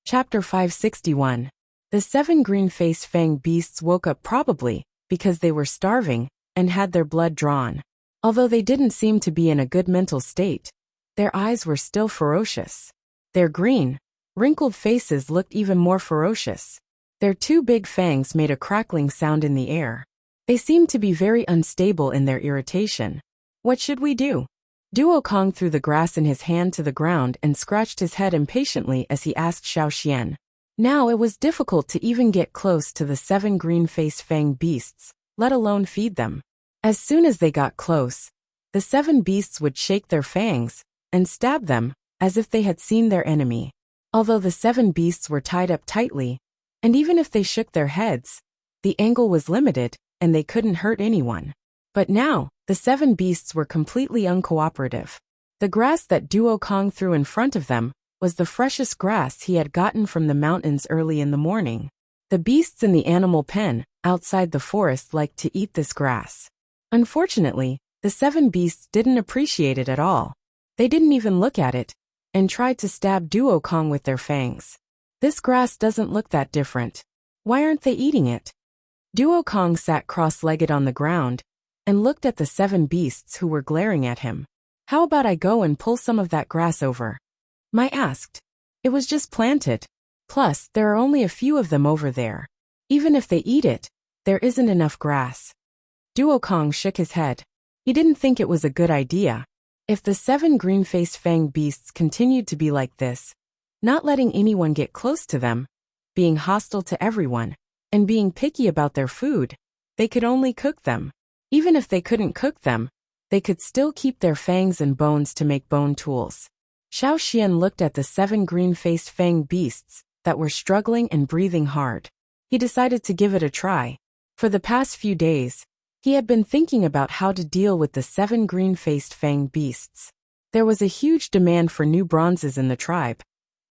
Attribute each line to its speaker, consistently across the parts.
Speaker 1: Chapter 561. The 7 green-faced fanged beasts woke up probably because they were starving and had their blood drawn. Although they didn't seem to be in a good mental state, their eyes were still ferocious. Their green, wrinkled faces looked even more ferocious. Their 2 big fangs made a crackling sound in the air. They seemed to be very unstable in their irritation. What should we do? Duo Kong threw the grass in his hand to the ground and scratched his head impatiently as he asked Xiao Xian. Now it was difficult to even get close to the 7 green-faced fanged beasts, let alone feed them. As soon as they got close, the 7 beasts would shake their fangs and stab them as if they had seen their enemy. Although the 7 beasts were tied up tightly, and even if they shook their heads, the angle was limited and they couldn't hurt anyone. But now, the 7 beasts were completely uncooperative. The grass that Duo Kong threw in front of them was the freshest grass he had gotten from the mountains early in the morning. The beasts in the animal pen outside the forest liked to eat this grass. Unfortunately, the 7 beasts didn't appreciate it at all. They didn't even look at it and tried to stab Duo Kong with their fangs. This grass doesn't look that different. Why aren't they eating it? Duo Kong sat cross-legged on the ground and looked at the 7 beasts who were glaring at him. How about I go and pull some of that grass over? Mai asked. It was just planted. Plus, there are only a few of them over there. Even if they eat it, there isn't enough grass. Duo Kong shook his head. He didn't think it was a good idea. If the 7 green-faced fanged beasts continued to be like this, not letting anyone get close to them, being hostile to everyone, and being picky about their food, they could only cook them. Even if they couldn't cook them, they could still keep their fangs and bones to make bone tools. Xiao Xian looked at the 7 green-faced fanged beasts that were struggling and breathing hard. He decided to give it a try. For the past few days, he had been thinking about how to deal with the 7 green-faced fanged beasts. There was a huge demand for new bronzes in the tribe,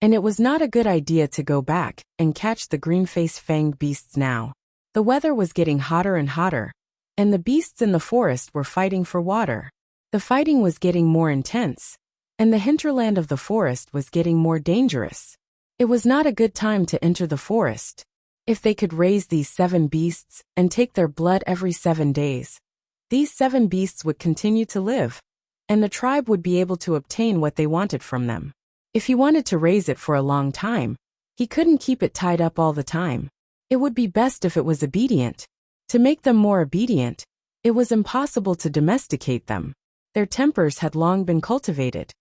Speaker 1: and it was not a good idea to go back and catch the green-faced fanged beasts now. The weather was getting hotter and hotter, and the beasts in the forest were fighting for water. The fighting was getting more intense, and the hinterland of the forest was getting more dangerous. It was not a good time to enter the forest. If they could raise these 7 beasts and take their blood every 7 days, these 7 beasts would continue to live, and the tribe would be able to obtain what they wanted from them. If he wanted to raise it for a long time, he couldn't keep it tied up all the time. It would be best if it was obedient. To make them more obedient, it was impossible to domesticate them. Their tempers had long been cultivated.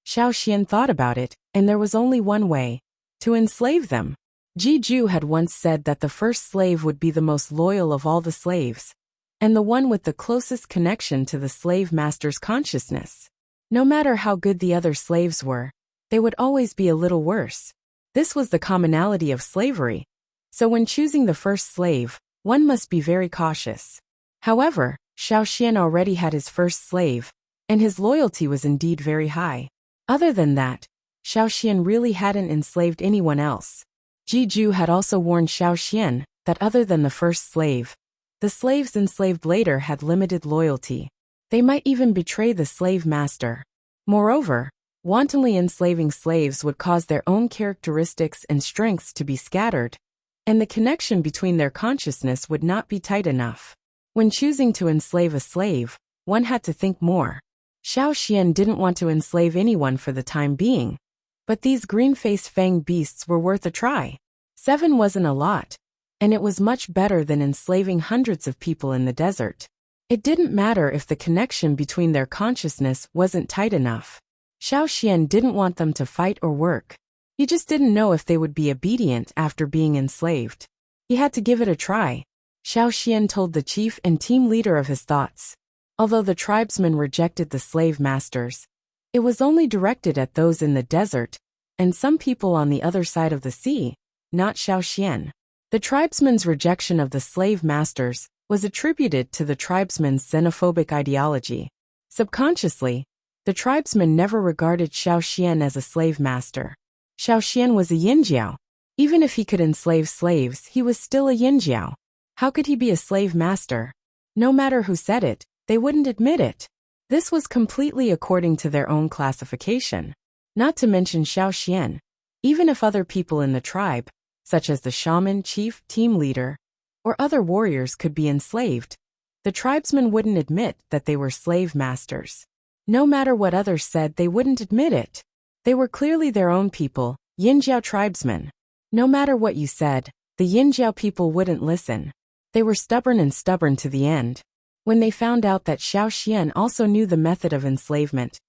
Speaker 1: Xiao Xian thought about it, and there was only one way: to enslave them. Ji had once said that the first slave would be the most loyal of all the slaves, and the one with the closest connection to the slave master's consciousness. No matter how good the other slaves were, they would always be a little worse. This was the commonality of slavery. So when choosing the first slave, one must be very cautious. However, Xiao Xian already had his first slave, and his loyalty was indeed very high. Other than that, Xiao Xian really hadn't enslaved anyone else. Ji had also warned Xiao Xian that other than the first slave, the slaves enslaved later had limited loyalty. They might even betray the slave master. Moreover, wantonly enslaving slaves would cause their own characteristics and strengths to be scattered, and the connection between their consciousness would not be tight enough. When choosing to enslave a slave, one had to think more. Xiao Xian didn't want to enslave anyone for the time being, but these green-faced fanged beasts were worth a try. 7 wasn't a lot, and it was much better than enslaving hundreds of people in the desert. It didn't matter if the connection between their consciousness wasn't tight enough. Xiao Xian didn't want them to fight or work. He just didn't know if they would be obedient after being enslaved. He had to give it a try. Xiao Xian told the chief and team leader of his thoughts. Although the tribesmen rejected the slave masters, it was only directed at those in the desert and some people on the other side of the sea, not Xiao Xian. The tribesmen's rejection of the slave masters was attributed to the tribesmen's xenophobic ideology. Subconsciously, the tribesmen never regarded Xiao Xian as a slave master. Xiao Xian was a yinjiao. Even if he could enslave slaves, he was still a yinjiao. How could he be a slave master? No matter who said it, they wouldn't admit it. This was completely according to their own classification. Not to mention Xiao Xian. Even if other people in the tribe, such as the shaman, chief, team leader, or other warriors could be enslaved, the tribesmen wouldn't admit that they were slave masters. No matter what others said, they wouldn't admit it. They were clearly their own people, Yinjiao tribesmen. No matter what you said, the Yinjiao people wouldn't listen. They were stubborn to the end. When they found out that Xiao Xian also knew the method of enslavement,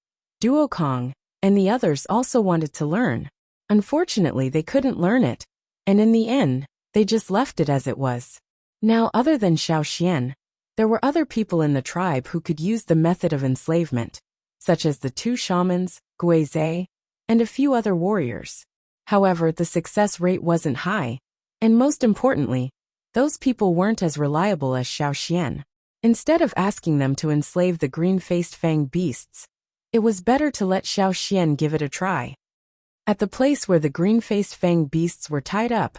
Speaker 1: Duo Kong and the others also wanted to learn. Unfortunately, they couldn't learn it, and in the end, they just left it as it was. Now, other than Xiao Xian, there were other people in the tribe who could use the method of enslavement, such as the 2 shamans, Guizhe, and a few other warriors. However, the success rate wasn't high, and most importantly, those people weren't as reliable as Xiao Xian. Instead of asking them to enslave the green-faced fang beasts, it was better to let Xiao Xian give it a try. At the place where the green-faced fang beasts were tied up,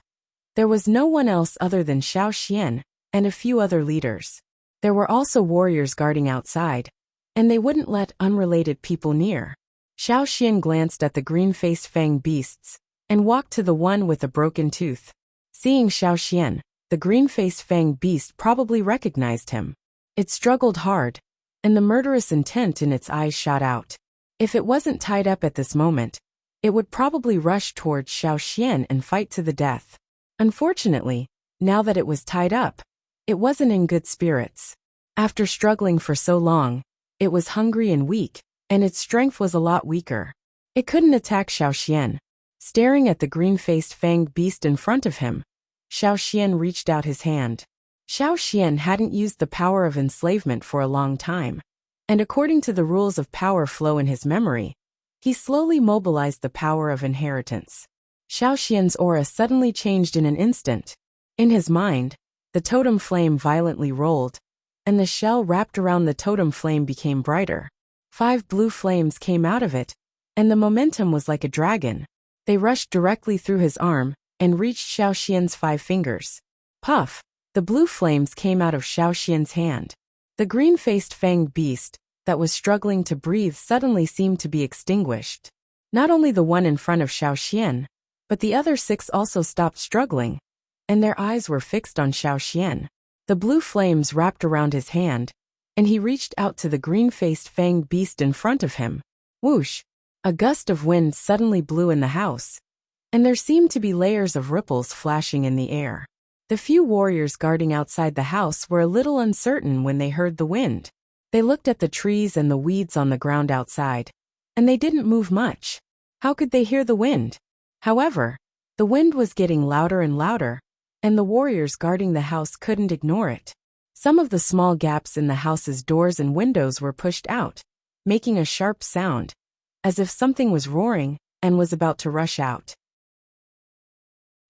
Speaker 1: there was no one else other than Xiao Xian and a few other leaders. There were also warriors guarding outside, and they wouldn't let unrelated people near. Xiao Xian glanced at the green-faced fang beasts and walked to the one with a broken tooth. Seeing Xiao Xian, the green-faced fang beast probably recognized him. It struggled hard, and the murderous intent in its eyes shot out. If it wasn't tied up at this moment, it would probably rush towards Xiao Xian and fight to the death. Unfortunately, now that it was tied up, it wasn't in good spirits. After struggling for so long, it was hungry and weak, and its strength was a lot weaker. It couldn't attack Xiao Xian. Staring at the green-faced fanged beast in front of him, Xiao Xian reached out his hand. Xiao Xian hadn't used the power of enslavement for a long time, and according to the rules of power flow in his memory, he slowly mobilized the power of inheritance. Xiao Xian's aura suddenly changed in an instant. In his mind, the totem flame violently rolled, and the shell wrapped around the totem flame became brighter. 5 blue flames came out of it, and the momentum was like a dragon. They rushed directly through his arm and reached Xiao Xian's 5 fingers. Puff! The blue flames came out of Xiao Xian's hand. The green-faced fanged beast that was struggling to breathe suddenly seemed to be extinguished. Not only the one in front of Xiao Xian, but the other 6 also stopped struggling, and their eyes were fixed on Xiao Xian. The blue flames wrapped around his hand, and he reached out to the green-faced fanged beast in front of him. Whoosh! A gust of wind suddenly blew in the house, and there seemed to be layers of ripples flashing in the air. The few warriors guarding outside the house were a little uncertain when they heard the wind. They looked at the trees and the weeds on the ground outside, and they didn't move much. How could they hear the wind? However, the wind was getting louder and louder, and the warriors guarding the house couldn't ignore it. Some of the small gaps in the house's doors and windows were pushed out, making a sharp sound, as if something was roaring and was about to rush out.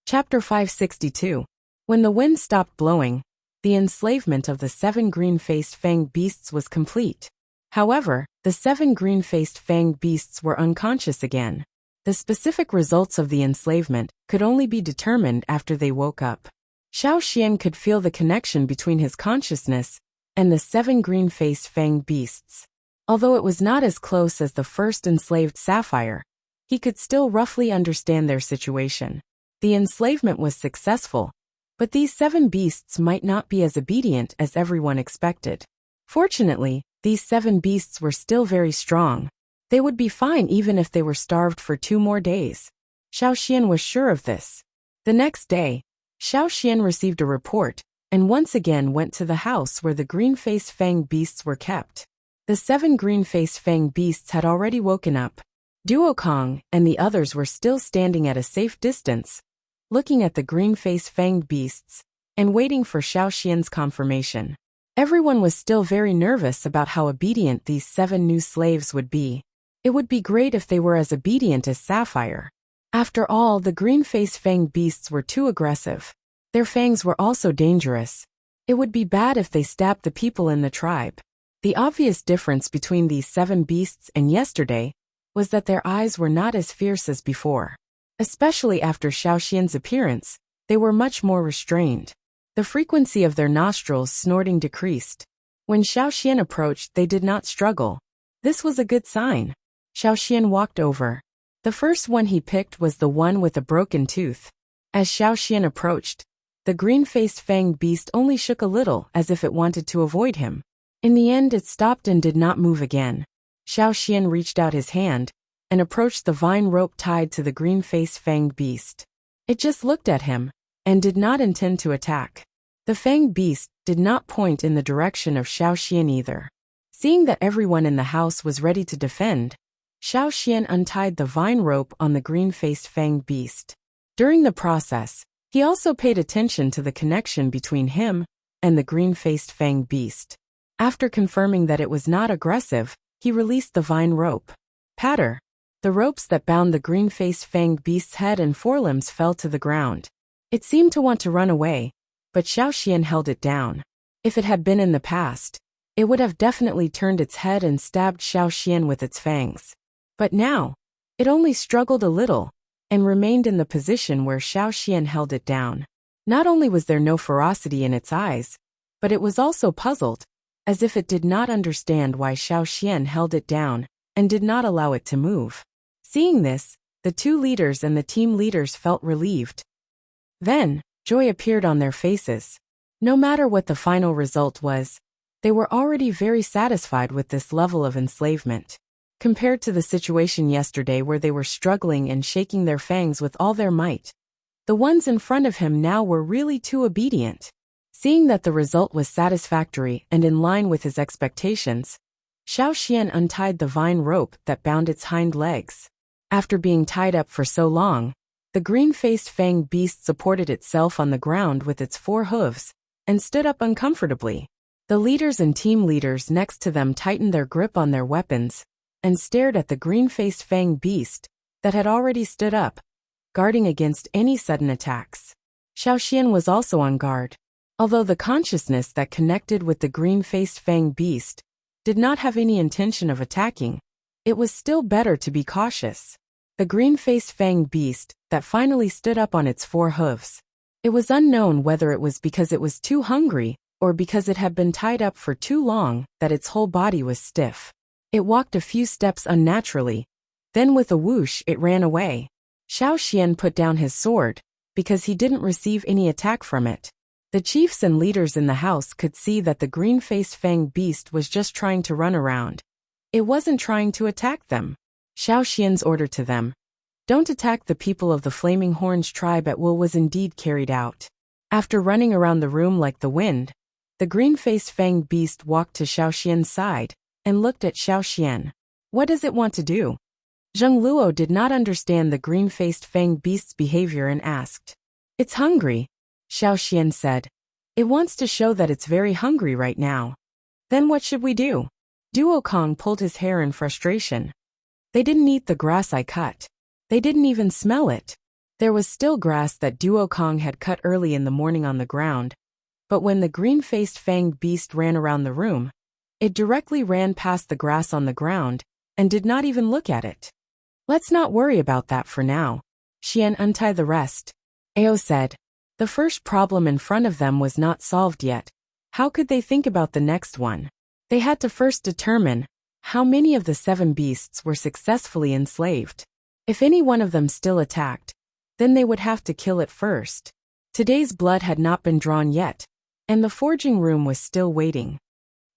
Speaker 1: Chapter 562. When the wind stopped blowing, the enslavement of the 7 green-faced fanged beasts was complete. However, the 7 green-faced fanged beasts were unconscious again. The specific results of the enslavement could only be determined after they woke up. Xiao Xian could feel the connection between his consciousness and the 7 green-faced fanged beasts. Although it was not as close as the first enslaved sapphire, he could still roughly understand their situation. The enslavement was successful, but these 7 beasts might not be as obedient as everyone expected. Fortunately, these 7 beasts were still very strong. They would be fine even if they were starved for 2 more days. Xiao Xian was sure of this. The next day, Xiao Xian received a report, and once again went to the house where the green-faced fanged beasts were kept. The 7 green-faced fanged beasts had already woken up. Duo Kong and the others were still standing at a safe distance, looking at the green-faced fanged beasts, and waiting for Xiao Xian's confirmation. Everyone was still very nervous about how obedient these 7 new slaves would be. It would be great if they were as obedient as Sapphire. After all, the green-faced fanged beasts were too aggressive. Their fangs were also dangerous. It would be bad if they stabbed the people in the tribe. The obvious difference between these 7 beasts and yesterday was that their eyes were not as fierce as before. Especially after Xiao Xian's appearance, they were much more restrained. The frequency of their nostrils snorting decreased. When Xiao Xian approached, they did not struggle. This was a good sign. Xiao Xian walked over, The first one he picked was the one with a broken tooth. As Xiao Xian approached, the green-faced fanged beast only shook a little as if it wanted to avoid him. In the end it stopped and did not move again. Xiao Xian reached out his hand and approached the vine rope tied to the green-faced fanged beast. It just looked at him and did not intend to attack. The fanged beast did not point in the direction of Xiao Xian either. Seeing that everyone in the house was ready to defend, Xiao Xian untied the vine rope on the green-faced fanged beast. During the process, he also paid attention to the connection between him and the green-faced fanged beast. After confirming that it was not aggressive, he released the vine rope. Patter! The ropes that bound the green-faced fanged beast's head and forelimbs fell to the ground. It seemed to want to run away, but Xiao Xian held it down. If it had been in the past, it would have definitely turned its head and stabbed Xiao Xian with its fangs. But now, it only struggled a little and remained in the position where Xiao Xian held it down. Not only was there no ferocity in its eyes, but it was also puzzled, as if it did not understand why Xiao Xian held it down and did not allow it to move. Seeing this, the two leaders and the team leaders felt relieved. Then, joy appeared on their faces. No matter what the final result was, they were already very satisfied with this level of enslavement. Compared to the situation yesterday where they were struggling and shaking their fangs with all their might, the ones in front of him now were really too obedient. Seeing that the result was satisfactory and in line with his expectations, Xiao Xian untied the vine rope that bound its hind legs. After being tied up for so long, the green-faced fanged beast supported itself on the ground with its 4 hooves and stood up uncomfortably. The leaders and team leaders next to them tightened their grip on their weapons and stared at the green-faced fanged beast that had already stood up, guarding against any sudden attacks. Xiao Xian was also on guard. Although the consciousness that connected with the green-faced fanged beast did not have any intention of attacking, it was still better to be cautious. The green-faced fanged beast that finally stood up on its 4 hooves. It was unknown whether it was because it was too hungry or because it had been tied up for too long that its whole body was stiff. It walked a few steps unnaturally, then with a whoosh it ran away. Xiao Xian put down his sword, because he didn't receive any attack from it. The chiefs and leaders in the house could see that the green-faced fanged beast was just trying to run around. It wasn't trying to attack them. Xiao Xian's order to them, "Don't attack the people of the Flaming Horns tribe at will," was indeed carried out. After running around the room like the wind, the green-faced fanged beast walked to Xiao Xian's side and looked at Xiao Xian. What does it want to do? Zheng Luo did not understand the green-faced fanged beast's behavior and asked. "It's hungry," Xiao Xian said. "It wants to show that it's very hungry right now." "Then what should we do?" Duo Kong pulled his hair in frustration. "They didn't eat the grass I cut. They didn't even smell it." There was still grass that Duo Kong had cut early in the morning on the ground, but when the green-faced fanged beast ran around the room, it directly ran past the grass on the ground and did not even look at it. "Let's not worry about that for now. Xian, untie the rest," Ao said. The first problem in front of them was not solved yet. How could they think about the next one? They had to first determine how many of the 7 beasts were successfully enslaved. If any one of them still attacked, then they would have to kill it first. Today's blood had not been drawn yet, and the forging room was still waiting.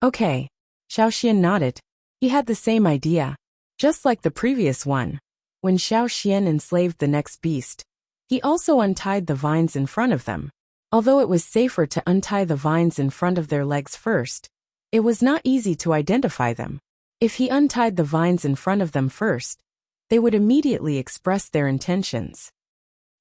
Speaker 1: "Okay." Xiao Xian nodded. He had the same idea. Just like the previous one, when Xiao Xian enslaved the next beast, he also untied the vines in front of them. Although it was safer to untie the vines in front of their legs first, it was not easy to identify them. If he untied the vines in front of them first, they would immediately express their intentions.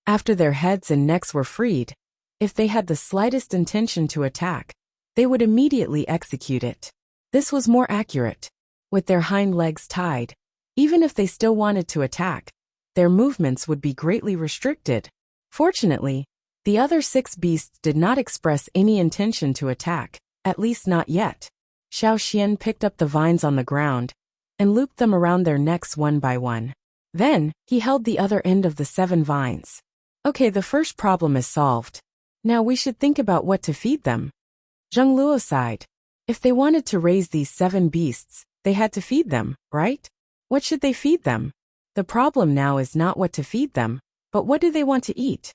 Speaker 1: After their heads and necks were freed, if they had the slightest intention to attack, they would immediately execute it. This was more accurate. With their hind legs tied, even if they still wanted to attack, their movements would be greatly restricted. Fortunately, the other 6 beasts did not express any intention to attack, at least not yet. Xiao Xian picked up the vines on the ground and looped them around their necks one by one. Then, he held the other end of the 7 vines. "Okay, the first problem is solved. Now we should think about what to feed them." Zheng Luo sighed. If they wanted to raise these 7 beasts, they had to feed them, right? What should they feed them? The problem now is not what to feed them, but what do they want to eat?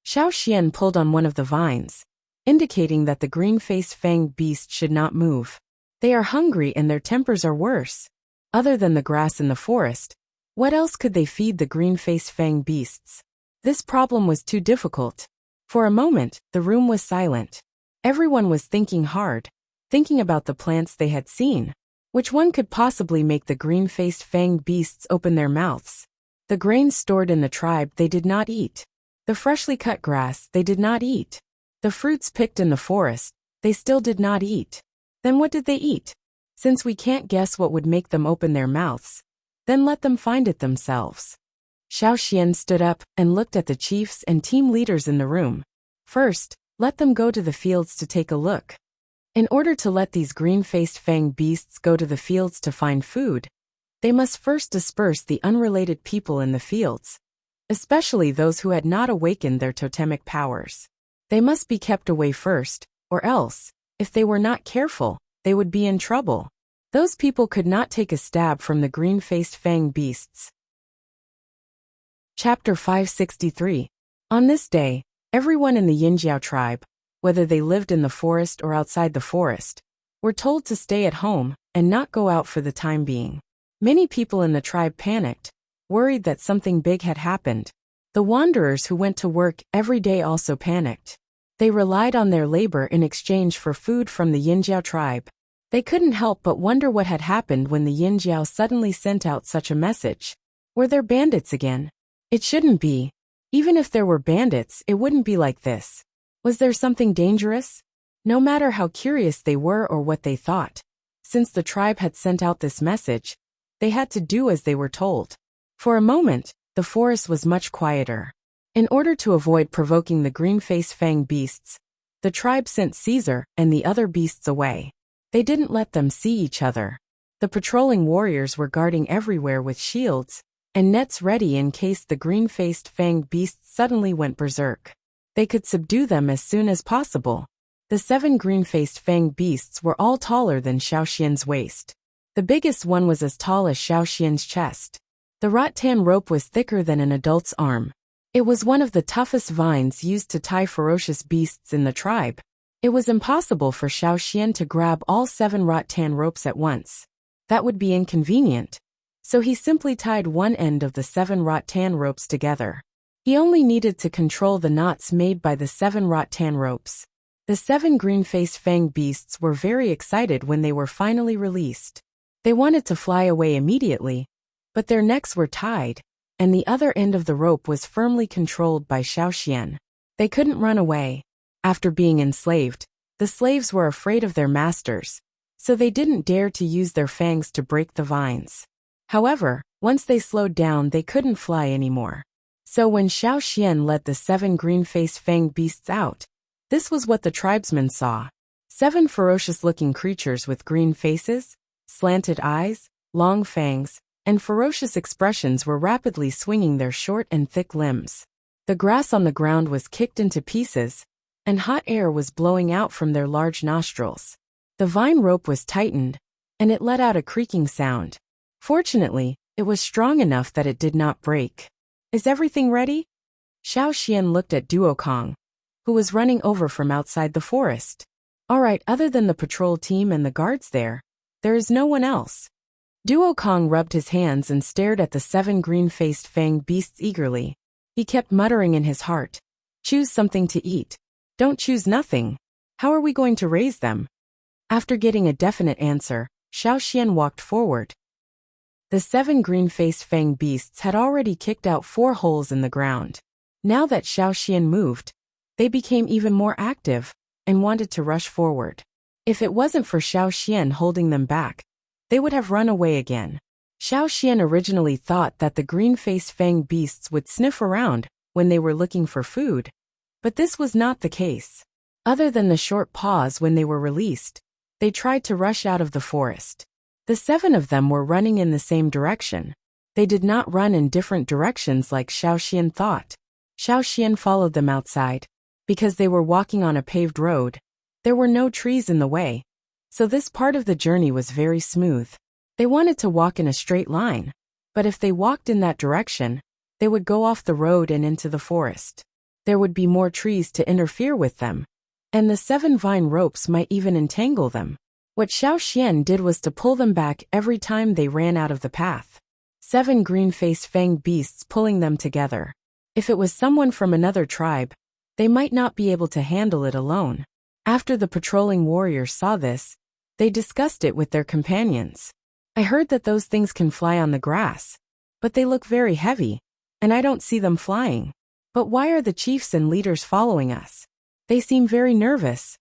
Speaker 1: Xiao Xian pulled on one of the vines, indicating that the green-faced fanged beast should not move. They are hungry and their tempers are worse. Other than the grass in the forest, what else could they feed the green-faced fanged beasts? This problem was too difficult. For a moment, the room was silent. Everyone was thinking hard, thinking about the plants they had seen. Which one could possibly make the green-faced fanged beasts open their mouths? The grains stored in the tribe they did not eat. The freshly cut grass they did not eat. The fruits picked in the forest they still did not eat. Then what did they eat? Since we can't guess what would make them open their mouths, then let them find it themselves. Xiao Xian stood up and looked at the chiefs and team leaders in the room. First, let them go to the fields to take a look. In order to let these green-faced fanged beasts go to the fields to find food, they must first disperse the unrelated people in the fields, especially those who had not awakened their totemic powers. They must be kept away first, or else, if they were not careful, they would be in trouble. Those people could not take a stab from the green-faced fanged beasts. Chapter 563. On this day, everyone in the Yinjiao tribe, whether they lived in the forest or outside the forest, were told to stay at home and not go out for the time being. Many people in the tribe panicked, worried that something big had happened. The wanderers who went to work every day also panicked. They relied on their labor in exchange for food from the Yinjiao tribe. They couldn't help but wonder what had happened when the Yinjiao suddenly sent out such a message. Were there bandits again? It shouldn't be. Even if there were bandits, it wouldn't be like this. Was there something dangerous? No matter how curious they were or what they thought, since the tribe had sent out this message, they had to do as they were told. For a moment, the forest was much quieter. In order to avoid provoking the green-faced fanged beasts, the tribe sent Caesar and the other beasts away. They didn't let them see each other. The patrolling warriors were guarding everywhere with shields and nets ready in case the green-faced fanged beasts suddenly went berserk. They could subdue them as soon as possible. The 7 green-faced fanged beasts were all taller than Xiao Xian's waist. The biggest one was as tall as Xiao Xian's chest. The rattan rope was thicker than an adult's arm. It was one of the toughest vines used to tie ferocious beasts in the tribe. It was impossible for Xiao Xian to grab all 7 rattan ropes at once. That would be inconvenient. So he simply tied one end of the 7 rattan ropes together. He only needed to control the knots made by the 7 rattan ropes. The 7 green-faced fanged beasts were very excited when they were finally released. They wanted to fly away immediately, but their necks were tied, and the other end of the rope was firmly controlled by Xiao Xian. They couldn't run away. After being enslaved, the slaves were afraid of their masters, so they didn't dare to use their fangs to break the vines. However, once they slowed down, they couldn't fly anymore. So when Xiao Xian led the 7 green-faced fanged beasts out, this was what the tribesmen saw. 7 ferocious-looking creatures with green faces, slanted eyes, long fangs, and ferocious expressions were rapidly swinging their short and thick limbs. The grass on the ground was kicked into pieces, and hot air was blowing out from their large nostrils. The vine rope was tightened, and it let out a creaking sound. Fortunately, it was strong enough that it did not break. Is everything ready? Xiao Xian looked at Duokong, who was running over from outside the forest. All right, other than the patrol team and the guards there is no one else. Duokong rubbed his hands and stared at the 7 green-faced fanged beasts eagerly. He kept muttering in his heart, "Choose something to eat. Don't choose nothing. How are we going to raise them?" After getting a definite answer, Xiao Xian walked forward. The 7 green-faced fanged beasts had already kicked out 4 holes in the ground. Now that Xiao Xian moved, they became even more active and wanted to rush forward. If it wasn't for Xiao Xian holding them back, they would have run away again. Xiao Xian originally thought that the green-faced fanged beasts would sniff around when they were looking for food, but this was not the case. Other than the short pause when they were released, they tried to rush out of the forest. The 7 of them were running in the same direction. They did not run in different directions like Xiao Xian thought. Xiao Xian followed them outside. Because they were walking on a paved road, there were no trees in the way, so this part of the journey was very smooth. They wanted to walk in a straight line, But if they walked in that direction, they would go off the road and into the forest. There would be more trees to interfere with them, and the 7 vine ropes might even entangle them. What Xiao Xian did was to pull them back every time they ran out of the path. 7 green-faced fanged beasts pulling them together. If it was someone from another tribe, they might not be able to handle it alone. After the patrolling warriors saw this, they discussed it with their companions. I heard that those things can fly on the grass, but they look very heavy, and I don't see them flying. But why are the chiefs and leaders following us? They seem very nervous.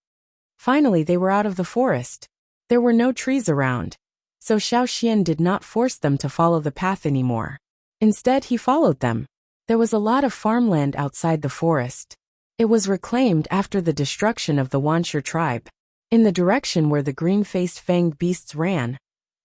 Speaker 1: Finally, they were out of the forest. There were no trees around, so Xiao Xian did not force them to follow the path anymore. Instead, he followed them. There was a lot of farmland outside the forest. It was reclaimed after the destruction of the Wuxia tribe. In the direction where the green-faced fanged beasts ran,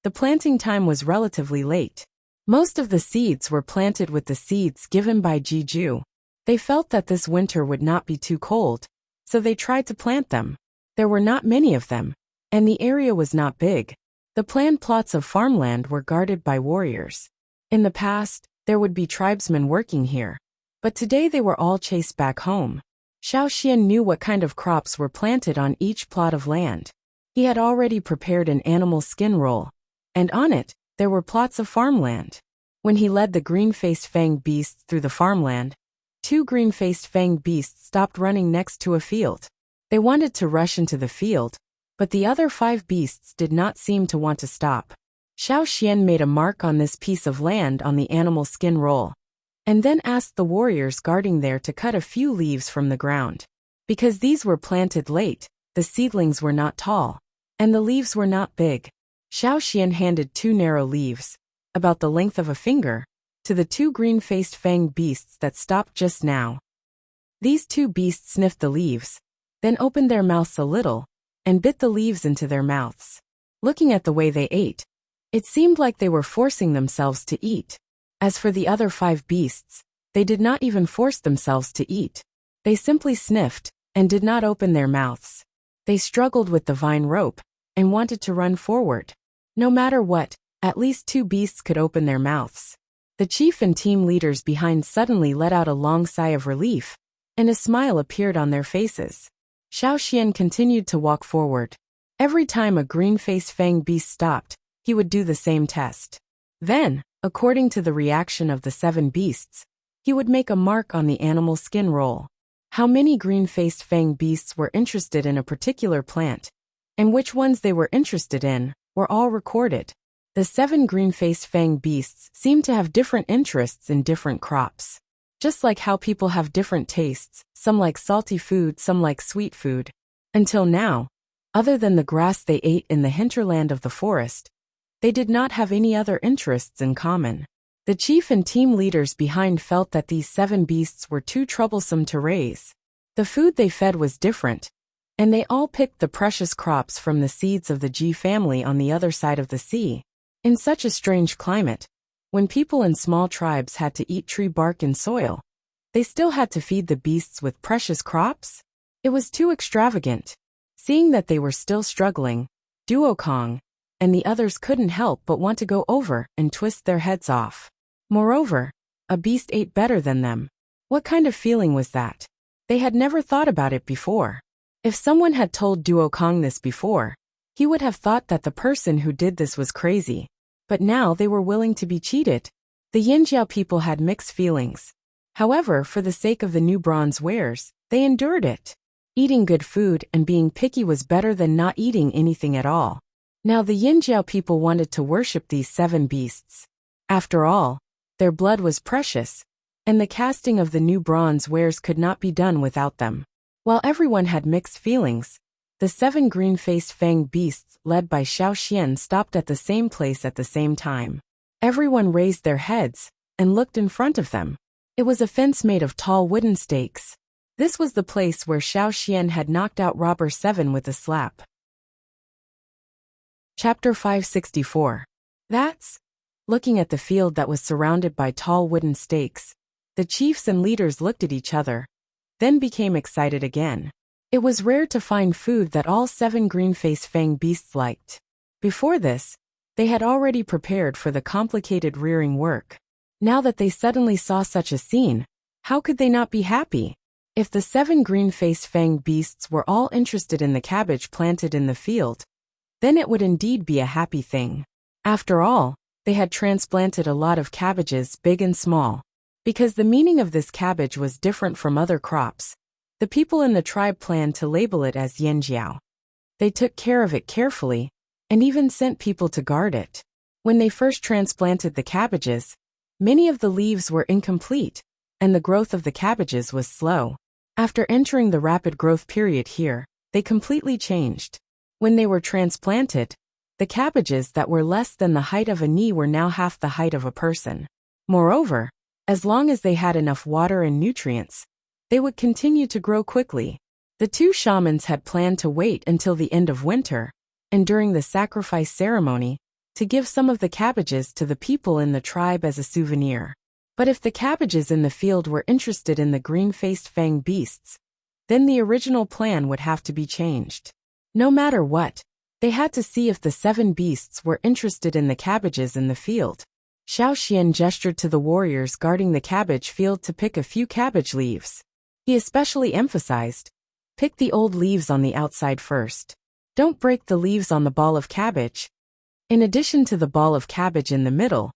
Speaker 1: the planting time was relatively late. Most of the seeds were planted with the seeds given by Jiju. They felt that this winter would not be too cold, so they tried to plant them. There were not many of them, and the area was not big. The planned plots of farmland were guarded by warriors. In the past, there would be tribesmen working here, but today they were all chased back home. Xiao Xian knew what kind of crops were planted on each plot of land. He had already prepared an animal skin roll, and on it, there were plots of farmland. When he led the green-faced fanged beasts through the farmland, 2 green-faced fanged beasts stopped running next to a field. They wanted to rush into the field, but the other 5 beasts did not seem to want to stop. Xiao Xian made a mark on this piece of land on the animal skin roll, and then asked the warriors guarding there to cut a few leaves from the ground. Because these were planted late, the seedlings were not tall, and the leaves were not big. Xiao Xian handed 2 narrow leaves, about the length of a finger, to the 2 green-faced fanged beasts that stopped just now. These 2 beasts sniffed the leaves, then opened their mouths a little, and bit the leaves into their mouths. Looking at the way they ate, it seemed like they were forcing themselves to eat. As for the other 5 beasts, they did not even force themselves to eat. They simply sniffed, and did not open their mouths. They struggled with the vine rope, and wanted to run forward. No matter what, at least 2 beasts could open their mouths. The chief and team leaders behind suddenly let out a long sigh of relief, and a smile appeared on their faces. Xiao Xian continued to walk forward. Every time a green-faced fanged beast stopped, he would do the same test. Then, according to the reaction of the 7 beasts, he would make a mark on the animal skin roll. How many green-faced fanged beasts were interested in a particular plant, and which ones they were interested in, were all recorded. The 7 green-faced fanged beasts seemed to have different interests in different crops. Just like how people have different tastes, some like salty food, some like sweet food. Until now, other than the grass they ate in the hinterland of the forest, they did not have any other interests in common. The chief and team leaders behind felt that these 7 beasts were too troublesome to raise. The food they fed was different, and they all picked the precious crops from the seeds of the Ji family on the other side of the sea. In such a strange climate, when people in small tribes had to eat tree bark and soil, they still had to feed the beasts with precious crops? It was too extravagant. Seeing that they were still struggling, Duokong and the others couldn't help but want to go over and twist their heads off. Moreover, a beast ate better than them. What kind of feeling was that? They had never thought about it before. If someone had told Duokong this before, he would have thought that the person who did this was crazy. But now they were willing to be cheated. The Yinjiao people had mixed feelings. However, for the sake of the new bronze wares, they endured it. Eating good food and being picky was better than not eating anything at all. Now the Yinjiao people wanted to worship these 7 beasts. After all, their blood was precious, and the casting of the new bronze wares could not be done without them. While everyone had mixed feelings, the 7 green-faced fanged beasts led by Xiao Xian stopped at the same place at the same time. Everyone raised their heads and looked in front of them. It was a fence made of tall wooden stakes. This was the place where Xiao Xian had knocked out Robber 7 with a slap. Chapter 564. Looking at the field that was surrounded by tall wooden stakes, the chiefs and leaders looked at each other, then became excited again. It was rare to find food that all 7 green-faced fanged beasts liked. Before this, They had already prepared for the complicated rearing work. Now that they suddenly saw such a scene, how could they not be happy? If the 7 green-faced fanged beasts were all interested in the cabbage planted in the field, then it would indeed be a happy thing. After all, they had transplanted a lot of cabbages, big and small. Because the meaning of this cabbage was different from other crops, the people in the tribe planned to label it as yanjiao. They took care of it carefully, and even sent people to guard it. When they first transplanted the cabbages, many of the leaves were incomplete, and the growth of the cabbages was slow. After entering the rapid growth period here, they completely changed. When they were transplanted, the cabbages that were less than the height of a knee were now half the height of a person. Moreover, as long as they had enough water and nutrients, they would continue to grow quickly. The 2 shamans had planned to wait until the end of winter, and during the sacrifice ceremony, to give some of the cabbages to the people in the tribe as a souvenir. But if the cabbages in the field were interested in the green-faced fanged beasts, then the original plan would have to be changed. No matter what, they had to see if the 7 beasts were interested in the cabbages in the field. Xiao Xian gestured to the warriors guarding the cabbage field to pick a few cabbage leaves. He especially emphasized, pick the old leaves on the outside first. Don't break the leaves on the ball of cabbage. In addition to the ball of cabbage in the middle,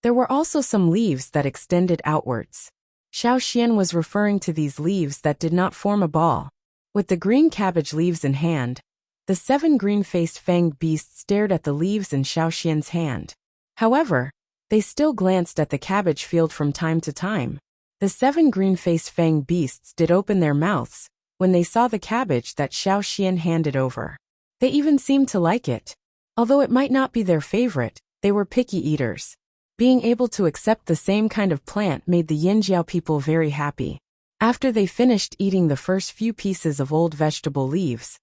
Speaker 1: there were also some leaves that extended outwards. Xiao Xian was referring to these leaves that did not form a ball. With the green cabbage leaves in hand, the 7 green-faced fanged beasts stared at the leaves in Xiao Xian's hand. However, they still glanced at the cabbage field from time to time. The 7 green-faced fanged beasts did open their mouths when they saw the cabbage that Xiao Xian handed over. They even seemed to like it. Although it might not be their favorite, they were picky eaters. Being able to accept the same kind of plant made the Yinjiao people very happy. After they finished eating the first few pieces of old vegetable leaves,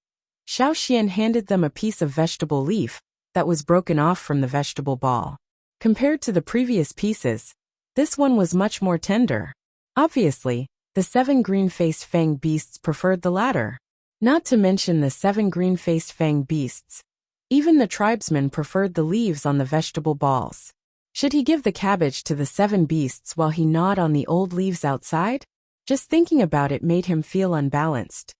Speaker 1: Xiao Xian handed them a piece of vegetable leaf that was broken off from the vegetable ball. Compared to the previous pieces, this one was much more tender. Obviously, the 7 green-faced fanged beasts preferred the latter. Not to mention the 7 green-faced fanged beasts. Even the tribesmen preferred the leaves on the vegetable balls. Should he give the cabbage to the 7 beasts while he gnawed on the old leaves outside? Just thinking about it made him feel unbalanced.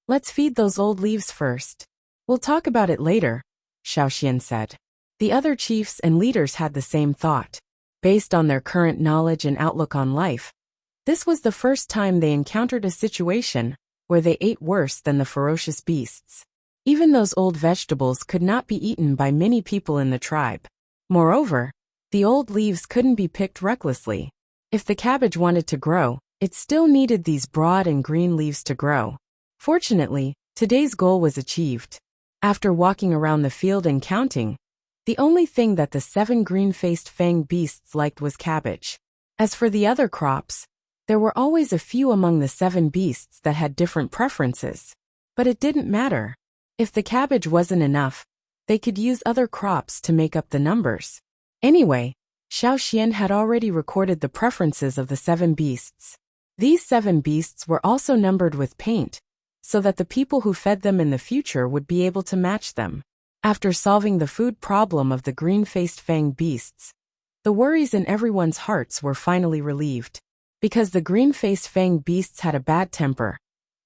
Speaker 1: Let's feed those old leaves first. We'll talk about it later, Xiao Xian said. The other chiefs and leaders had the same thought. Based on their current knowledge and outlook on life, this was the first time they encountered a situation where they ate worse than the ferocious beasts. Even those old vegetables could not be eaten by many people in the tribe. Moreover, the old leaves couldn't be picked recklessly. If the cabbage wanted to grow, it still needed these broad and green leaves to grow. Fortunately, today's goal was achieved. After walking around the field and counting, the only thing that the 7 green-faced fanged beasts liked was cabbage. As for the other crops, there were always a few among the 7 beasts that had different preferences. But it didn't matter. If the cabbage wasn't enough, they could use other crops to make up the numbers. Anyway, Xiao Xian had already recorded the preferences of the 7 beasts. These 7 beasts were also numbered with paint, so that the people who fed them in the future would be able to match them. After solving the food problem of the green-faced fanged beasts, the worries in everyone's hearts were finally relieved. Because the green-faced fanged beasts had a bad temper,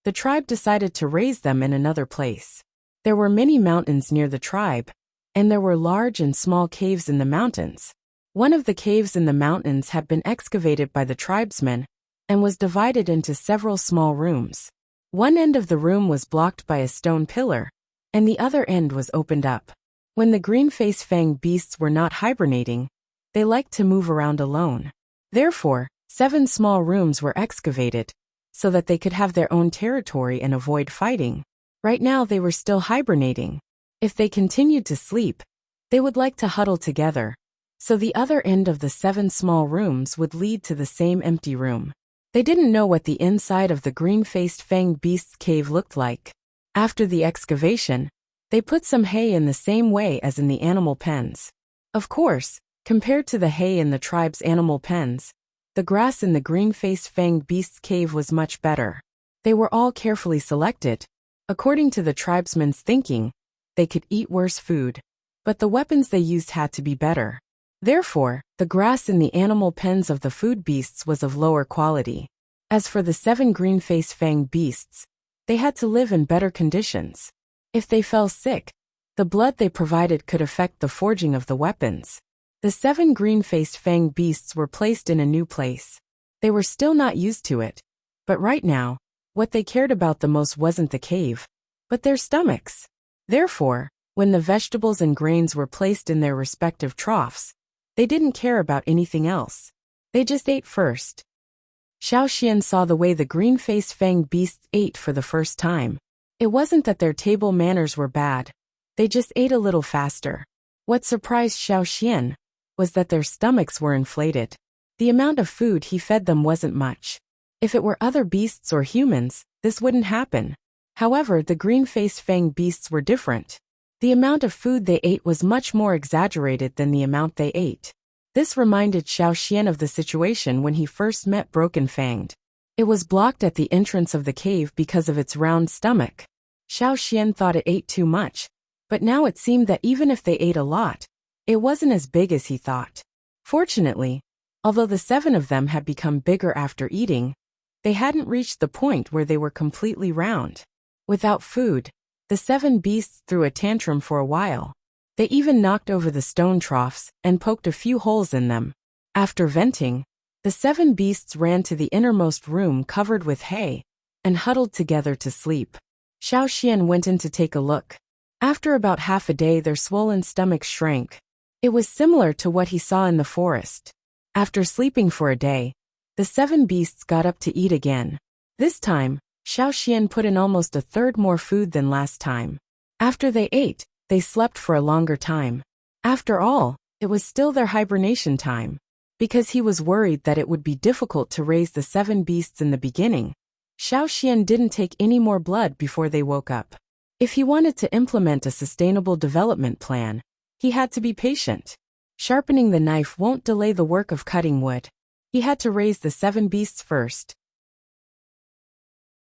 Speaker 1: the tribe decided to raise them in another place. There were many mountains near the tribe, and there were large and small caves in the mountains. One of the caves in the mountains had been excavated by the tribesmen and was divided into several small rooms. One end of the room was blocked by a stone pillar, and the other end was opened up. When the green-faced fanged beasts were not hibernating, they liked to move around alone. Therefore, 7 small rooms were excavated, so that they could have their own territory and avoid fighting. Right now they were still hibernating. If they continued to sleep, they would like to huddle together, so the other end of the 7 small rooms would lead to the same empty room. They didn't know what the inside of the green-faced fanged beast's cave looked like. After the excavation, they put some hay in the same way as in the animal pens. Of course, compared to the hay in the tribe's animal pens, the grass in the green-faced fanged beast's cave was much better. They were all carefully selected. According to the tribesmen's thinking, they could eat worse food. but the weapons they used had to be better. Therefore, the grass in the animal pens of the food beasts was of lower quality. As for the 7 green-faced fanged beasts, they had to live in better conditions. If they fell sick, the blood they provided could affect the forging of the weapons. The 7 green-faced fanged beasts were placed in a new place. They were still not used to it, but right now, what they cared about the most wasn't the cave, but their stomachs. Therefore, when the vegetables and grains were placed in their respective troughs, they didn't care about anything else. They just ate first. Xiao Xian saw the way the green-faced fanged beasts ate for the first time. It wasn't that their table manners were bad. They just ate a little faster. What surprised Xiao Xian was that their stomachs were inflated. The amount of food he fed them wasn't much. If it were other beasts or humans, this wouldn't happen. However, the green-faced fanged beasts were different. The amount of food they ate was much more exaggerated than the amount they ate. This reminded Xiao Xian of the situation when he first met Broken Fanged. It was blocked at the entrance of the cave because of its round stomach. Xiao Xian thought it ate too much, but now it seemed that even if they ate a lot, it wasn't as big as he thought. Fortunately, although the 7 of them had become bigger after eating, they hadn't reached the point where they were completely round. Without food, the 7 beasts threw a tantrum for a while. They even knocked over the stone troughs and poked a few holes in them. After venting, the 7 beasts ran to the innermost room covered with hay and huddled together to sleep. Xiao Xian went in to take a look. After about half a day, their swollen stomachs shrank. It was similar to what he saw in the forest. After sleeping for a day, the 7 beasts got up to eat again. This time, Xiao Xian put in almost a third more food than last time. After they ate, they slept for a longer time. After all, it was still their hibernation time. Because he was worried that it would be difficult to raise the 7 beasts in the beginning, Xiao Xian didn't take any more blood before they woke up. If he wanted to implement a sustainable development plan, he had to be patient. Sharpening the knife won't delay the work of cutting wood. He had to raise the 7 beasts first.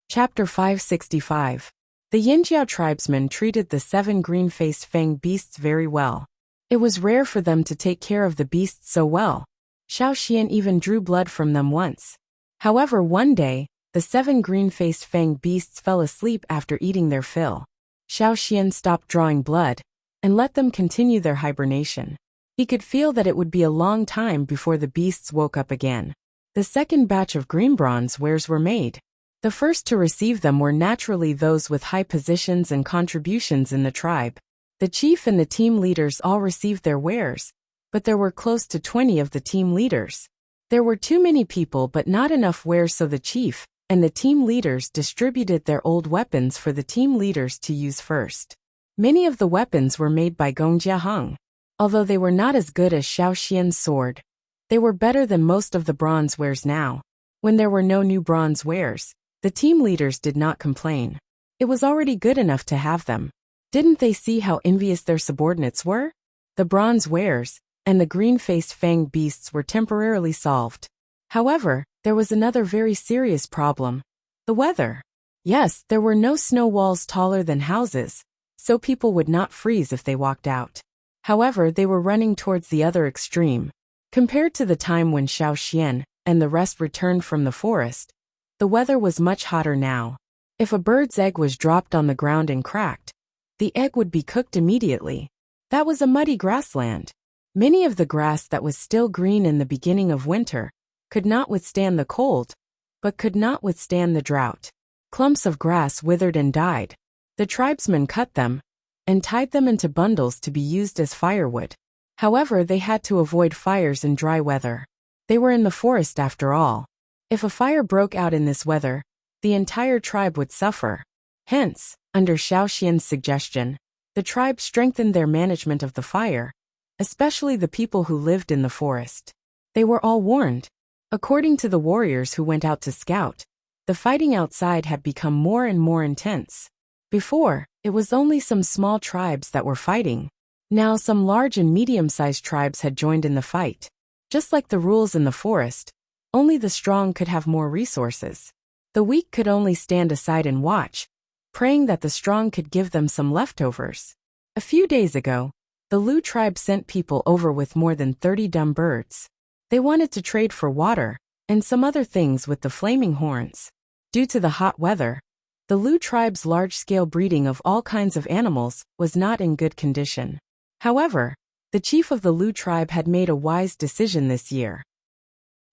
Speaker 1: Chapter 565. The Yinjiao tribesmen treated the 7 green-faced fanged beasts very well. It was rare for them to take care of the beasts so well. Xiao Xian even drew blood from them once. However, one day, the 7 green-faced fanged beasts fell asleep after eating their fill. Xiao Xian stopped drawing blood and let them continue their hibernation. He could feel that it would be a long time before the beasts woke up again. The second batch of green bronze wares were made. The first to receive them were naturally those with high positions and contributions in the tribe. The chief and the team leaders all received their wares, but there were close to 20 of the team leaders. There were too many people but not enough wares, so the chief and the team leaders distributed their old weapons for the team leaders to use first. Many of the weapons were made by Gong Jiaheng. Although they were not as good as Xiao Xian's sword, they were better than most of the bronze wares now. When there were no new bronze wares, the team leaders did not complain. It was already good enough to have them. Didn't they see how envious their subordinates were? The bronze wares and the green-faced fanged beasts were temporarily solved. However, there was another very serious problem. The weather. Yes, there were no snow walls taller than houses, so people would not freeze if they walked out. However, they were running towards the other extreme. Compared to the time when Xiao Xian and the rest returned from the forest, the weather was much hotter now. If a bird's egg was dropped on the ground and cracked, the egg would be cooked immediately. That was a muddy grassland. Many of the grass that was still green in the beginning of winter could not withstand the cold, but could not withstand the drought. Clumps of grass withered and died. The tribesmen cut them and tied them into bundles to be used as firewood. However, they had to avoid fires in dry weather. They were in the forest after all. If a fire broke out in this weather, the entire tribe would suffer. Hence, under Xiao Xian's suggestion, the tribe strengthened their management of the fire, especially the people who lived in the forest. They were all warned. According to the warriors who went out to scout, the fighting outside had become more and more intense. Before, it was only some small tribes that were fighting. Now some large and medium-sized tribes had joined in the fight. Just like the rules in the forest, only the strong could have more resources. The weak could only stand aside and watch, praying that the strong could give them some leftovers. A few days ago, The Lu tribe sent people over with more than 30 dumb birds. They wanted to trade for water and some other things with the flaming horns. Due to the hot weather, the Lu tribe's large-scale breeding of all kinds of animals was not in good condition. However, the chief of the Lu tribe had made a wise decision this year.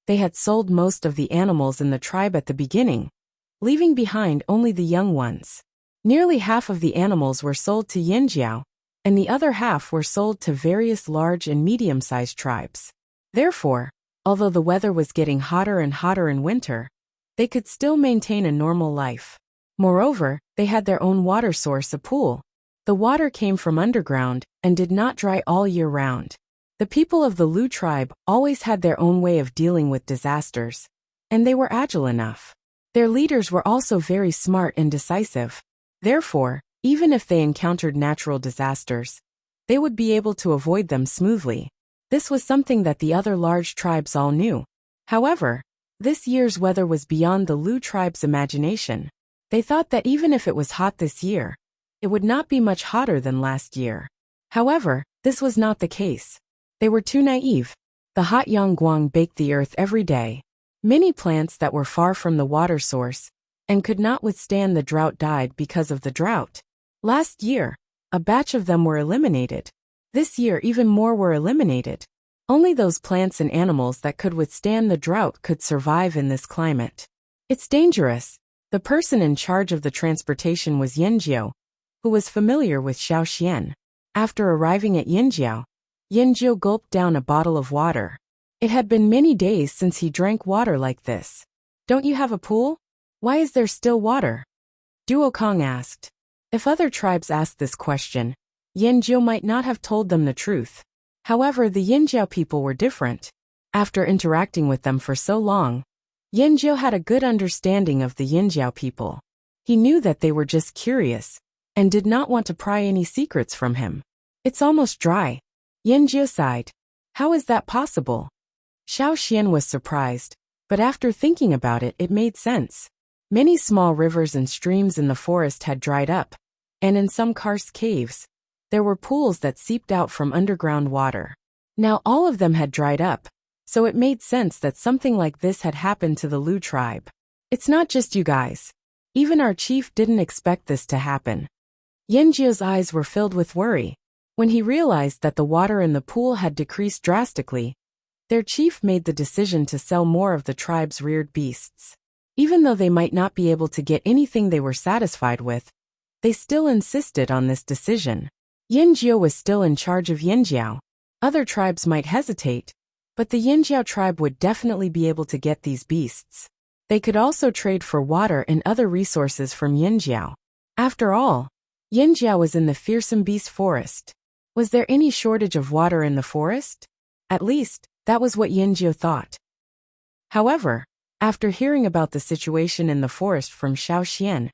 Speaker 1: They had sold most of the animals in the tribe at the beginning, leaving behind only the young ones. Nearly half of the animals were sold to Yinjiao, and the other half were sold to various large and medium-sized tribes. Therefore, although the weather was getting hotter and hotter in winter, they could still maintain a normal life. Moreover, they had their own water source, a pool. The water came from underground and did not dry all year round. The people of the Lu tribe always had their own way of dealing with disasters, and they were agile enough. Their leaders were also very smart and decisive. Therefore, even if they encountered natural disasters, they would be able to avoid them smoothly. This was something that the other large tribes all knew. However, this year's weather was beyond the Lu tribe's imagination. They thought that even if it was hot this year, it would not be much hotter than last year. However, this was not the case. They were too naive. The hot Yangguang baked the earth every day. Many plants that were far from the water source and could not withstand the drought died because of the drought. Last year, a batch of them were eliminated. This year even more were eliminated. Only those plants and animals that could withstand the drought could survive in this climate. It's dangerous. The person in charge of the transportation was Yinjiao, who was familiar with Xiaoxian. After arriving at Yinjiao, Yinjiao gulped down a bottle of water. It had been many days since he drank water like this. Don't you have a pool? Why is there still water? Duo Kong asked. If other tribes asked this question, Yinjiao might not have told them the truth. However, the Yinjiao people were different. After interacting with them for so long, Yinjiao had a good understanding of the Yinjiao people. He knew that they were just curious and did not want to pry any secrets from him. It's almost dry. Yinjiao sighed. How is that possible? Xiaoxian was surprised, but after thinking about it, it made sense. Many small rivers and streams in the forest had dried up, and in some karst caves, there were pools that seeped out from underground water. Now all of them had dried up, so it made sense that something like this had happened to the Lu tribe. It's not just you guys. Even our chief didn't expect this to happen. Yinjiao's eyes were filled with worry. When he realized that the water in the pool had decreased drastically, their chief made the decision to sell more of the tribe's reared beasts. Even though they might not be able to get anything they were satisfied with, they still insisted on this decision. Yinjiao was still in charge of Yinjiao. Other tribes might hesitate, but the Yinjiao tribe would definitely be able to get these beasts. They could also trade for water and other resources from Yinjiao. After all, Yinjiao was in the fearsome beast forest. Was there any shortage of water in the forest? At least, that was what Yinjiao thought. However, after hearing about the situation in the forest from Xiaoxian,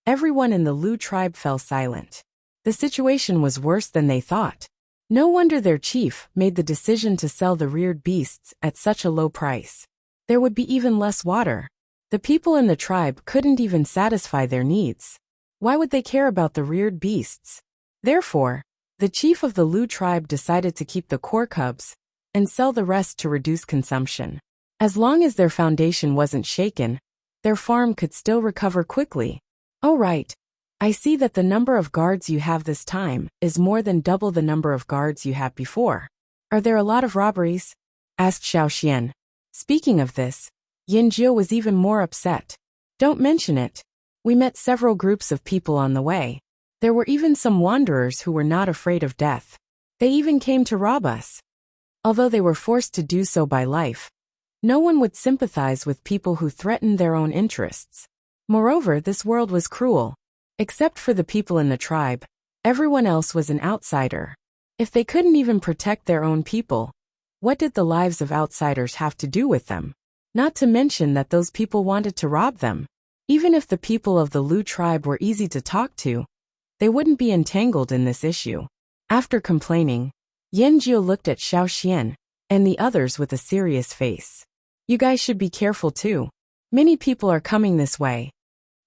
Speaker 1: everyone in the Lu tribe fell silent. The situation was worse than they thought. No wonder their chief made the decision to sell the reared beasts at such a low price. There would be even less water. The people in the tribe couldn't even satisfy their needs. Why would they care about the reared beasts? Therefore, the chief of the Lu tribe decided to keep the core cubs and sell the rest to reduce consumption. As long as their foundation wasn't shaken, their farm could still recover quickly. Oh right. I see that the number of guards you have this time is more than double the number of guards you had before. Are there a lot of robberies? Asked Xiaoxian. Speaking of this, Yinjiao was even more upset. Don't mention it. We met several groups of people on the way. There were even some wanderers who were not afraid of death. They even came to rob us. Although they were forced to do so by life, no one would sympathize with people who threatened their own interests. Moreover, this world was cruel. Except for the people in the tribe, everyone else was an outsider. If they couldn't even protect their own people, what did the lives of outsiders have to do with them? Not to mention that those people wanted to rob them. Even if the people of the Lu tribe were easy to talk to, they wouldn't be entangled in this issue. After complaining, Yinjiao looked at Xiaoxian and the others with a serious face. You guys should be careful too. Many people are coming this way.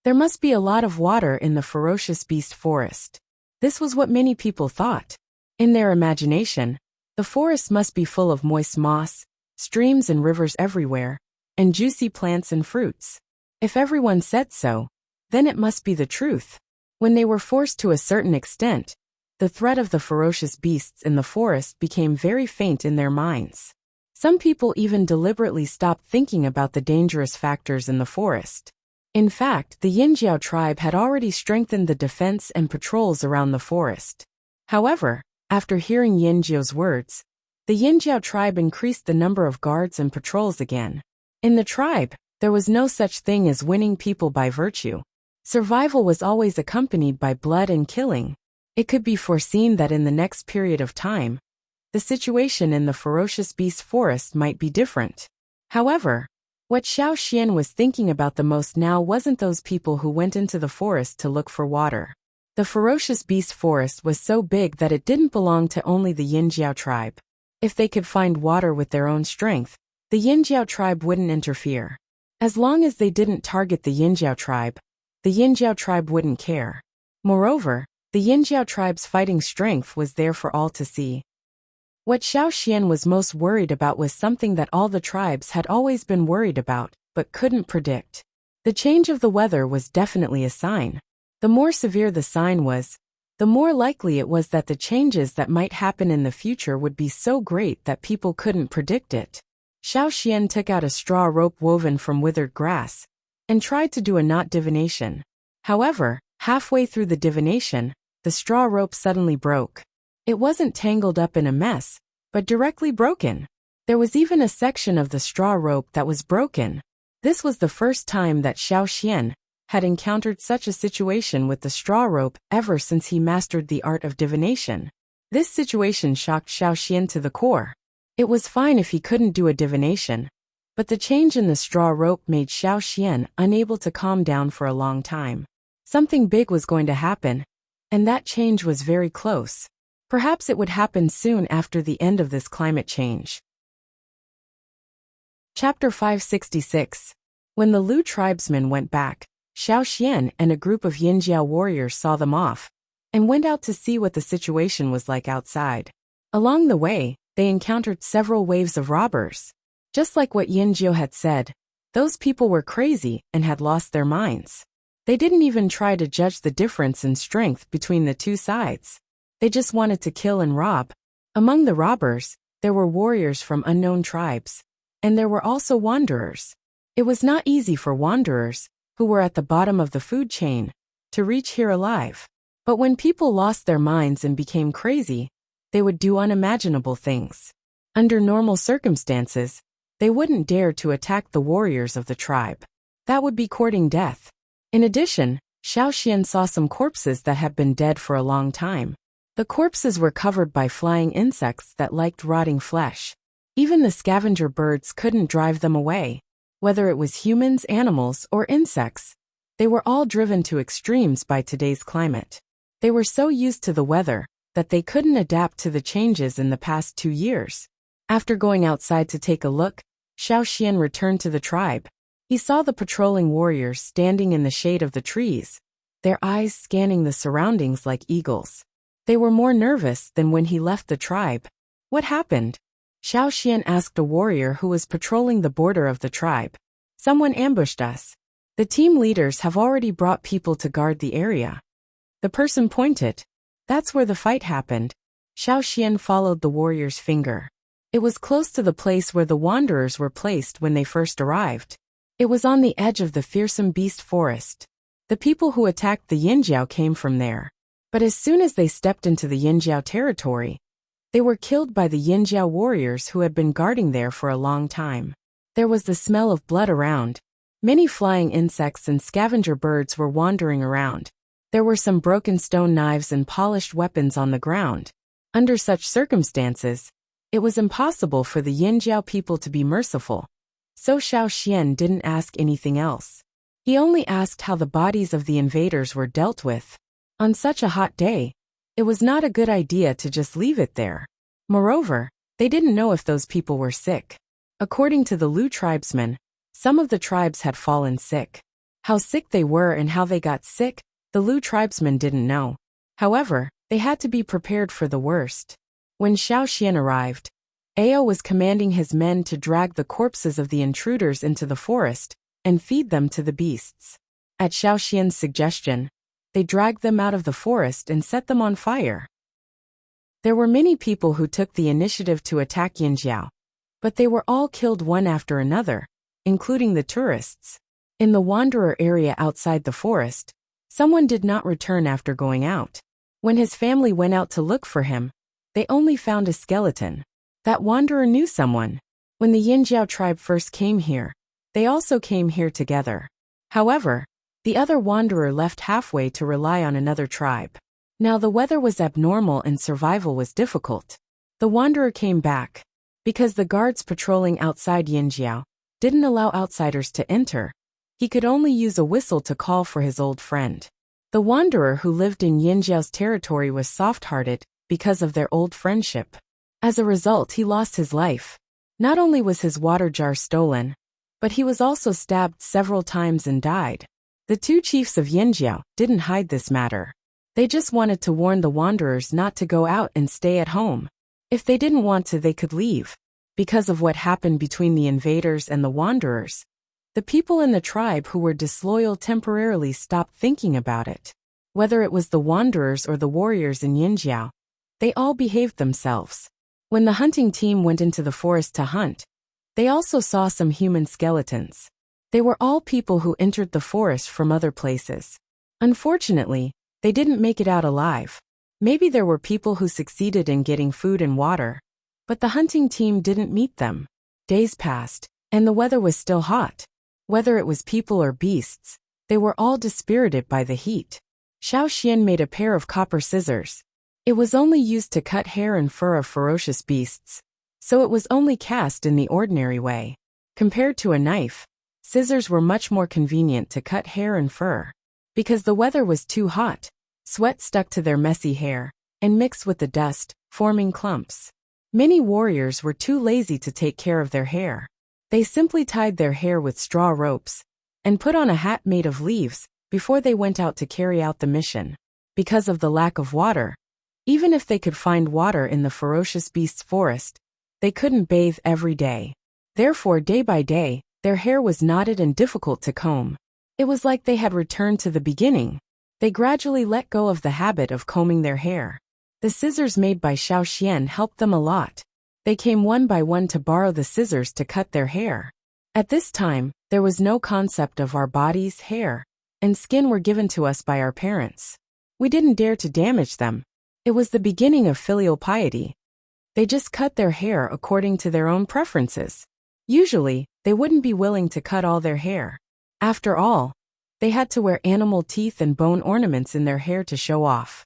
Speaker 1: There must be a lot of water in the ferocious beast forest. This was what many people thought. In their imagination, the forest must be full of moist moss, streams and rivers everywhere, and juicy plants and fruits. If everyone said so, then it must be the truth. When they were forced to a certain extent, the threat of the ferocious beasts in the forest became very faint in their minds. Some people even deliberately stopped thinking about the dangerous factors in the forest. In fact, the Yinjiao tribe had already strengthened the defense and patrols around the forest. However, after hearing Yinjiao's words, the Yinjiao tribe increased the number of guards and patrols again. In the tribe, there was no such thing as winning people by virtue. Survival was always accompanied by blood and killing. It could be foreseen that in the next period of time, the situation in the ferocious beast forest might be different. However, what Xiao Xian was thinking about the most now wasn't those people who went into the forest to look for water. The ferocious beast forest was so big that it didn't belong to only the Yinjiao tribe. If they could find water with their own strength, the Yinjiao tribe wouldn't interfere. As long as they didn't target the Yinjiao tribe, the Yinjiao tribe wouldn't care. Moreover, the Yinjiao tribe's fighting strength was there for all to see. What Xiao Xian was most worried about was something that all the tribes had always been worried about, but couldn't predict. The change of the weather was definitely a sign. The more severe the sign was, the more likely it was that the changes that might happen in the future would be so great that people couldn't predict it. Xiao Xian took out a straw rope woven from withered grass and tried to do a knot divination. However, halfway through the divination, the straw rope suddenly broke. It wasn't tangled up in a mess, but directly broken. There was even a section of the straw rope that was broken. This was the first time that Xiao Xian had encountered such a situation with the straw rope ever since he mastered the art of divination. This situation shocked Xiao Xian to the core. It was fine if he couldn't do a divination, but the change in the straw rope made Xiao Xian unable to calm down for a long time. Something big was going to happen, and that change was very close. Perhaps it would happen soon after the end of this climate change. Chapter 566. When the Lu tribesmen went back, Xiao Xian and a group of Yinjiao warriors saw them off, and went out to see what the situation was like outside. Along the way, they encountered several waves of robbers. Just like what Yinjiao had said, those people were crazy and had lost their minds. They didn't even try to judge the difference in strength between the two sides. They just wanted to kill and rob. Among the robbers, there were warriors from unknown tribes, and there were also wanderers. It was not easy for wanderers, who were at the bottom of the food chain, to reach here alive. But when people lost their minds and became crazy, they would do unimaginable things. Under normal circumstances, they wouldn't dare to attack the warriors of the tribe. That would be courting death. In addition, Xiao Xian saw some corpses that had been dead for a long time. The corpses were covered by flying insects that liked rotting flesh. Even the scavenger birds couldn't drive them away. Whether it was humans, animals, or insects, they were all driven to extremes by today's climate. They were so used to the weather that they couldn't adapt to the changes in the past 2 years. After going outside to take a look, Xiao Xian returned to the tribe. He saw the patrolling warriors standing in the shade of the trees, their eyes scanning the surroundings like eagles. They were more nervous than when he left the tribe. What happened? Xiao Xian asked a warrior who was patrolling the border of the tribe. Someone ambushed us. The team leaders have already brought people to guard the area. The person pointed. That's where the fight happened. Xiao Xian followed the warrior's finger. It was close to the place where the wanderers were placed when they first arrived. It was on the edge of the fearsome beast forest. The people who attacked the Yinjiao came from there. But as soon as they stepped into the Yinjiao territory, they were killed by the Yinjiao warriors who had been guarding there for a long time. There was the smell of blood around. Many flying insects and scavenger birds were wandering around. There were some broken stone knives and polished weapons on the ground. Under such circumstances, it was impossible for the Yinjiao people to be merciful. So Xiao Xian didn't ask anything else. He only asked how the bodies of the invaders were dealt with. On such a hot day, it was not a good idea to just leave it there. Moreover, they didn't know if those people were sick. According to the Lu tribesmen, some of the tribes had fallen sick. How sick they were and how they got sick, the Lu tribesmen didn't know. However, They had to be prepared for the worst. When Xiao Xian arrived, Ao was commanding his men to drag the corpses of the intruders into the forest and feed them to the beasts. At Xiao Xian's suggestion, they dragged them out of the forest and set them on fire. There were many people who took the initiative to attack Yinjiao, but they were all killed one after another, including the tourists. In the wanderer area outside the forest, someone did not return after going out. When his family went out to look for him, they only found a skeleton. That wanderer knew someone. When the Yinjiao tribe first came here, they also came here together. However, the other wanderer left halfway to rely on another tribe. Now the weather was abnormal and survival was difficult. The wanderer came back. Because the guards patrolling outside Yinjiao didn't allow outsiders to enter, he could only use a whistle to call for his old friend. The wanderer who lived in Yinjiao's territory was soft-hearted because of their old friendship. As a result, he lost his life. Not only was his water jar stolen, but he was also stabbed several times and died. The two chiefs of Yinjiao didn't hide this matter. They just wanted to warn the wanderers not to go out and stay at home. If they didn't want to, they could leave. Because of what happened between the invaders and the wanderers, the people in the tribe who were disloyal temporarily stopped thinking about it. Whether it was the wanderers or the warriors in Yinjiao, they all behaved themselves. When the hunting team went into the forest to hunt, they also saw some human skeletons. They were all people who entered the forest from other places. Unfortunately, they didn't make it out alive. Maybe there were people who succeeded in getting food and water, but the hunting team didn't meet them. Days passed, and the weather was still hot. Whether it was people or beasts, they were all dispirited by the heat. Xiao Xian made a pair of copper scissors. It was only used to cut hair and fur of ferocious beasts, so it was only cast in the ordinary way. Compared to a knife, scissors were much more convenient to cut hair and fur. Because the weather was too hot, sweat stuck to their messy hair and mixed with the dust, forming clumps. Many warriors were too lazy to take care of their hair. They simply tied their hair with straw ropes and put on a hat made of leaves before they went out to carry out the mission. Because of the lack of water, even if they could find water in the ferocious beast's forest, they couldn't bathe every day. Therefore, day by day, their hair was knotted and difficult to comb. It was like they had returned to the beginning. They gradually let go of the habit of combing their hair. The scissors made by Xiao Xian helped them a lot. They came one by one to borrow the scissors to cut their hair. At this time, there was no concept of our bodies, hair, and skin were given to us by our parents. We didn't dare to damage them. It was the beginning of filial piety. They just cut their hair according to their own preferences. Usually, they wouldn't be willing to cut all their hair. After all, they had to wear animal teeth and bone ornaments in their hair to show off.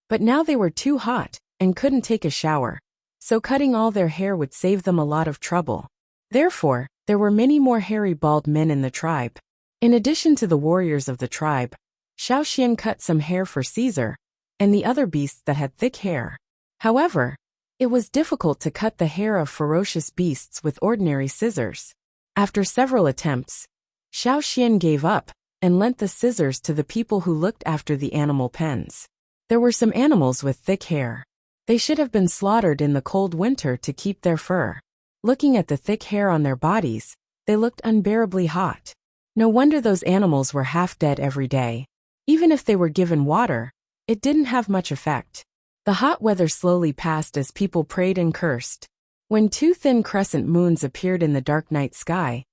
Speaker 1: But now they were too hot and couldn't take a shower, so cutting all their hair would save them a lot of trouble. Therefore, there were many more hairy bald men in the tribe. In addition to the warriors of the tribe, Xiao Xian cut some hair for Caesar and the other beasts that had thick hair. However, it was difficult to cut the hair of ferocious beasts with ordinary scissors. After several attempts, Xiao Xian gave up and lent the scissors to the people who looked after the animal pens. There were some animals with thick hair. They should have been slaughtered in the cold winter to keep their fur. Looking at the thick hair on their bodies, they looked unbearably hot. No wonder those animals were half dead every day. Even if they were given water, it didn't have much effect. The hot weather slowly passed as people prayed and cursed. When two thin crescent moons appeared in the dark night sky,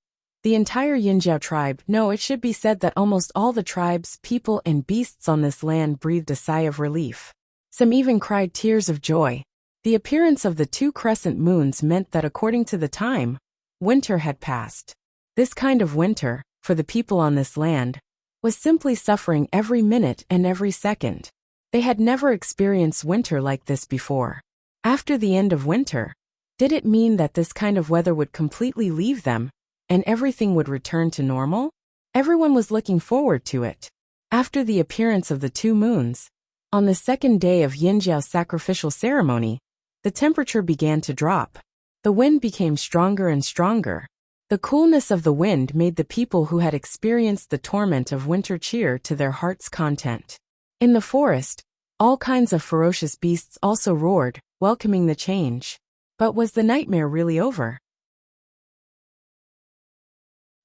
Speaker 1: the entire Yinjiao tribe, no, it should be said that almost all the tribes, people, and beasts on this land breathed a sigh of relief. Some even cried tears of joy. The appearance of the two crescent moons meant that according to the time, winter had passed. This kind of winter, for the people on this land, was simply suffering every minute and every second. They had never experienced winter like this before. After the end of winter, did it mean that this kind of weather would completely leave them, and everything would return to normal? Everyone was looking forward to it. After the appearance of the two moons, on the second day of Yinjiao's sacrificial ceremony, the temperature began to drop. The wind became stronger and stronger. The coolness of the wind made the people who had experienced the torment of winter cheer to their heart's content. In the forest, All kinds of ferocious beasts also roared, welcoming the change. But was the nightmare really over?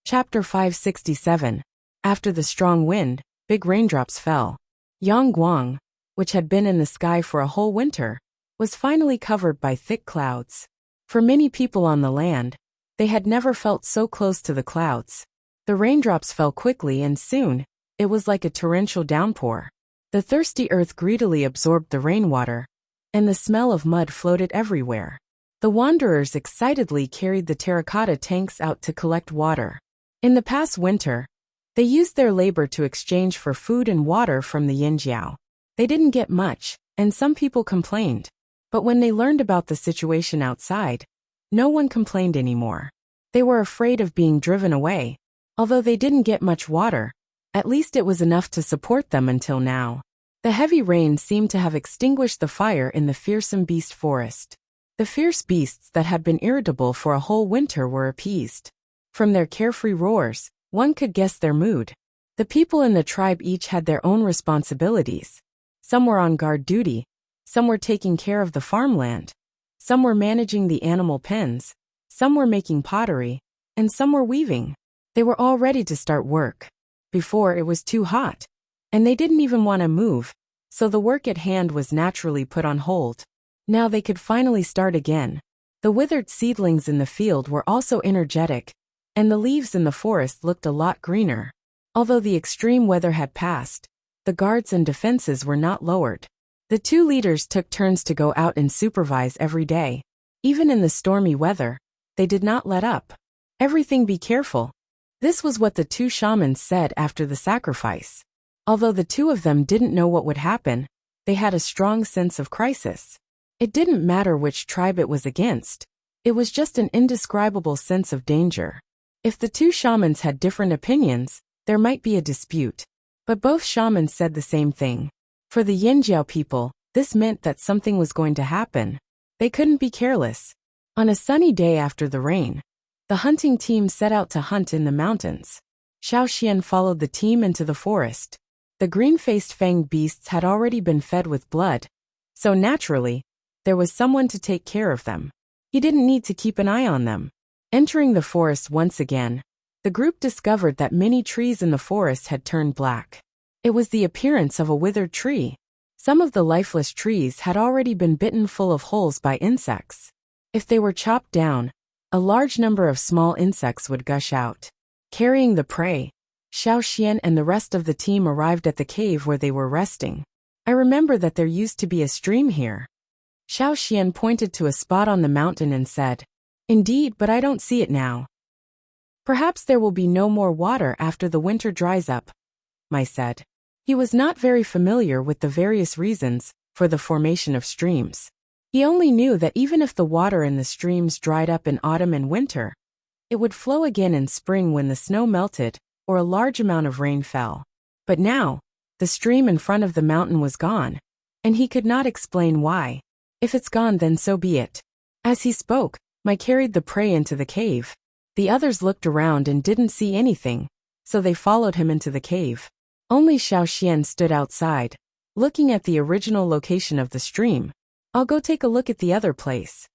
Speaker 1: Chapter 567. After the strong wind, big raindrops fell. Yangguang, which had been in the sky for a whole winter, was finally covered by thick clouds. For many people on the land, they had never felt so close to the clouds. The raindrops fell quickly and soon, it was like a torrential downpour. The thirsty earth greedily absorbed the rainwater, and the smell of mud floated everywhere. The wanderers excitedly carried the terracotta tanks out to collect water. In the past winter, they used their labor to exchange for food and water from the Yinjiao. They didn't get much, and some people complained. But when they learned about the situation outside, no one complained anymore. They were afraid of being driven away. Although they didn't get much water, at least it was enough to support them until now. The heavy rain seemed to have extinguished the fire in the fearsome beast forest. The fierce beasts that had been irritable for a whole winter were appeased. From their carefree roars, one could guess their mood. The people in the tribe each had their own responsibilities. Some were on guard duty, some were taking care of the farmland, some were managing the animal pens, some were making pottery, and some were weaving. They were all ready to start work. Before, it was too hot, and they didn't even want to move, so the work at hand was naturally put on hold. Now they could finally start again. The withered seedlings in the field were also energetic, and the leaves in the forest looked a lot greener. Although the extreme weather had passed, the guards and defenses were not lowered. The two leaders took turns to go out and supervise every day. Even in the stormy weather, they did not let up. Everything be careful. This was what the two shamans said after the sacrifice. Although the two of them didn't know what would happen, they had a strong sense of crisis. It didn't matter which tribe it was against. It was just an indescribable sense of danger. If the two shamans had different opinions, there might be a dispute. But both shamans said the same thing. For the Yinjiao people, this meant that something was going to happen. They couldn't be careless. On a sunny day after the rain, the hunting team set out to hunt in the mountains. Xiaoxian followed the team into the forest. The green-faced fanged beasts had already been fed with blood, so naturally, there was someone to take care of them. He didn't need to keep an eye on them. Entering the forest once again, the group discovered that many trees in the forest had turned black. It was the appearance of a withered tree. Some of the lifeless trees had already been bitten full of holes by insects. If they were chopped down, a large number of small insects would gush out. Carrying the prey, Xiaoxian and the rest of the team arrived at the cave where they were resting. I remember that there used to be a stream here. Xiaoxian pointed to a spot on the mountain and said, "Indeed, but I don't see it now." "Perhaps there will be no more water after the winter dries up," Mai said. He was not very familiar with the various reasons for the formation of streams. He only knew that even if the water in the streams dried up in autumn and winter, it would flow again in spring when the snow melted or a large amount of rain fell. But now, the stream in front of the mountain was gone, and he could not explain why. If it's gone, then so be it. As he spoke, Mai carried the prey into the cave. The others looked around and didn't see anything, so they followed him into the cave. Only Xiaoxian stood outside, looking at the original location of the stream. "I'll go take a look at the other place,"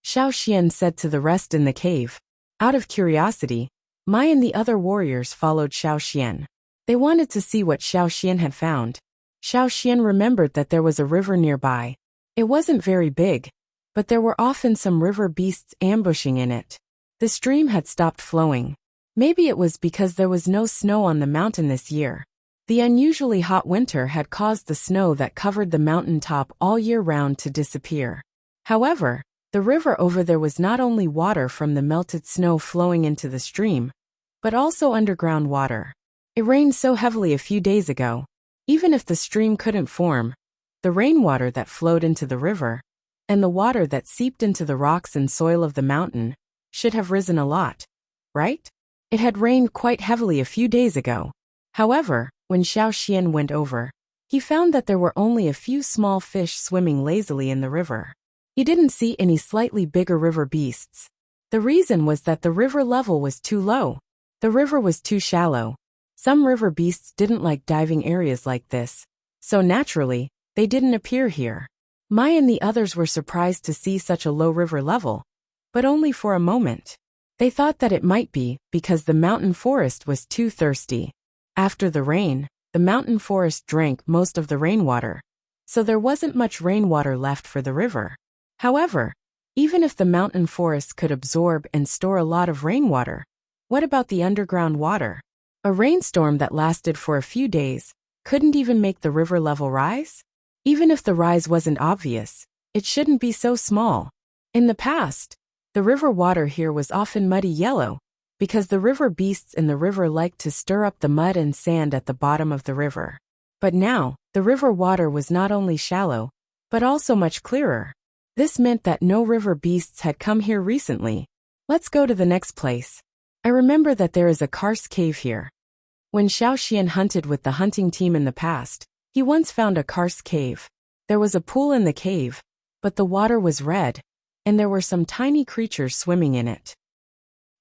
Speaker 1: Xiaoxian said to the rest in the cave. Out of curiosity, Mai and the other warriors followed Xiaoxian. They wanted to see what Xiaoxian had found. Xiaoxian remembered that there was a river nearby. It wasn't very big, but there were often some river beasts ambushing in it. The stream had stopped flowing. Maybe it was because there was no snow on the mountain this year. The unusually hot winter had caused the snow that covered the mountain top all year round to disappear. However, the river over there was not only water from the melted snow flowing into the stream, but also underground water. It rained so heavily a few days ago. Even if the stream couldn't form, the rainwater that flowed into the river, and the water that seeped into the rocks and soil of the mountain, should have risen a lot, right? It had rained quite heavily a few days ago. However, when Xiaoxian went over, he found that there were only a few small fish swimming lazily in the river. He didn't see any slightly bigger river beasts. The reason was that the river level was too low. The river was too shallow. Some river beasts didn't like diving areas like this, so naturally, they didn't appear here. Mai and the others were surprised to see such a low river level, but only for a moment. They thought that it might be because the mountain forest was too thirsty. After the rain, the mountain forest drank most of the rainwater, so there wasn't much rainwater left for the river. However, even if the mountain forest could absorb and store a lot of rainwater, what about the underground water? A rainstorm that lasted for a few days couldn't even make the river level rise? Even if the rise wasn't obvious, it shouldn't be so small. In the past, the river water here was often muddy yellow, because the river beasts in the river liked to stir up the mud and sand at the bottom of the river. But now, the river water was not only shallow, but also much clearer. This meant that no river beasts had come here recently. Let's go to the next place. I remember that there is a karst cave here. When Xiaoxian hunted with the hunting team in the past, he once found a karst cave. There was a pool in the cave, but the water was red, and there were some tiny creatures swimming in it.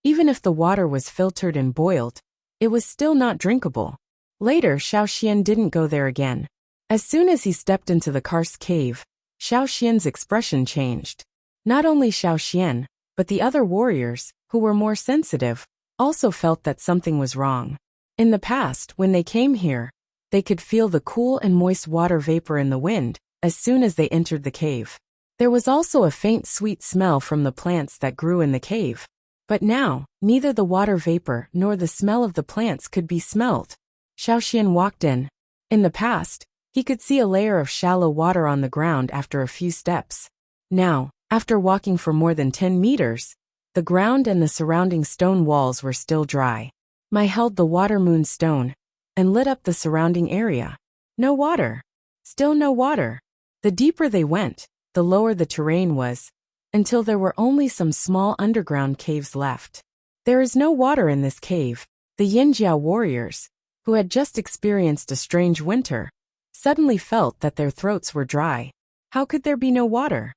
Speaker 1: Even if the water was filtered and boiled, it was still not drinkable. Later, Xiaoxian didn't go there again. As soon as he stepped into the karst cave, Xiaoxian's expression changed. Not only Xiaoxian, but the other warriors, who were more sensitive, also felt that something was wrong. In the past, when they came here, they could feel the cool and moist water vapor in the wind as soon as they entered the cave. There was also a faint sweet smell from the plants that grew in the cave. But now, neither the water vapor nor the smell of the plants could be smelled. Xiaoxian walked in. In the past, he could see a layer of shallow water on the ground after a few steps. Now, after walking for more than 10 meters, the ground and the surrounding stone walls were still dry. Mai held the water moon stone and lit up the surrounding area. No water. Still no water. The deeper they went, the lower the terrain was, until there were only some small underground caves left. There is no water in this cave. The Yinjiao warriors, who had just experienced a strange winter, suddenly felt that their throats were dry. How could there be no water?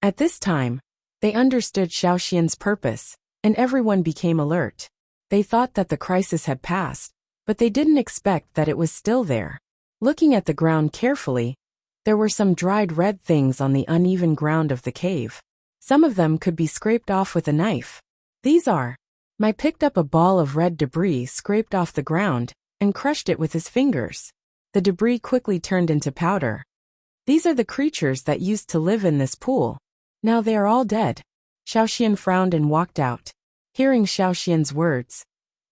Speaker 1: At this time, they understood Xiaoxian's purpose, and everyone became alert. They thought that the crisis had passed, but they didn't expect that it was still there. Looking at the ground carefully, there were some dried red things on the uneven ground of the cave. Some of them could be scraped off with a knife. Mai picked up a ball of red debris scraped off the ground and crushed it with his fingers. The debris quickly turned into powder. These are the creatures that used to live in this pool. Now they are all dead. Xiaoxian frowned and walked out. Hearing Xiaoxian's words,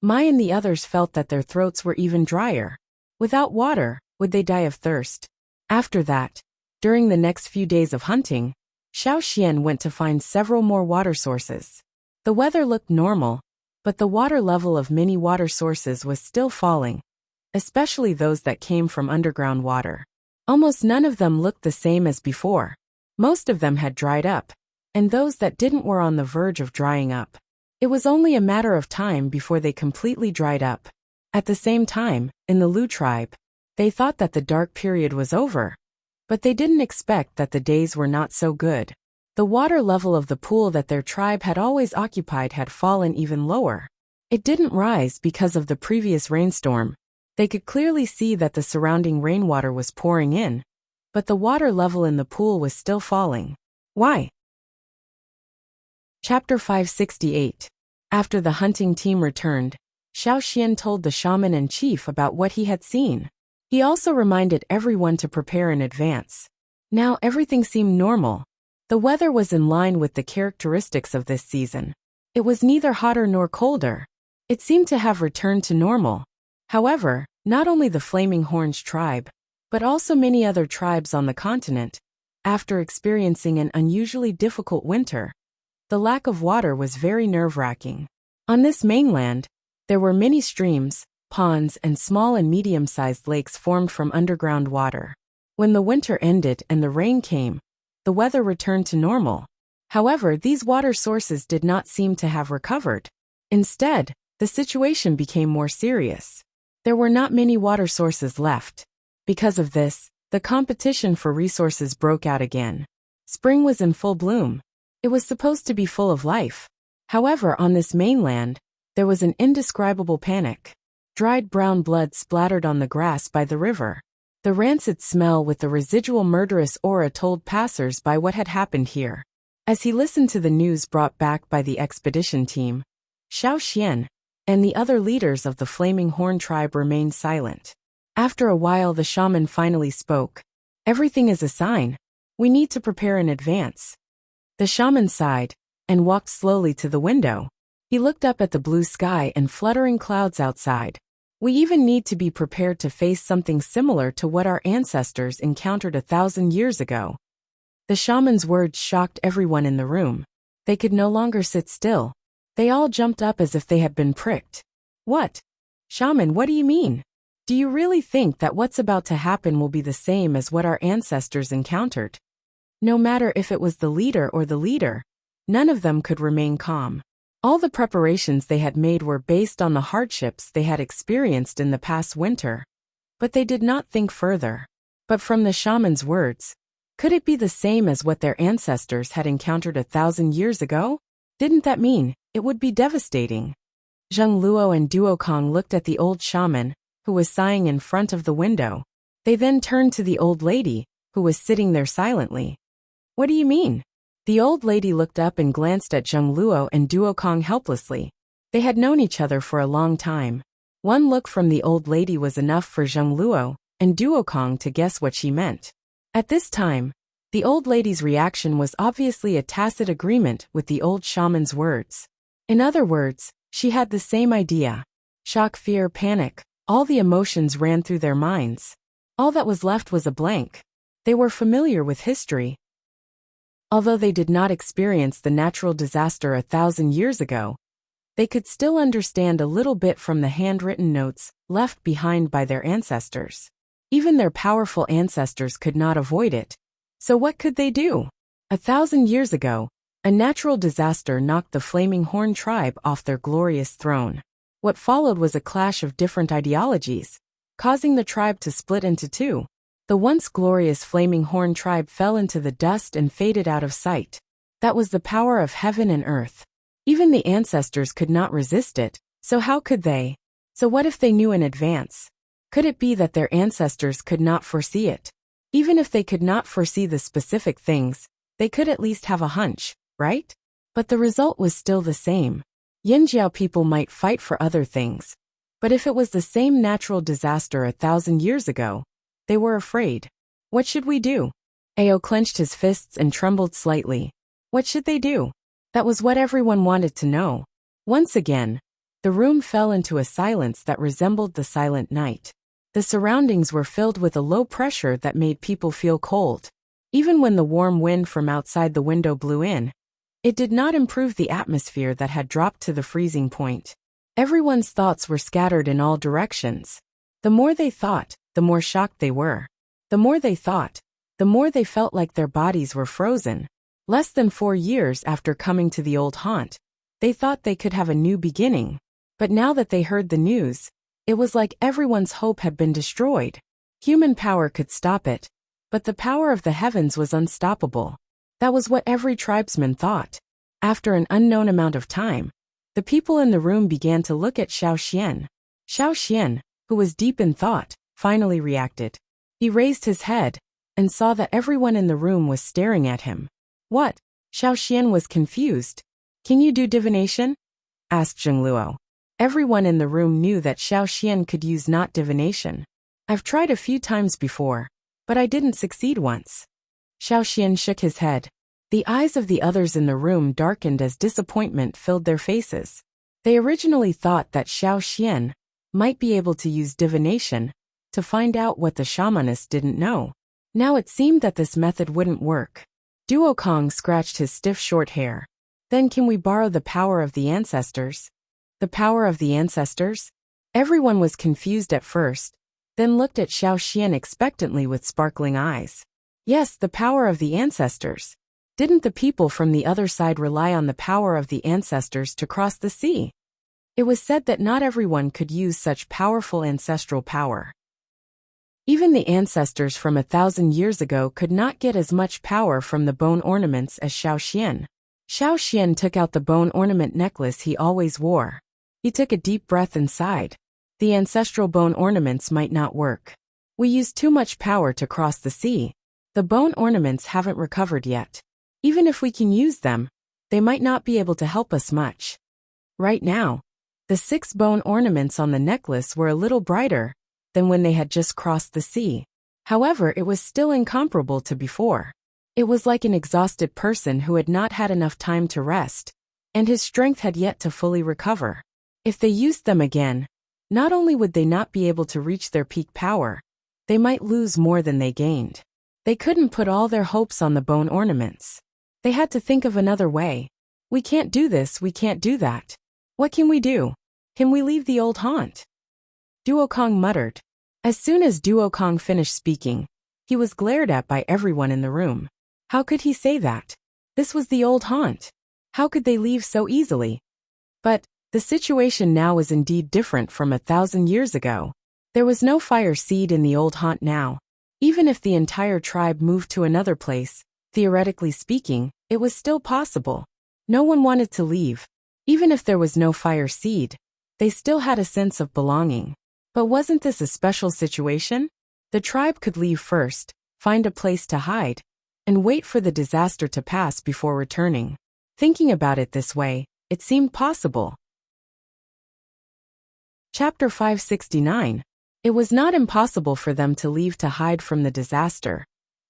Speaker 1: Mai and the others felt that their throats were even drier. Without water, would they die of thirst? After that, during the next few days of hunting, Xiaoxian went to find several more water sources. The weather looked normal, but the water level of many water sources was still falling, especially those that came from underground water. Almost none of them looked the same as before. Most of them had dried up, and those that didn't were on the verge of drying up. It was only a matter of time before they completely dried up. At the same time, in the Lu tribe, they thought that the dark period was over, but they didn't expect that the days were not so good. The water level of the pool that their tribe had always occupied had fallen even lower. It didn't rise because of the previous rainstorm. They could clearly see that the surrounding rainwater was pouring in, but the water level in the pool was still falling. Why? Chapter 568. After the hunting team returned, Xiaoxian told the shaman and chief about what he had seen. He also reminded everyone to prepare in advance. Now everything seemed normal. The weather was in line with the characteristics of this season. It was neither hotter nor colder. It seemed to have returned to normal. However, not only the Flaming Horns tribe, but also many other tribes on the continent, after experiencing an unusually difficult winter, the lack of water was very nerve-wracking. On this mainland, there were many streams, ponds, and small and medium-sized lakes formed from underground water. When the winter ended and the rain came, the weather returned to normal. However, these water sources did not seem to have recovered. Instead, the situation became more serious. There were not many water sources left. Because of this, the competition for resources broke out again. Spring was in full bloom. It was supposed to be full of life. However, on this mainland, there was an indescribable panic. Dried brown blood splattered on the grass by the river. The rancid smell with the residual murderous aura told passers-by what had happened here. As he listened to the news brought back by the expedition team, Xiao Xian and the other leaders of the Flaming Horn tribe remained silent. After a while the shaman finally spoke. Everything is a sign. We need to prepare in advance. The shaman sighed and walked slowly to the window. He looked up at the blue sky and fluttering clouds outside. We even need to be prepared to face something similar to what our ancestors encountered 1,000 years ago. The shaman's words shocked everyone in the room. They could no longer sit still. They all jumped up as if they had been pricked. What? Shaman, what do you mean? Do you really think that what's about to happen will be the same as what our ancestors encountered? No matter if it was the leader, none of them could remain calm. All the preparations they had made were based on the hardships they had experienced in the past winter. But they did not think further. But from the shaman's words, could it be the same as what their ancestors had encountered 1,000 years ago? Didn't that mean it would be devastating? Zheng Luo and Duokong looked at the old shaman, who was sighing in front of the window. They then turned to the old lady, who was sitting there silently. What do you mean? The old lady looked up and glanced at Zheng Luo and Duokong helplessly. They had known each other for a long time. One look from the old lady was enough for Zheng Luo and Duokong to guess what she meant. At this time, the old lady's reaction was obviously a tacit agreement with the old shaman's words. In other words, she had the same idea. Shock, fear, panic, all the emotions ran through their minds. All that was left was a blank. They were familiar with history. Although they did not experience the natural disaster 1,000 years ago, they could still understand a little bit from the handwritten notes left behind by their ancestors. Even their powerful ancestors could not avoid it. So what could they do? 1,000 years ago, a natural disaster knocked the Flaming Horn tribe off their glorious throne. What followed was a clash of different ideologies, causing the tribe to split into two. The once glorious Flaming Horn tribe fell into the dust and faded out of sight. That was the power of heaven and earth. Even the ancestors could not resist it, so how could they? So what if they knew in advance? Could it be that their ancestors could not foresee it? Even if they could not foresee the specific things, they could at least have a hunch, right? But the result was still the same. Yinjiao people might fight for other things. But if it was the same natural disaster 1,000 years ago, they were afraid. What should we do? Ao clenched his fists and trembled slightly. What should they do? That was what everyone wanted to know. Once again, the room fell into a silence that resembled the silent night. The surroundings were filled with a low pressure that made people feel cold. Even when the warm wind from outside the window blew in, it did not improve the atmosphere that had dropped to the freezing point. Everyone's thoughts were scattered in all directions. The more they thought, the more shocked they were. The more they thought, the more they felt like their bodies were frozen. Less than 4 years after coming to the old haunt, they thought they could have a new beginning. But now that they heard the news, it was like everyone's hope had been destroyed. Human power could stop it, but the power of the heavens was unstoppable. That was what every tribesman thought. After an unknown amount of time, the people in the room began to look at Xiao Xian. Xiao Xian, who was deep in thought, finally reacted. He raised his head and saw that everyone in the room was staring at him. What? Xiao Xian was confused. Can you do divination? Asked Zheng Luo. Everyone in the room knew that Xiao Xian could use not divination. I've tried a few times before, but I didn't succeed once. Xiao Xian shook his head. The eyes of the others in the room darkened as disappointment filled their faces. They originally thought that Xiao Xian might be able to use divination to find out what the shamaness didn't know. Now it seemed that this method wouldn't work. Duokong scratched his stiff short hair. Then can we borrow the power of the ancestors? The power of the ancestors? Everyone was confused at first, then looked at Xiao Xian expectantly with sparkling eyes. Yes, the power of the ancestors. Didn't the people from the other side rely on the power of the ancestors to cross the sea? It was said that not everyone could use such powerful ancestral power. Even the ancestors from 1,000 years ago could not get as much power from the bone ornaments as Xiao Xian. Xiao Xian took out the bone ornament necklace he always wore. He took a deep breath and sighed. The ancestral bone ornaments might not work. We used too much power to cross the sea. The bone ornaments haven't recovered yet. Even if we can use them, they might not be able to help us much. Right now, the 6 bone ornaments on the necklace were a little brighter than when they had just crossed the sea. However, it was still incomparable to before. It was like an exhausted person who had not had enough time to rest, and his strength had yet to fully recover. If they used them again, not only would they not be able to reach their peak power, they might lose more than they gained. They couldn't put all their hopes on the bone ornaments. They had to think of another way. We can't do this, we can't do that. What can we do? Can we leave the old haunt? Duokong muttered. As soon as Duokong finished speaking, he was glared at by everyone in the room. How could he say that? This was the old haunt. How could they leave so easily? But the situation now was indeed different from 1,000 years ago. There was no fire seed in the old haunt now. Even if the entire tribe moved to another place, theoretically speaking, it was still possible. No one wanted to leave. Even if there was no fire seed, they still had a sense of belonging. But wasn't this a special situation? The tribe could leave first, find a place to hide, and wait for the disaster to pass before returning. Thinking about it this way, it seemed possible. Chapter 569. It was not impossible for them to leave to hide from the disaster,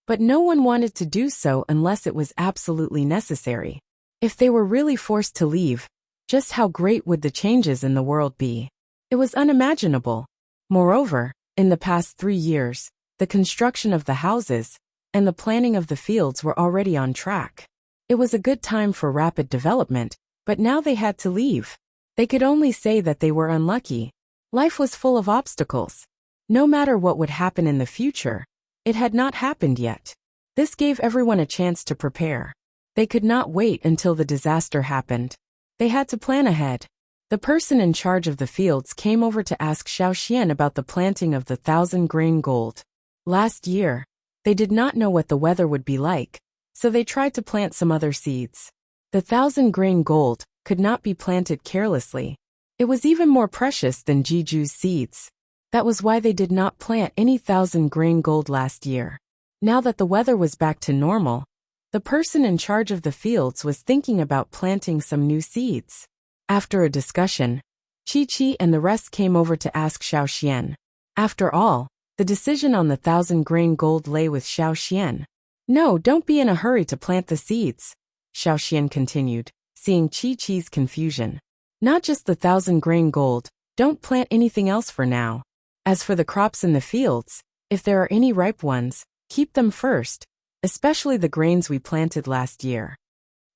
Speaker 1: but no one wanted to do so unless it was absolutely necessary. If they were really forced to leave, just how great would the changes in the world be? It was unimaginable. Moreover, in the past 3 years, the construction of the houses and the planning of the fields were already on track. It was a good time for rapid development, but now they had to leave. They could only say that they were unlucky. Life was full of obstacles. No matter what would happen in the future, it had not happened yet. This gave everyone a chance to prepare. They could not wait until the disaster happened. They had to plan ahead. The person in charge of the fields came over to ask Xiaoxian about the planting of the 1,000-grain gold. Last year, they did not know what the weather would be like, so they tried to plant some other seeds. The 1,000-grain gold could not be planted carelessly. It was even more precious than Jiju's seeds. That was why they did not plant any 1,000-grain gold last year. Now that the weather was back to normal, the person in charge of the fields was thinking about planting some new seeds. After a discussion, Chi-Chi and the rest came over to ask Xiaoxian. After all, the decision on the 1,000-grain gold lay with Xiaoxian. No, don't be in a hurry to plant the seeds, Xiaoxian continued, seeing Chi-Chi's confusion. Not just the 1,000-grain gold, don't plant anything else for now. As for the crops in the fields, if there are any ripe ones, keep them first, especially the grains we planted last year.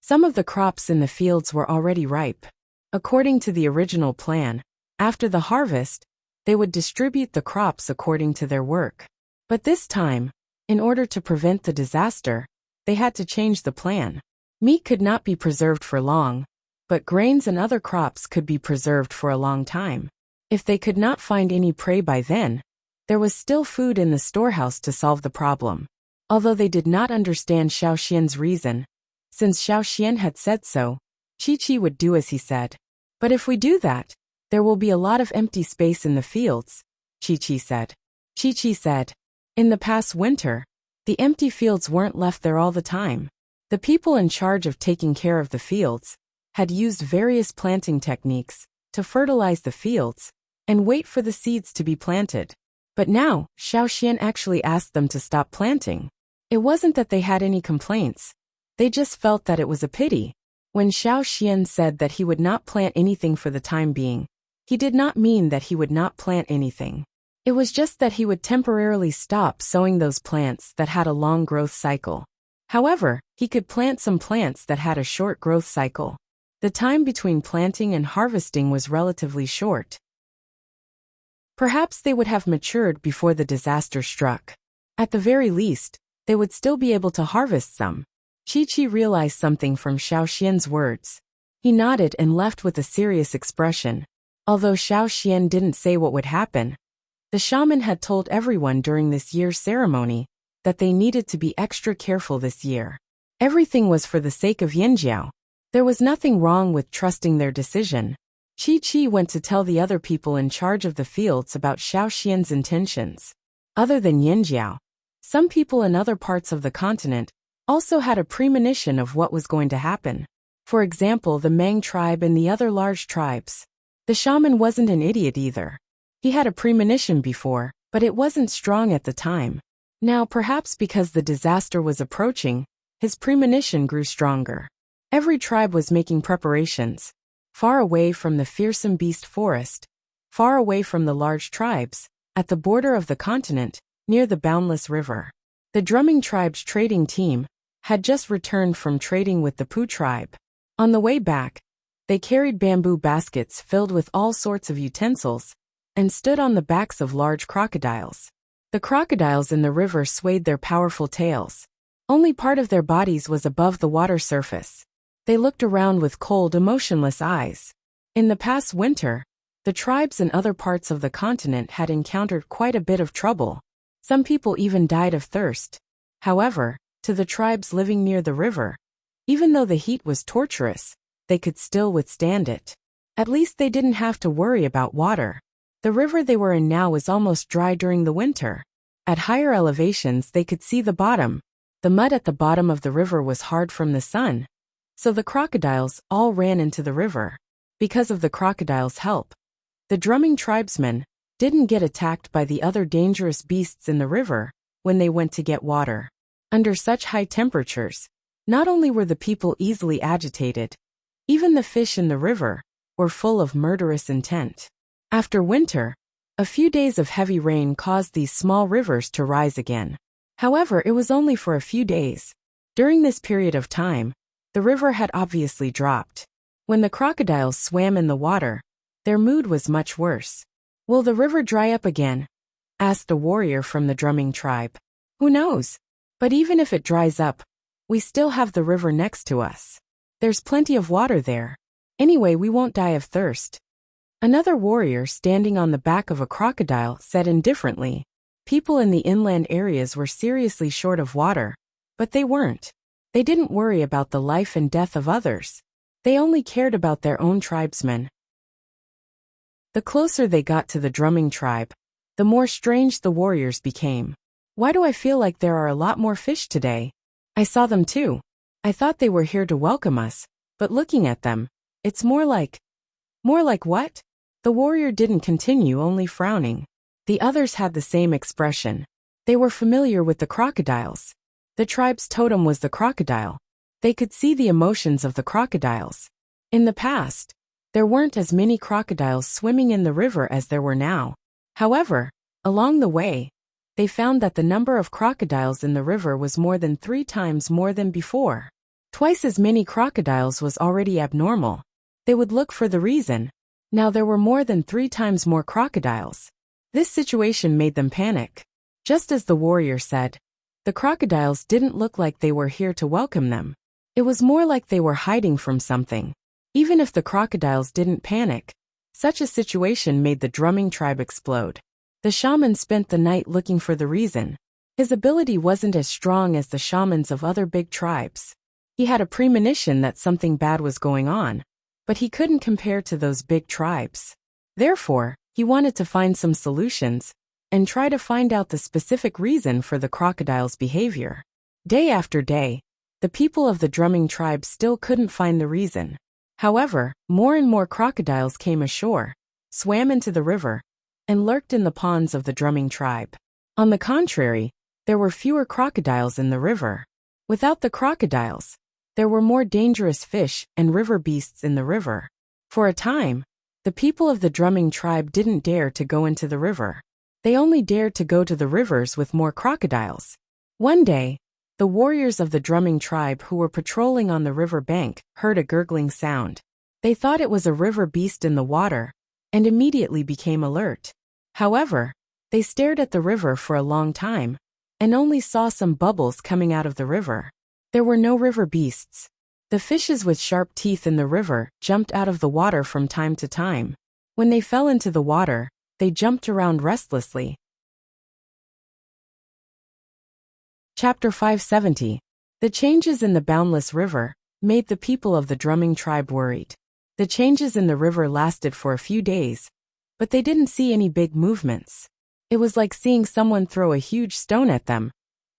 Speaker 1: Some of the crops in the fields were already ripe. According to the original plan, after the harvest, they would distribute the crops according to their work. But this time, in order to prevent the disaster, they had to change the plan. Meat could not be preserved for long, but grains and other crops could be preserved for a long time. If they could not find any prey by then, there was still food in the storehouse to solve the problem. Although they did not understand Xiaoxian's reason, since Xiaoxian had said so, Chi-Chi would do as he said. But if we do that, there will be a lot of empty space in the fields, Chi-Chi said. Chi-Chi said, in the past winter, the empty fields weren't left there all the time. The people in charge of taking care of the fields had used various planting techniques to fertilize the fields and wait for the seeds to be planted. But now, Xiaoxian actually asked them to stop planting. It wasn't that they had any complaints. They just felt that it was a pity. When Xiaoxian said that he would not plant anything for the time being, he did not mean that he would not plant anything. It was just that he would temporarily stop sowing those plants that had a long growth cycle. However, he could plant some plants that had a short growth cycle. The time between planting and harvesting was relatively short. Perhaps they would have matured before the disaster struck. At the very least, they would still be able to harvest some. Chi-Chi realized something from Xiaoxian's words. He nodded and left with a serious expression. Although Xiaoxian didn't say what would happen, the shaman had told everyone during this year's ceremony that they needed to be extra careful this year. Everything was for the sake of Yanjiao. There was nothing wrong with trusting their decision. Chi-Chi went to tell the other people in charge of the fields about Xiaoxian's intentions. Other than Yinjiao, some people in other parts of the continent also had a premonition of what was going to happen. For example, the Mang tribe and the other large tribes. The shaman wasn't an idiot either. He had a premonition before, but it wasn't strong at the time. Now, perhaps because the disaster was approaching, his premonition grew stronger. Every tribe was making preparations, far away from the fearsome beast forest, far away from the large tribes, at the border of the continent, near the boundless river. The drumming tribe's trading team had just returned from trading with the Pu tribe. On the way back, they carried bamboo baskets filled with all sorts of utensils and stood on the backs of large crocodiles. The crocodiles in the river swayed their powerful tails. Only part of their bodies was above the water surface. They looked around with cold, emotionless eyes. In the past winter, the tribes in other parts of the continent had encountered quite a bit of trouble. Some people even died of thirst. However, to the tribes living near the river, even though the heat was torturous, they could still withstand it. At least they didn't have to worry about water. The river they were in now was almost dry during the winter. At higher elevations they could see the bottom. The mud at the bottom of the river was hard from the sun, so the crocodiles all ran into the river. Because of the crocodiles' help, the drumming tribesmen didn't get attacked by the other dangerous beasts in the river when they went to get water. Under such high temperatures, not only were the people easily agitated, even the fish in the river were full of murderous intent. After winter, a few days of heavy rain caused these small rivers to rise again. However, it was only for a few days. During this period of time, the river had obviously dropped. When the crocodiles swam in the water, their mood was much worse. "Will the river dry up again?" asked a warrior from the drumming tribe. "Who knows? But even if it dries up, we still have the river next to us. There's plenty of water there. Anyway, we won't die of thirst." Another warrior standing on the back of a crocodile said indifferently, people in the inland areas were seriously short of water, but they weren't. They didn't worry about the life and death of others. They only cared about their own tribesmen. The closer they got to the drumming tribe, the more strange the warriors became. "Why do I feel like there are a lot more fish today? I saw them too. I thought they were here to welcome us, but looking at them, it's more like what?" The warrior didn't continue, only frowning. The others had the same expression. They were familiar with the crocodiles. The tribe's totem was the crocodile. They could see the emotions of the crocodiles. In the past, there weren't as many crocodiles swimming in the river as there were now. However, along the way, they found that the number of crocodiles in the river was more than 3 times more than before. Twice as many crocodiles was already abnormal. They would look for the reason. Now there were more than 3 times more crocodiles. This situation made them panic. Just as the warrior said, the crocodiles didn't look like they were here to welcome them. It was more like they were hiding from something. Even if the crocodiles didn't panic, such a situation made the drumming tribe explode. The shaman spent the night looking for the reason. His ability wasn't as strong as the shamans of other big tribes. He had a premonition that something bad was going on, but he couldn't compare to those big tribes. Therefore, he wanted to find some solutions and try to find out the specific reason for the crocodile's behavior. Day after day, the people of the drumming tribe still couldn't find the reason. However, more and more crocodiles came ashore, swam into the river, and lurked in the ponds of the drumming tribe. On the contrary, there were fewer crocodiles in the river. Without the crocodiles, there were more dangerous fish and river beasts in the river. For a time, the people of the drumming tribe didn't dare to go into the river. They only dared to go to the rivers with more crocodiles. One day, the warriors of the drumming tribe who were patrolling on the river bank heard a gurgling sound. They thought it was a river beast in the water, and immediately became alert. However, they stared at the river for a long time, and only saw some bubbles coming out of the river. There were no river beasts. The fishes with sharp teeth in the river jumped out of the water from time to time. When they fell into the water, they jumped around restlessly. Chapter 570. The changes in the boundless river made the people of the drumming tribe worried. The changes in the river lasted for a few days, but they didn't see any big movements. It was like seeing someone throw a huge stone at them,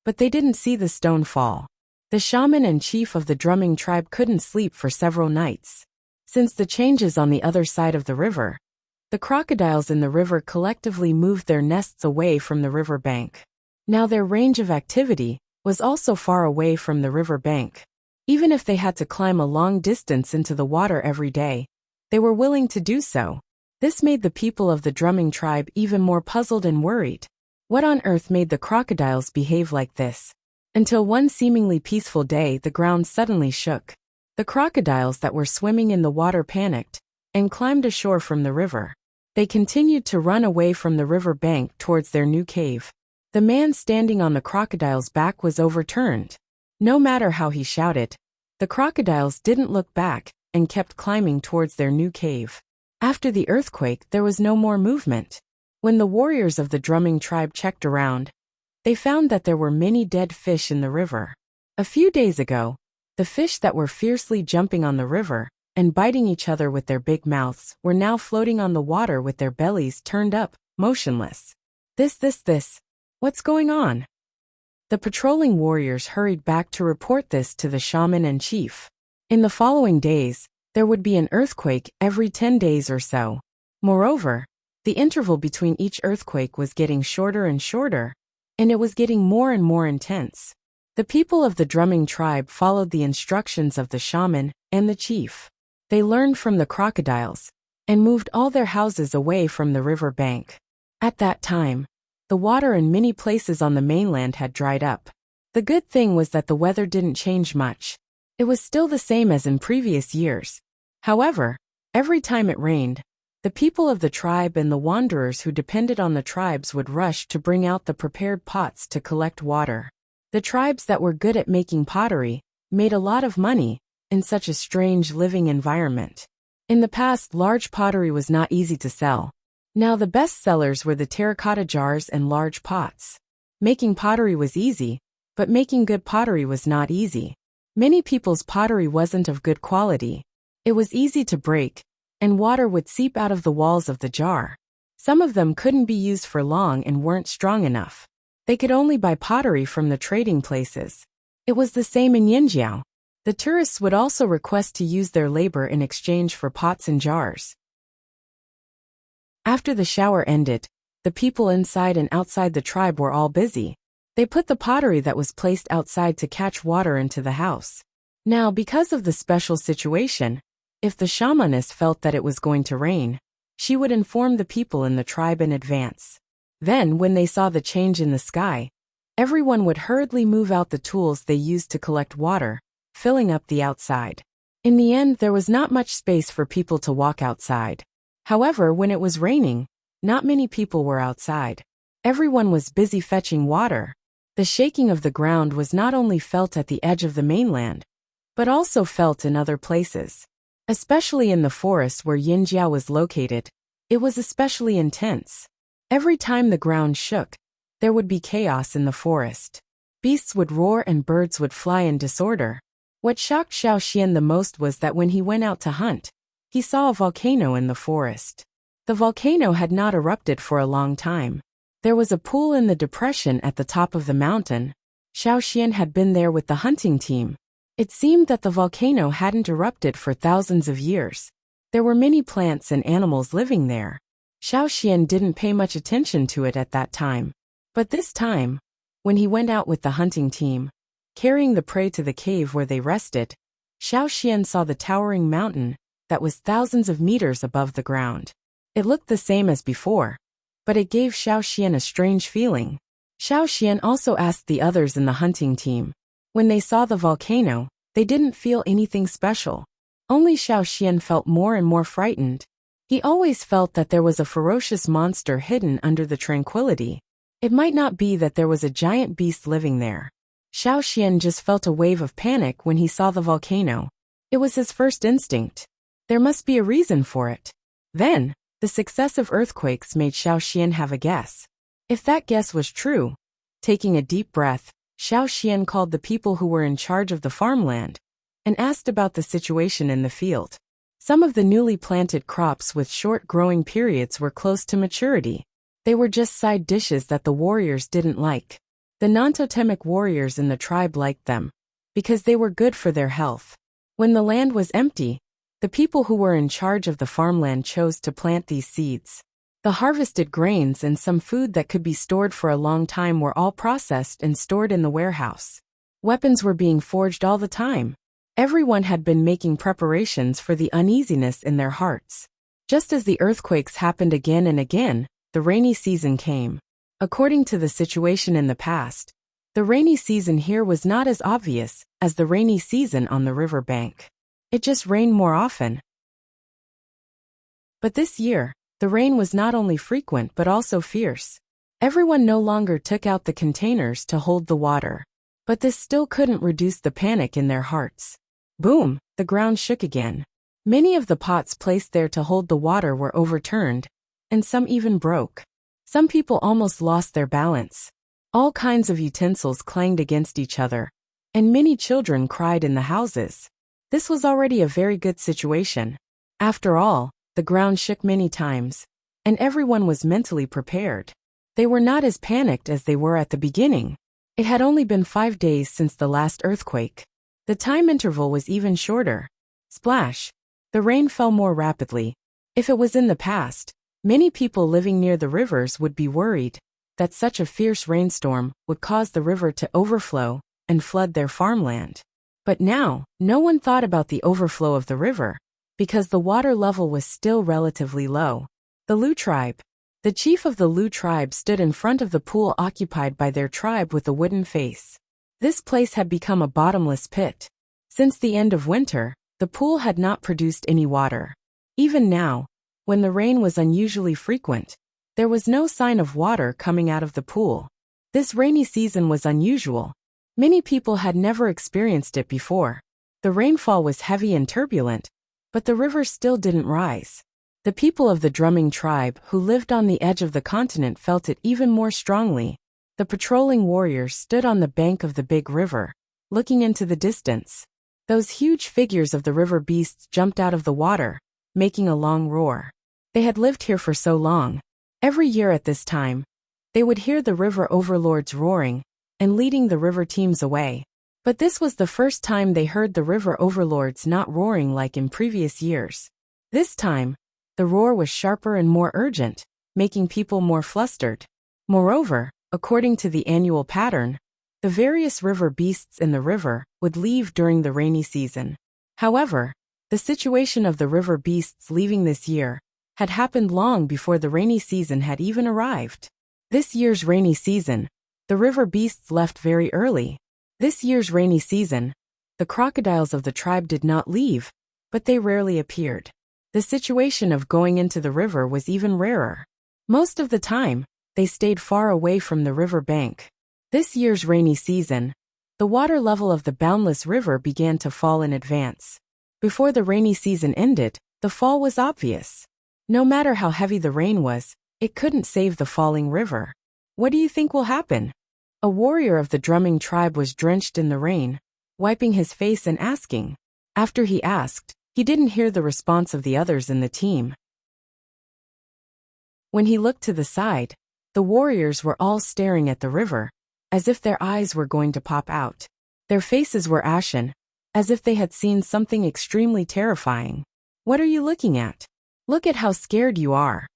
Speaker 1: but they didn't see the stone fall. The shaman and chief of the drumming tribe couldn't sleep for several nights. Since the changes on the other side of the river, the crocodiles in the river collectively moved their nests away from the river bank. Now their range of activity was also far away from the river bank. Even if they had to climb a long distance into the water every day, they were willing to do so. This made the people of the drumming tribe even more puzzled and worried. What on earth made the crocodiles behave like this? Until one seemingly peaceful day the ground suddenly shook. The crocodiles that were swimming in the water panicked and climbed ashore from the river. They continued to run away from the river bank towards their new cave. The man standing on the crocodile's back was overturned. No matter how he shouted, the crocodiles didn't look back and kept climbing towards their new cave. After the earthquake, there was no more movement. When the warriors of the drumming tribe checked around, they found that there were many dead fish in the river. A few days ago, the fish that were fiercely jumping on the river and biting each other with their big mouths were now floating on the water with their bellies turned up, motionless. This. What's going on? The patrolling warriors hurried back to report this to the shaman and chief. In the following days, there would be an earthquake every 10 days or so. Moreover, the interval between each earthquake was getting shorter and shorter, and it was getting more and more intense. The people of the drumming tribe followed the instructions of the shaman and the chief. They learned from the crocodiles and moved all their houses away from the river bank. At that time, the water in many places on the mainland had dried up. The good thing was that the weather didn't change much. It was still the same as in previous years. However, every time it rained, the people of the tribe and the wanderers who depended on the tribes would rush to bring out the prepared pots to collect water. The tribes that were good at making pottery made a lot of money in such a strange living environment. In the past, large pottery was not easy to sell. Now the best sellers were the terracotta jars and large pots. Making pottery was easy, but making good pottery was not easy. Many people's pottery wasn't of good quality. It was easy to break, and water would seep out of the walls of the jar. Some of them couldn't be used for long and weren't strong enough. They could only buy pottery from the trading places. It was the same in Yinjiao. The tourists would also request to use their labor in exchange for pots and jars. After the shower ended, the people inside and outside the tribe were all busy. They put the pottery that was placed outside to catch water into the house. Now, because of the special situation, if the shamaness felt that it was going to rain, she would inform the people in the tribe in advance. Then, when they saw the change in the sky, everyone would hurriedly move out the tools they used to collect water, filling up the outside. In the end, there was not much space for people to walk outside. However, when it was raining, not many people were outside. Everyone was busy fetching water. The shaking of the ground was not only felt at the edge of the mainland, but also felt in other places. Especially in the forest where Yinjiao was located, it was especially intense. Every time the ground shook, there would be chaos in the forest. Beasts would roar and birds would fly in disorder. What shocked Xiao Xian the most was that when he went out to hunt, he saw a volcano in the forest. The volcano had not erupted for a long time. There was a pool in the depression at the top of the mountain. Xiao Xian had been there with the hunting team. It seemed that the volcano hadn't erupted for thousands of years. There were many plants and animals living there. Xiao Xian didn't pay much attention to it at that time. But this time, when he went out with the hunting team, carrying the prey to the cave where they rested, Xiao Xian saw the towering mountain that was thousands of meters above the ground. It looked the same as before, but it gave Xiao Xian a strange feeling. Xiao Xian also asked the others in the hunting team. When they saw the volcano, they didn't feel anything special. Only Xiao Xian felt more and more frightened. He always felt that there was a ferocious monster hidden under the tranquility. It might not be that there was a giant beast living there. Xiao Xian just felt a wave of panic when he saw the volcano. It was his first instinct. There must be a reason for it. Then, the successive earthquakes made Xiao Xian have a guess. If that guess was true, taking a deep breath, Xiao Xian called the people who were in charge of the farmland and asked about the situation in the field. Some of the newly planted crops with short growing periods were close to maturity. They were just side dishes that the warriors didn't like. The non-totemic warriors in the tribe liked them, because they were good for their health. When the land was empty, the people who were in charge of the farmland chose to plant these seeds. The harvested grains and some food that could be stored for a long time were all processed and stored in the warehouse. Weapons were being forged all the time. Everyone had been making preparations for the uneasiness in their hearts. Just as the earthquakes happened again and again, the rainy season came. According to the situation in the past, the rainy season here was not as obvious as the rainy season on the river bank. It just rained more often. But this year, the rain was not only frequent but also fierce. Everyone no longer took out the containers to hold the water. But this still couldn't reduce the panic in their hearts. Boom, the ground shook again. Many of the pots placed there to hold the water were overturned, and some even broke. Some people almost lost their balance. All kinds of utensils clanged against each other, and many children cried in the houses. This was already a very good situation. After all, the ground shook many times, and everyone was mentally prepared. They were not as panicked as they were at the beginning. It had only been 5 days since the last earthquake. The time interval was even shorter. Splash! The rain fell more rapidly. If it was in the past, many people living near the rivers would be worried that such a fierce rainstorm would cause the river to overflow and flood their farmland. But now, no one thought about the overflow of the river, because the water level was still relatively low. The Lu tribe. The chief of the Lu tribe stood in front of the pool occupied by their tribe with a wooden face. This place had become a bottomless pit. Since the end of winter, the pool had not produced any water. Even now, when the rain was unusually frequent, there was no sign of water coming out of the pool. This rainy season was unusual. Many people had never experienced it before. The rainfall was heavy and turbulent, but the river still didn't rise. The people of the drumming tribe who lived on the edge of the continent felt it even more strongly. The patrolling warriors stood on the bank of the big river, looking into the distance. Those huge figures of the river beasts jumped out of the water, making a long roar. They had lived here for so long. Every year at this time, they would hear the river overlords roaring and leading the river teams away. But this was the first time they heard the river overlords not roaring like in previous years. This time, the roar was sharper and more urgent, making people more flustered. Moreover, according to the annual pattern, the various river beasts in the river would leave during the rainy season. However, the situation of the river beasts leaving this year had happened long before the rainy season had even arrived. This year's rainy season, the river beasts left very early. This year's rainy season, the crocodiles of the tribe did not leave, but they rarely appeared. The situation of going into the river was even rarer. Most of the time, they stayed far away from the river bank. This year's rainy season, the water level of the boundless river began to fall in advance. Before the rainy season ended, the fall was obvious. No matter how heavy the rain was, it couldn't save the falling river. What do you think will happen? A warrior of the drumming tribe was drenched in the rain, wiping his face and asking. After he asked, he didn't hear the response of the others in the team. When he looked to the side, the warriors were all staring at the river, as if their eyes were going to pop out. Their faces were ashen, as if they had seen something extremely terrifying. What are you looking at? Look at how scared you are.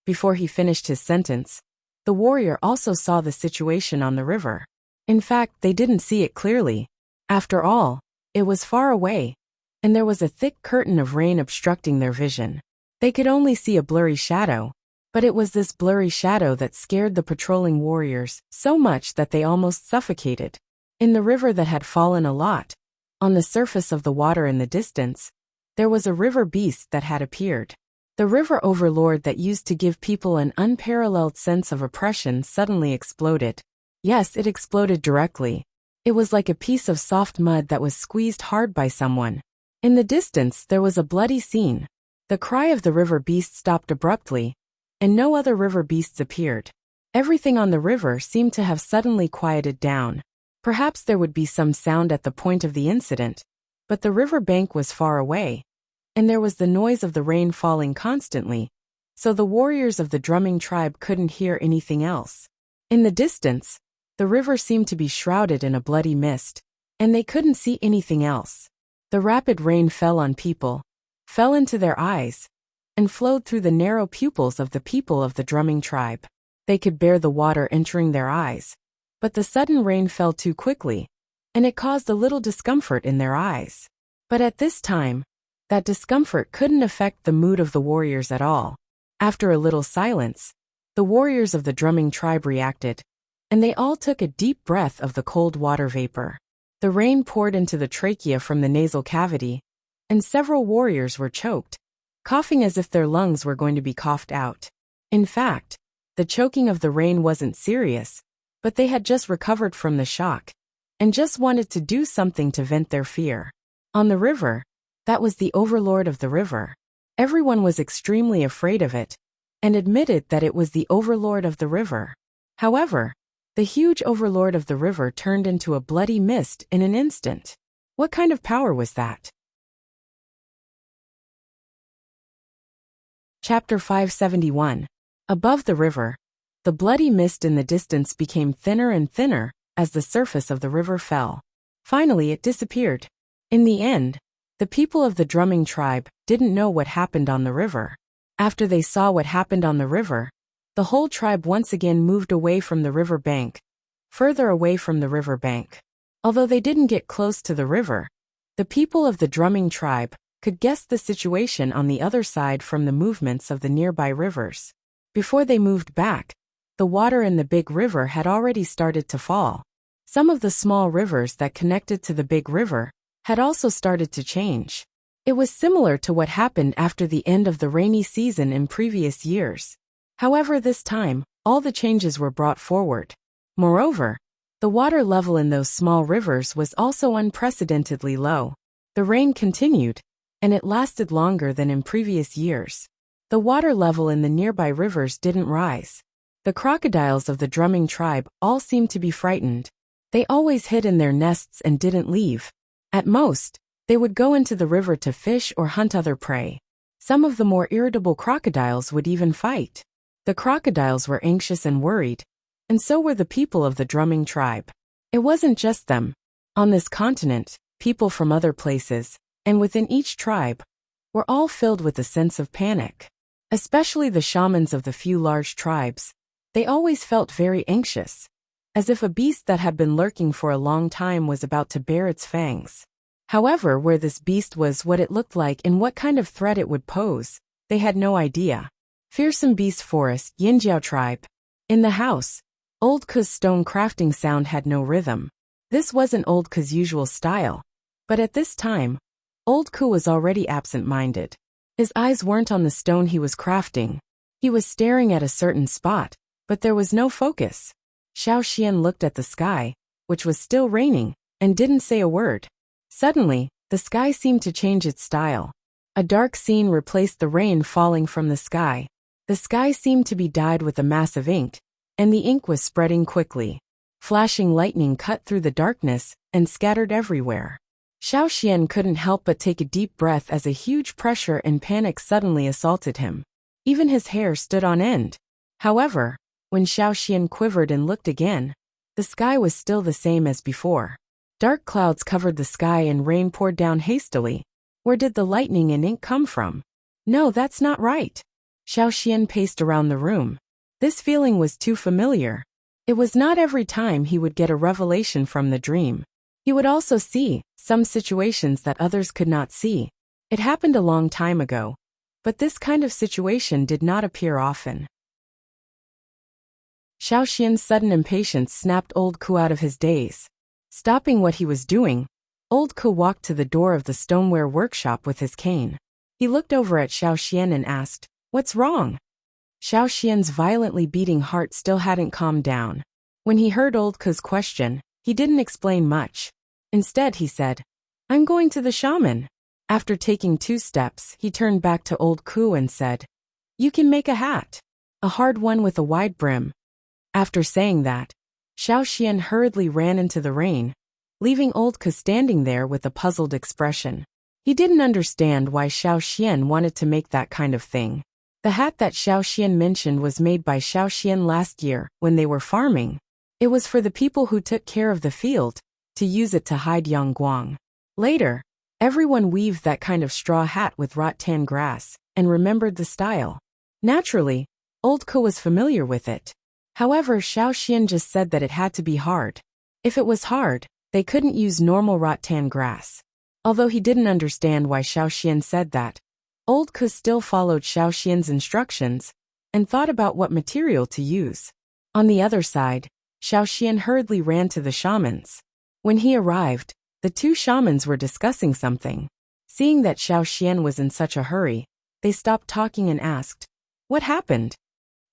Speaker 1: Before he finished his sentence, the warrior also saw the situation on the river. In fact, they didn't see it clearly. After all, it was far away, and there was a thick curtain of rain obstructing their vision. They could only see a blurry shadow, but it was this blurry shadow that scared the patrolling warriors so much that they almost suffocated. In the river that had fallen a lot, on the surface of the water in the distance, there was a river beast that had appeared. The river overlord that used to give people an unparalleled sense of oppression suddenly exploded. Yes, it exploded directly. It was like a piece of soft mud that was squeezed hard by someone. In the distance there was a bloody scene. The cry of the river beast stopped abruptly, and no other river beasts appeared. Everything on the river seemed to have suddenly quieted down. Perhaps there would be some sound at the point of the incident, but the river bank was far away, and there was the noise of the rain falling constantly, so the warriors of the drumming tribe couldn't hear anything else. In the distance, the river seemed to be shrouded in a bloody mist, and they couldn't see anything else. The rapid rain fell on people, fell into their eyes, and flowed through the narrow pupils of the people of the drumming tribe. They could bear the water entering their eyes, but the sudden rain fell too quickly, and it caused a little discomfort in their eyes. But at this time, that discomfort couldn't affect the mood of the warriors at all. After a little silence, the warriors of the drumming tribe reacted, and they all took a deep breath of the cold water vapor. The rain poured into the trachea from the nasal cavity, and several warriors were choked, coughing as if their lungs were going to be coughed out. In fact, the choking of the rain wasn't serious, but they had just recovered from the shock, and just wanted to do something to vent their fear. On the river, that was the overlord of the river. Everyone was extremely afraid of it, and admitted that it was the overlord of the river. However, the huge overlord of the river turned into a bloody mist in an instant. What kind of power was that? Chapter 571. Above the river, the bloody mist in the distance became thinner and thinner as the surface of the river fell. Finally, it disappeared. In the end, the people of the drumming tribe didn't know what happened on the river. After they saw what happened on the river, the whole tribe once again moved away from the river bank, further away from the river bank. Although they didn't get close to the river, the people of the drumming tribe could guess the situation on the other side from the movements of the nearby rivers. Before they moved back, the water in the big river had already started to fall. Some of the small rivers that connected to the big river had also started to change. It was similar to what happened after the end of the rainy season in previous years. However, this time, all the changes were brought forward. Moreover, the water level in those small rivers was also unprecedentedly low. The rain continued, and it lasted longer than in previous years. The water level in the nearby rivers didn't rise. The crocodiles of the drumming tribe all seemed to be frightened. They always hid in their nests and didn't leave. At most, they would go into the river to fish or hunt other prey. Some of the more irritable crocodiles would even fight. The crocodiles were anxious and worried, and so were the people of the drumming tribe. It wasn't just them. On this continent, people from other places, and within each tribe, were all filled with a sense of panic. Especially the shamans of the few large tribes. They always felt very anxious, as if a beast that had been lurking for a long time was about to bare its fangs. However, where this beast was, what it looked like, and what kind of threat it would pose, they had no idea. Fearsome Beast Forest, Yinjiao tribe. In the house, Old Ku's stone crafting sound had no rhythm. This wasn't Old Ku's usual style, but at this time, Old Ku was already absent-minded. His eyes weren't on the stone he was crafting. He was staring at a certain spot, but there was no focus. Xiao Xian looked at the sky, which was still raining, and didn't say a word. Suddenly, the sky seemed to change its style. A dark scene replaced the rain falling from the sky. The sky seemed to be dyed with a mass of ink, and the ink was spreading quickly. Flashing lightning cut through the darkness and scattered everywhere. Xiao Xian couldn't help but take a deep breath as a huge pressure and panic suddenly assaulted him. Even his hair stood on end. However, when Xiao Xian quivered and looked again, the sky was still the same as before. Dark clouds covered the sky and rain poured down hastily. Where did the lightning and ink come from? No, that's not right. Xiao Xian paced around the room. This feeling was too familiar. It was not every time he would get a revelation from the dream. He would also see some situations that others could not see. It happened a long time ago, but this kind of situation did not appear often. Xiao Xian's sudden impatience snapped Old Ku out of his daze. Stopping what he was doing, Old Ku walked to the door of the stoneware workshop with his cane. He looked over at Xiao Xian and asked, "What's wrong?" Xiao Xian's violently beating heart still hadn't calmed down. When he heard Old Ku's question, he didn't explain much. Instead, he said, "I'm going to the shaman." After taking 2 steps, he turned back to Old Ku and said, "You can make a hat. A hard one with a wide brim." After saying that, Xiao Xian hurriedly ran into the rain, leaving Old Ku standing there with a puzzled expression. He didn't understand why Xiao Xian wanted to make that kind of thing. The hat that Xiao Xian mentioned was made by Xiao Xian last year when they were farming. It was for the people who took care of the field, to use it to hide Yangguang. Later, everyone weaved that kind of straw hat with rattan grass, and remembered the style. Naturally, Old Ko was familiar with it. However, Xiao Xian just said that it had to be hard. If it was hard, they couldn't use normal rattan grass. Although he didn't understand why Xiao Xian said that, Old Ko still followed Xiao Xian's instructions, and thought about what material to use. On the other side, Xiao Xian hurriedly ran to the shamans. When he arrived, the two shamans were discussing something. Seeing that Xiao Xian was in such a hurry, they stopped talking and asked, "What happened?"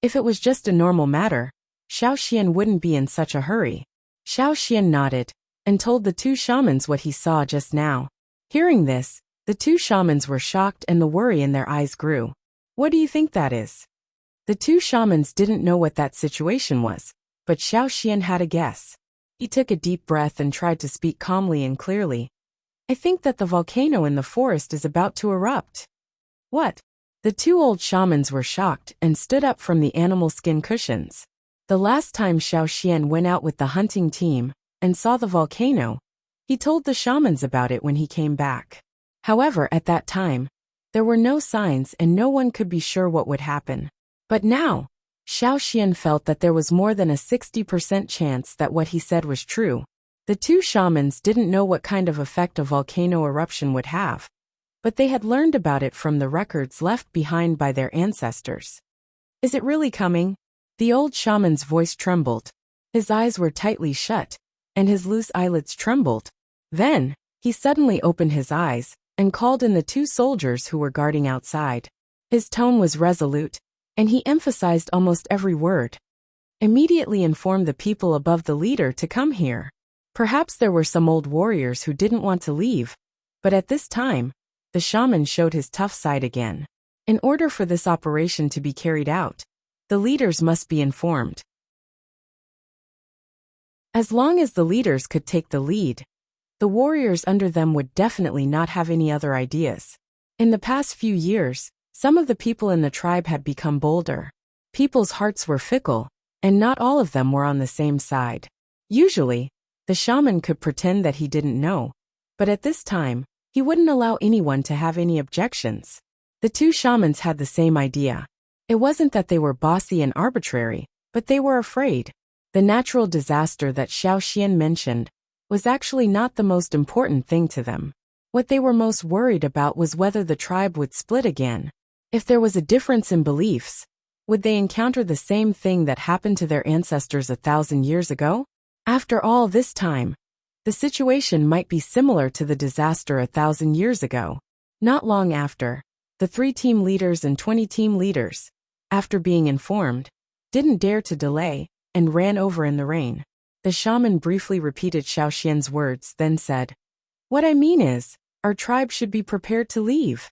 Speaker 1: If it was just a normal matter, Xiao Xian wouldn't be in such a hurry. Xiao Xian nodded, and told the two shamans what he saw just now. Hearing this, the two shamans were shocked and the worry in their eyes grew. "What do you think that is?" The two shamans didn't know what that situation was, but Xiao Xian had a guess. He took a deep breath and tried to speak calmly and clearly. "I think that the volcano in the forest is about to erupt." "What?" The two old shamans were shocked and stood up from the animal skin cushions. The last time Xiao Xian went out with the hunting team and saw the volcano, he told the shamans about it when he came back. However, at that time, there were no signs and no one could be sure what would happen. But now, Xiao Xian felt that there was more than a 60% chance that what he said was true. The two shamans didn't know what kind of effect a volcano eruption would have, but they had learned about it from the records left behind by their ancestors. "Is it really coming?" The old shaman's voice trembled. His eyes were tightly shut, and his loose eyelids trembled. Then, he suddenly opened his eyes and called in the two soldiers who were guarding outside. His tone was resolute, and he emphasized almost every word. "Immediately inform the people above the leader to come here." Perhaps there were some old warriors who didn't want to leave, but at this time, the shaman showed his tough side again. In order for this operation to be carried out, the leaders must be informed. As long as the leaders could take the lead, the warriors under them would definitely not have any other ideas. In the past few years, some of the people in the tribe had become bolder. People's hearts were fickle, and not all of them were on the same side. Usually, the shaman could pretend that he didn't know, but at this time, he wouldn't allow anyone to have any objections. The two shamans had the same idea. It wasn't that they were bossy and arbitrary, but they were afraid. The natural disaster that Xiao Xian mentioned was actually not the most important thing to them. What they were most worried about was whether the tribe would split again. If there was a difference in beliefs, would they encounter the same thing that happened to their ancestors 1,000 years ago? After all this time, the situation might be similar to the disaster 1,000 years ago. Not long after, the 3 team leaders and 20 team leaders, after being informed, didn't dare to delay, and ran over in the rain. The shaman briefly repeated Xiao Xian's words, then said, "What I mean is, our tribe should be prepared to leave."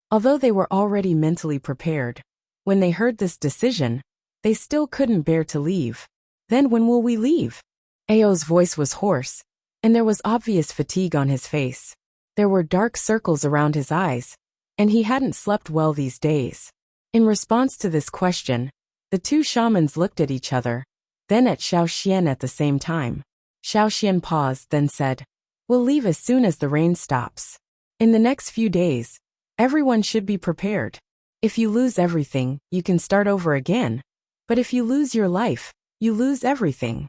Speaker 1: Although they were already mentally prepared, when they heard this decision, they still couldn't bear to leave. "Then when will we leave?" Ao's voice was hoarse, and there was obvious fatigue on his face. There were dark circles around his eyes, and he hadn't slept well these days. In response to this question, the two shamans looked at each other, then at Xiao Xian at the same time. Xiao Xian paused, then said, "We'll leave as soon as the rain stops. In the next few days, everyone should be prepared. If you lose everything, you can start over again, but if you lose your life, you lose everything."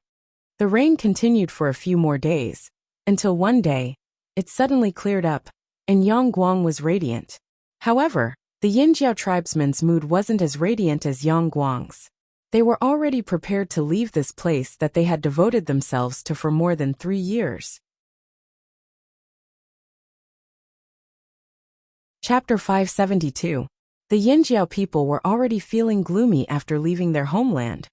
Speaker 1: The rain continued for a few more days, until one day, it suddenly cleared up, and Yangguang was radiant. However, the Yinjiao tribesmen's mood wasn't as radiant as Yangguang's. They were already prepared to leave this place that they had devoted themselves to for more than 3 years. Chapter 572. The Yinjiao people were already feeling gloomy after leaving their homeland,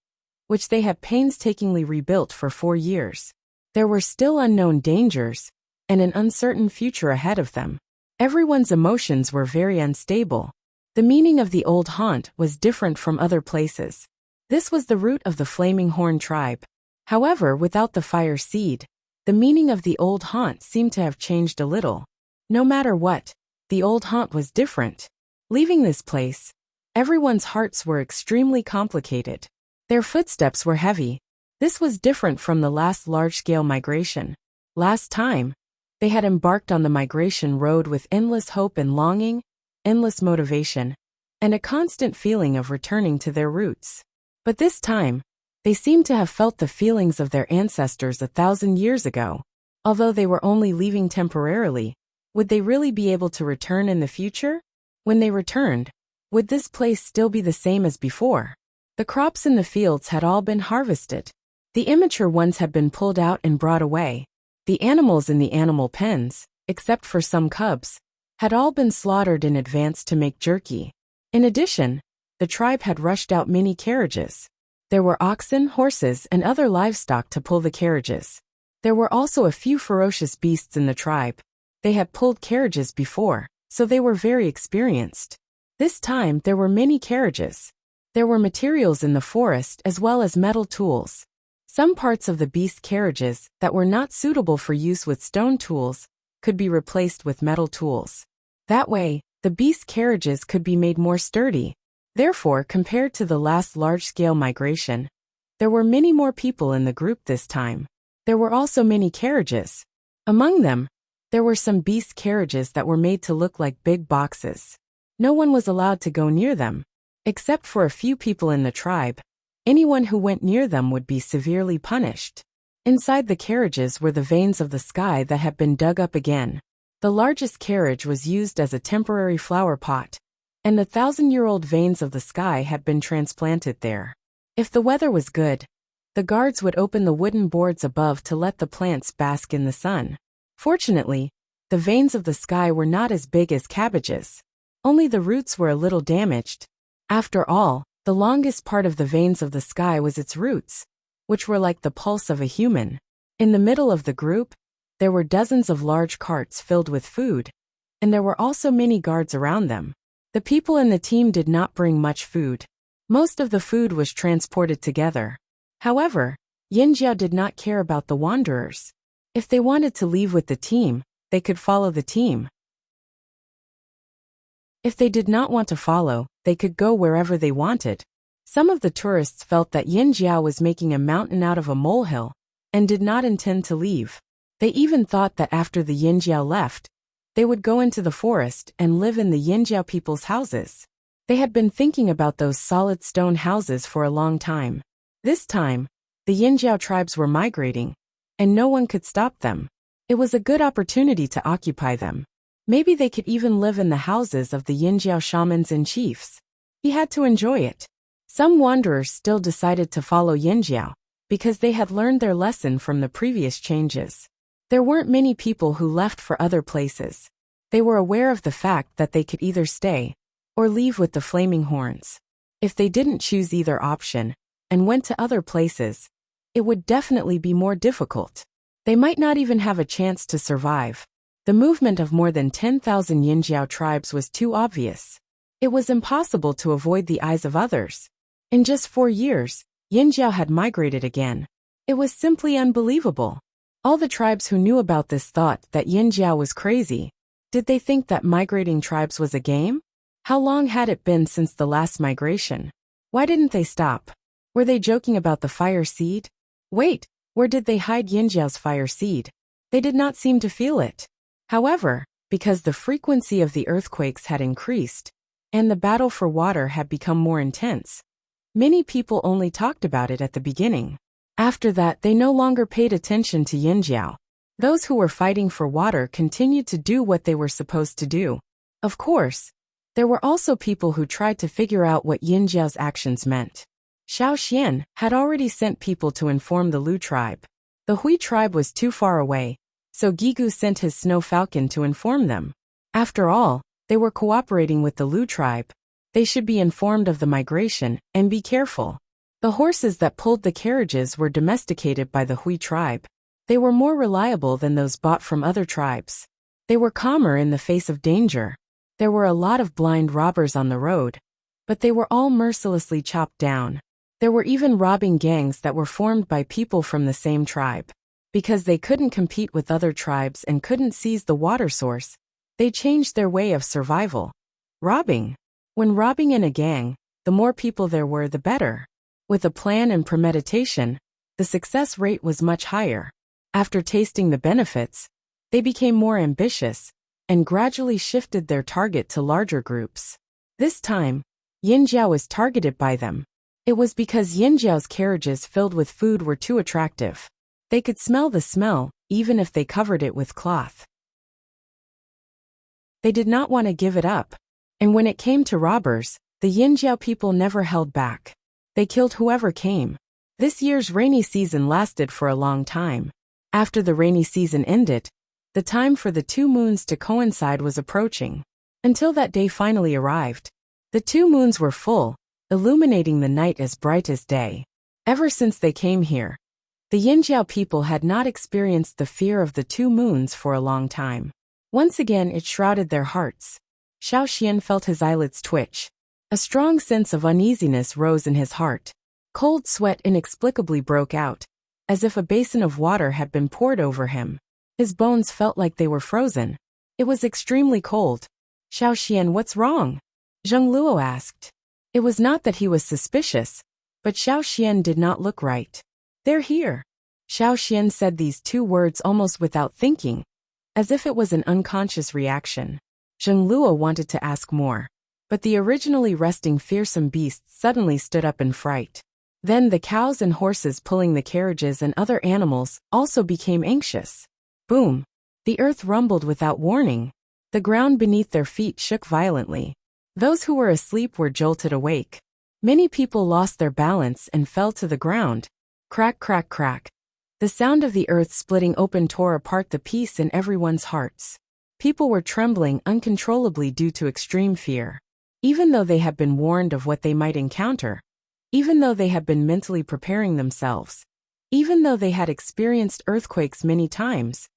Speaker 1: which they had painstakingly rebuilt for 4 years. There were still unknown dangers, and an uncertain future ahead of them. Everyone's emotions were very unstable. The meaning of the old haunt was different from other places. This was the root of the Flaming Horn tribe. However, without the fire seed, the meaning of the old haunt seemed to have changed a little. No matter what, the old haunt was different. Leaving this place, Everyone's hearts were extremely complicated. Their footsteps were heavy. This was different from the last large-scale migration. Last time, they had embarked on the migration road with endless hope and longing, endless motivation, and a constant feeling of returning to their roots. But this time, they seemed to have felt the feelings of their ancestors 1,000 years ago. Although they were only leaving temporarily, would they really be able to return in the future? When they returned, would this place still be the same as before? The crops in the fields had all been harvested. The immature ones had been pulled out and brought away. The animals in the animal pens, except for some cubs, had all been slaughtered in advance to make jerky. In addition, the tribe had rushed out many carriages. There were oxen, horses, and other livestock to pull the carriages. There were also a few ferocious beasts in the tribe. They had pulled carriages before, so they were very experienced. This time there were many carriages. There were materials in the forest as well as metal tools. Some parts of the beast carriages that were not suitable for use with stone tools could be replaced with metal tools. That way, the beast carriages could be made more sturdy. Therefore, compared to the last large-scale migration, there were many more people in the group this time. There were also many carriages. Among them, there were some beast carriages that were made to look like big boxes. No one was allowed to go near them, except for a few people in the tribe. Anyone who went near them would be severely punished. Inside the carriages were the veins of the sky that had been dug up again. The largest carriage was used as a temporary flower pot, and the 1,000-year-old veins of the sky had been transplanted there. If the weather was good, the guards would open the wooden boards above to let the plants bask in the sun. Fortunately, the veins of the sky were not as big as cabbages. Only the roots were a little damaged. After all, the longest part of the veins of the sky was its roots, which were like the pulse of a human. In the middle of the group, there were dozens of large carts filled with food, and there were also many guards around them. The people in the team did not bring much food. Most of the food was transported together. However, Yinjiao did not care about the wanderers. If they wanted to leave with the team, they could follow the team. If they did not want to follow, they could go wherever they wanted. Some of the tourists felt that Yinjiao was making a mountain out of a molehill, and did not intend to leave. They even thought that after the Yinjiao left, they would go into the forest and live in the Yinjiao people's houses. They had been thinking about those solid stone houses for a long time. This time, the Yinjiao tribes were migrating, and no one could stop them. It was a good opportunity to occupy them. Maybe they could even live in the houses of the Yinjiao shamans and chiefs. He had to enjoy it. Some wanderers still decided to follow Yinjiao, because they had learned their lesson from the previous changes. There weren't many people who left for other places. They were aware of the fact that they could either stay or leave with the flaming horns. If they didn't choose either option and went to other places, it would definitely be more difficult. They might not even have a chance to survive. The movement of more than 10,000 Yinjiao tribes was too obvious. It was impossible to avoid the eyes of others. In just 4 years, Yinjiao had migrated again. It was simply unbelievable. All the tribes who knew about this thought that Yinjiao was crazy. Did they think that migrating tribes was a game? How long had it been since the last migration? Why didn't they stop? Were they joking about the fire seed? Wait, where did they hide Yinjiao's fire seed? They did not seem to feel it. However, because the frequency of the earthquakes had increased, and the battle for water had become more intense, many people only talked about it at the beginning. After that, they no longer paid attention to Yinjiao. Those who were fighting for water continued to do what they were supposed to do. Of course, there were also people who tried to figure out what Yinjiao's actions meant. Xiao Xian had already sent people to inform the Lu tribe. The Hui tribe was too far away, so Gigu sent his snow falcon to inform them. After all, they were cooperating with the Lu tribe. They should be informed of the migration and be careful. The horses that pulled the carriages were domesticated by the Hui tribe. They were more reliable than those bought from other tribes. They were calmer in the face of danger. There were a lot of blind robbers on the road, but they were all mercilessly chopped down. There were even robbing gangs that were formed by people from the same tribe. Because they couldn't compete with other tribes and couldn't seize the water source, they changed their way of survival. Robbing. When robbing in a gang, the more people there were, the better. With a plan and premeditation, the success rate was much higher. After tasting the benefits, they became more ambitious and gradually shifted their target to larger groups. This time, Yinjiao was targeted by them. It was because Yinjiao's carriages filled with food were too attractive. They could smell the smell, even if they covered it with cloth. They did not want to give it up. And when it came to robbers, the Yinjiao people never held back. They killed whoever came. This year's rainy season lasted for a long time. After the rainy season ended, the time for the 2 moons to coincide was approaching. Until that day finally arrived. The 2 moons were full, illuminating the night as bright as day. Ever since they came here, the Yinjiao people had not experienced the fear of the 2 moons for a long time. Once again it shrouded their hearts. Xiao Xian felt his eyelids twitch. A strong sense of uneasiness rose in his heart. Cold sweat inexplicably broke out, as if a basin of water had been poured over him. His bones felt like they were frozen. It was extremely cold. Xiao Xian, what's wrong? Zheng Luo asked. It was not that he was suspicious, but Xiao Xian did not look right. They're here. Xiao Xian said these 2 words almost without thinking, as if it was an unconscious reaction. Zheng Luo wanted to ask more, but the originally resting fearsome beast suddenly stood up in fright. Then the cows and horses pulling the carriages and other animals also became anxious. Boom! The earth rumbled without warning. The ground beneath their feet shook violently. Those who were asleep were jolted awake. Many people lost their balance and fell to the ground. Crack, crack, crack. The sound of the earth splitting open tore apart the peace in everyone's hearts. People were trembling uncontrollably due to extreme fear. Even though they had been warned of what they might encounter, even though they had been mentally preparing themselves, even though they had experienced earthquakes many times,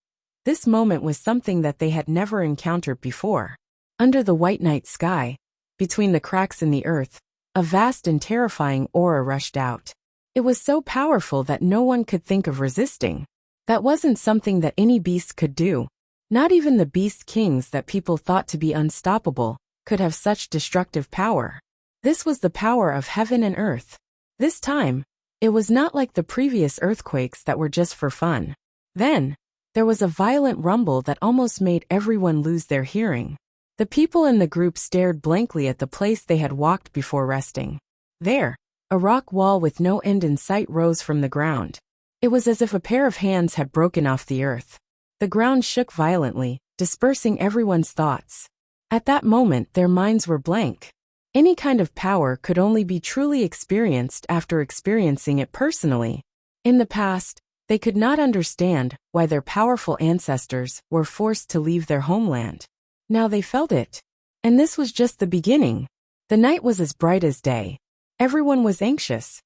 Speaker 1: this moment was something that they had never encountered before. Under the white night sky, between the cracks in the earth, a vast and terrifying aura rushed out. It was so powerful that no one could think of resisting. That wasn't something that any beast could do. Not even the beast kings that people thought to be unstoppable could have such destructive power. This was the power of heaven and earth. This time, it was not like the previous earthquakes that were just for fun. Then, there was a violent rumble that almost made everyone lose their hearing. The people in the group stared blankly at the place they had walked before resting. There, a rock wall with no end in sight rose from the ground. It was as if a pair of hands had broken off the earth. The ground shook violently, dispersing everyone's thoughts. At that moment, their minds were blank. Any kind of power could only be truly experienced after experiencing it personally. In the past, they could not understand why their powerful ancestors were forced to leave their homeland. Now they felt it. And this was just the beginning. The night was as bright as day. Everyone was anxious.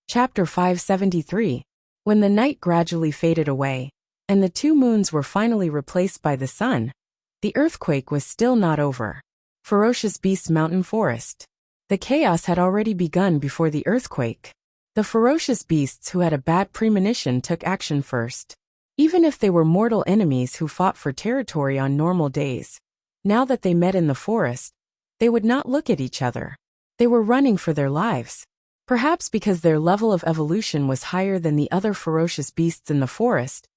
Speaker 1: Chapter 573. When the night gradually faded away, and the 2 moons were finally replaced by the sun, the earthquake was still not over. Ferocious Beast Mountain Forest. The chaos had already begun before the earthquake. The ferocious beasts who had a bad premonition took action first. Even if they were mortal enemies who fought for territory on normal days, now that they met in the forest, they would not look at each other. They were running for their lives. Perhaps because their level of evolution was higher than the other ferocious beasts in the forest,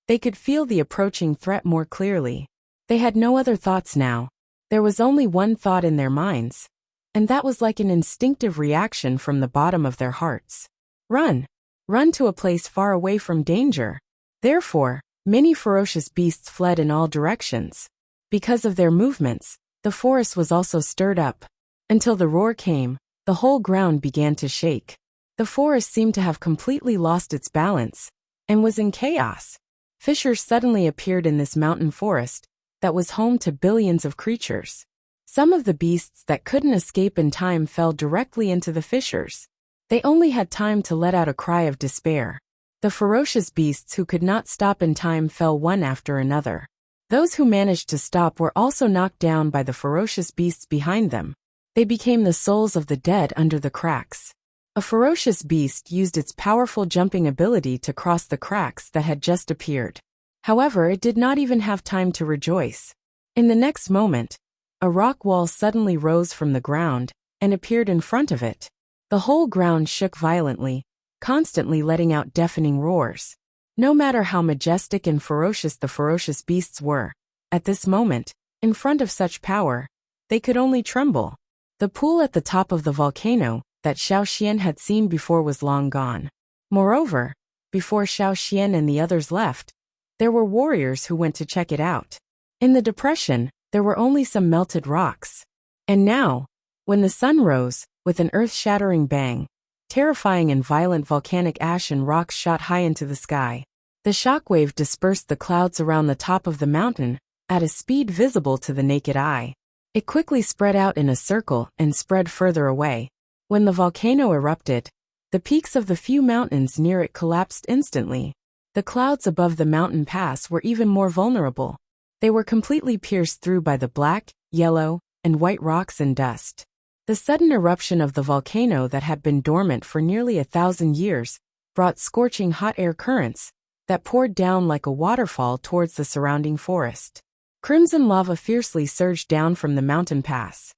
Speaker 1: they could feel the approaching threat more clearly. They had no other thoughts now. There was only one thought in their minds, and that was like an instinctive reaction from the bottom of their hearts. Run! Run to a place far away from danger. Therefore, many ferocious beasts fled in all directions. Because of their movements, the forest was also stirred up. Until the roar came, the whole ground began to shake. The forest seemed to have completely lost its balance, and was in chaos. Fissures suddenly appeared in this mountain forest that was home to billions of creatures. Some of the beasts that couldn't escape in time fell directly into the fissures. They only had time to let out a cry of despair. The ferocious beasts who could not stop in time fell one after another. Those who managed to stop were also knocked down by the ferocious beasts behind them. They became the souls of the dead under the cracks. A ferocious beast used its powerful jumping ability to cross the cracks that had just appeared. However, it did not even have time to rejoice. In the next moment, a rock wall suddenly rose from the ground and appeared in front of it. The whole ground shook violently, constantly letting out deafening roars. No matter how majestic and ferocious the ferocious beasts were, at this moment, in front of such power, they could only tremble. The pool at the top of the volcano that Xiao Xian had seen before was long gone. Moreover, before Xiao Xian and the others left, there were warriors who went to check it out. In the depression, there were only some melted rocks. And now, when the sun rose, with an earth-shattering bang, terrifying and violent volcanic ash and rocks shot high into the sky. The shockwave dispersed the clouds around the top of the mountain at a speed visible to the naked eye. It quickly spread out in a circle and spread further away. When the volcano erupted, the peaks of the few mountains near it collapsed instantly. The clouds above the mountain pass were even more vulnerable. They were completely pierced through by the black, yellow, and white rocks and dust. The sudden eruption of the volcano that had been dormant for nearly 1,000 years brought scorching hot air currents that poured down like a waterfall towards the surrounding forest. Crimson lava fiercely surged down from the mountain pass.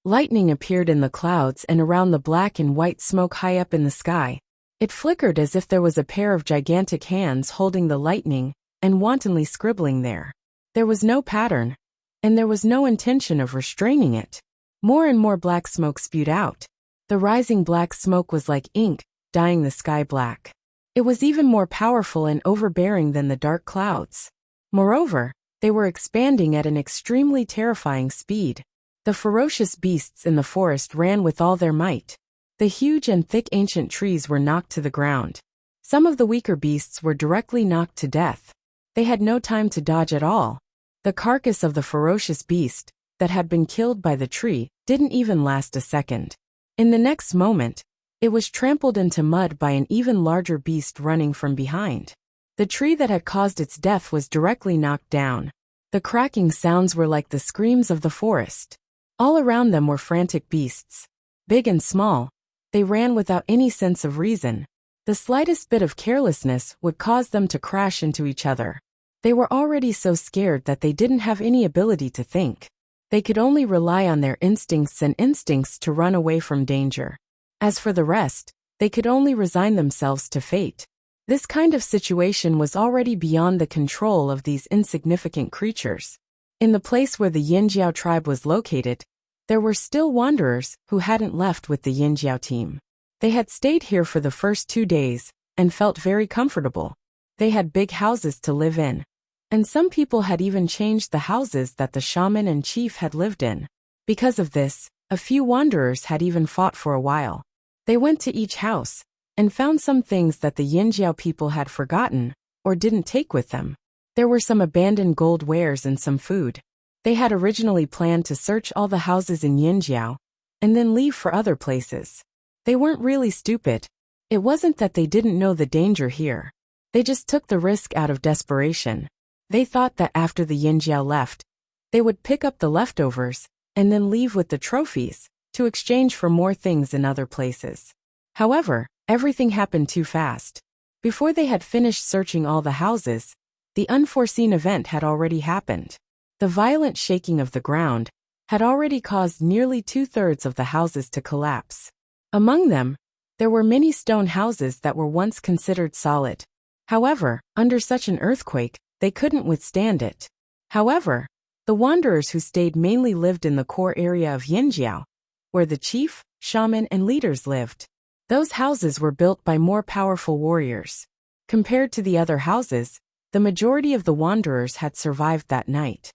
Speaker 1: Lightning appeared in the clouds and around the black and white smoke high up in the sky. It flickered as if there was a pair of gigantic hands holding the lightning and wantonly scribbling there. There was no pattern, and there was no intention of restraining it. More and more black smoke spewed out. The rising black smoke was like ink, dyeing the sky black. It was even more powerful and overbearing than the dark clouds. Moreover, they were expanding at an extremely terrifying speed. The ferocious beasts in the forest ran with all their might. The huge and thick ancient trees were knocked to the ground. Some of the weaker beasts were directly knocked to death. They had no time to dodge at all. The carcass of the ferocious beast that had been killed by the tree didn't even last a second. In the next moment, it was trampled into mud by an even larger beast running from behind. The tree that had caused its death was directly knocked down. The cracking sounds were like the screams of the forest. All around them were frantic beasts. Big and small, they ran without any sense of reason. The slightest bit of carelessness would cause them to crash into each other. They were already so scared that they didn't have any ability to think. They could only rely on their instincts to run away from danger. As for the rest, they could only resign themselves to fate. This kind of situation was already beyond the control of these insignificant creatures. In the place where the Yinjiao tribe was located, there were still wanderers who hadn't left with the Yinjiao team. They had stayed here for the first 2 days and felt very comfortable. They had big houses to live in. And some people had even changed the houses that the shaman and chief had lived in. Because of this, a few wanderers had even fought for a while. They went to each house and found some things that the Yinjiao people had forgotten or didn't take with them. There were some abandoned gold wares and some food. They had originally planned to search all the houses in Yinjiao and then leave for other places. They weren't really stupid. It wasn't that they didn't know the danger here. They just took the risk out of desperation. They thought that after the Yinjiao left, they would pick up the leftovers and then leave with the trophies to exchange for more things in other places. However, everything happened too fast. Before they had finished searching all the houses, the unforeseen event had already happened. The violent shaking of the ground had already caused nearly 2/3 of the houses to collapse. Among them, there were many stone houses that were once considered solid. However, under such an earthquake, they couldn't withstand it. However, the wanderers who stayed mainly lived in the core area of Yinjiao, where the chief, shaman, and leaders lived. Those houses were built by more powerful warriors. Compared to the other houses, the majority of the wanderers had survived that night.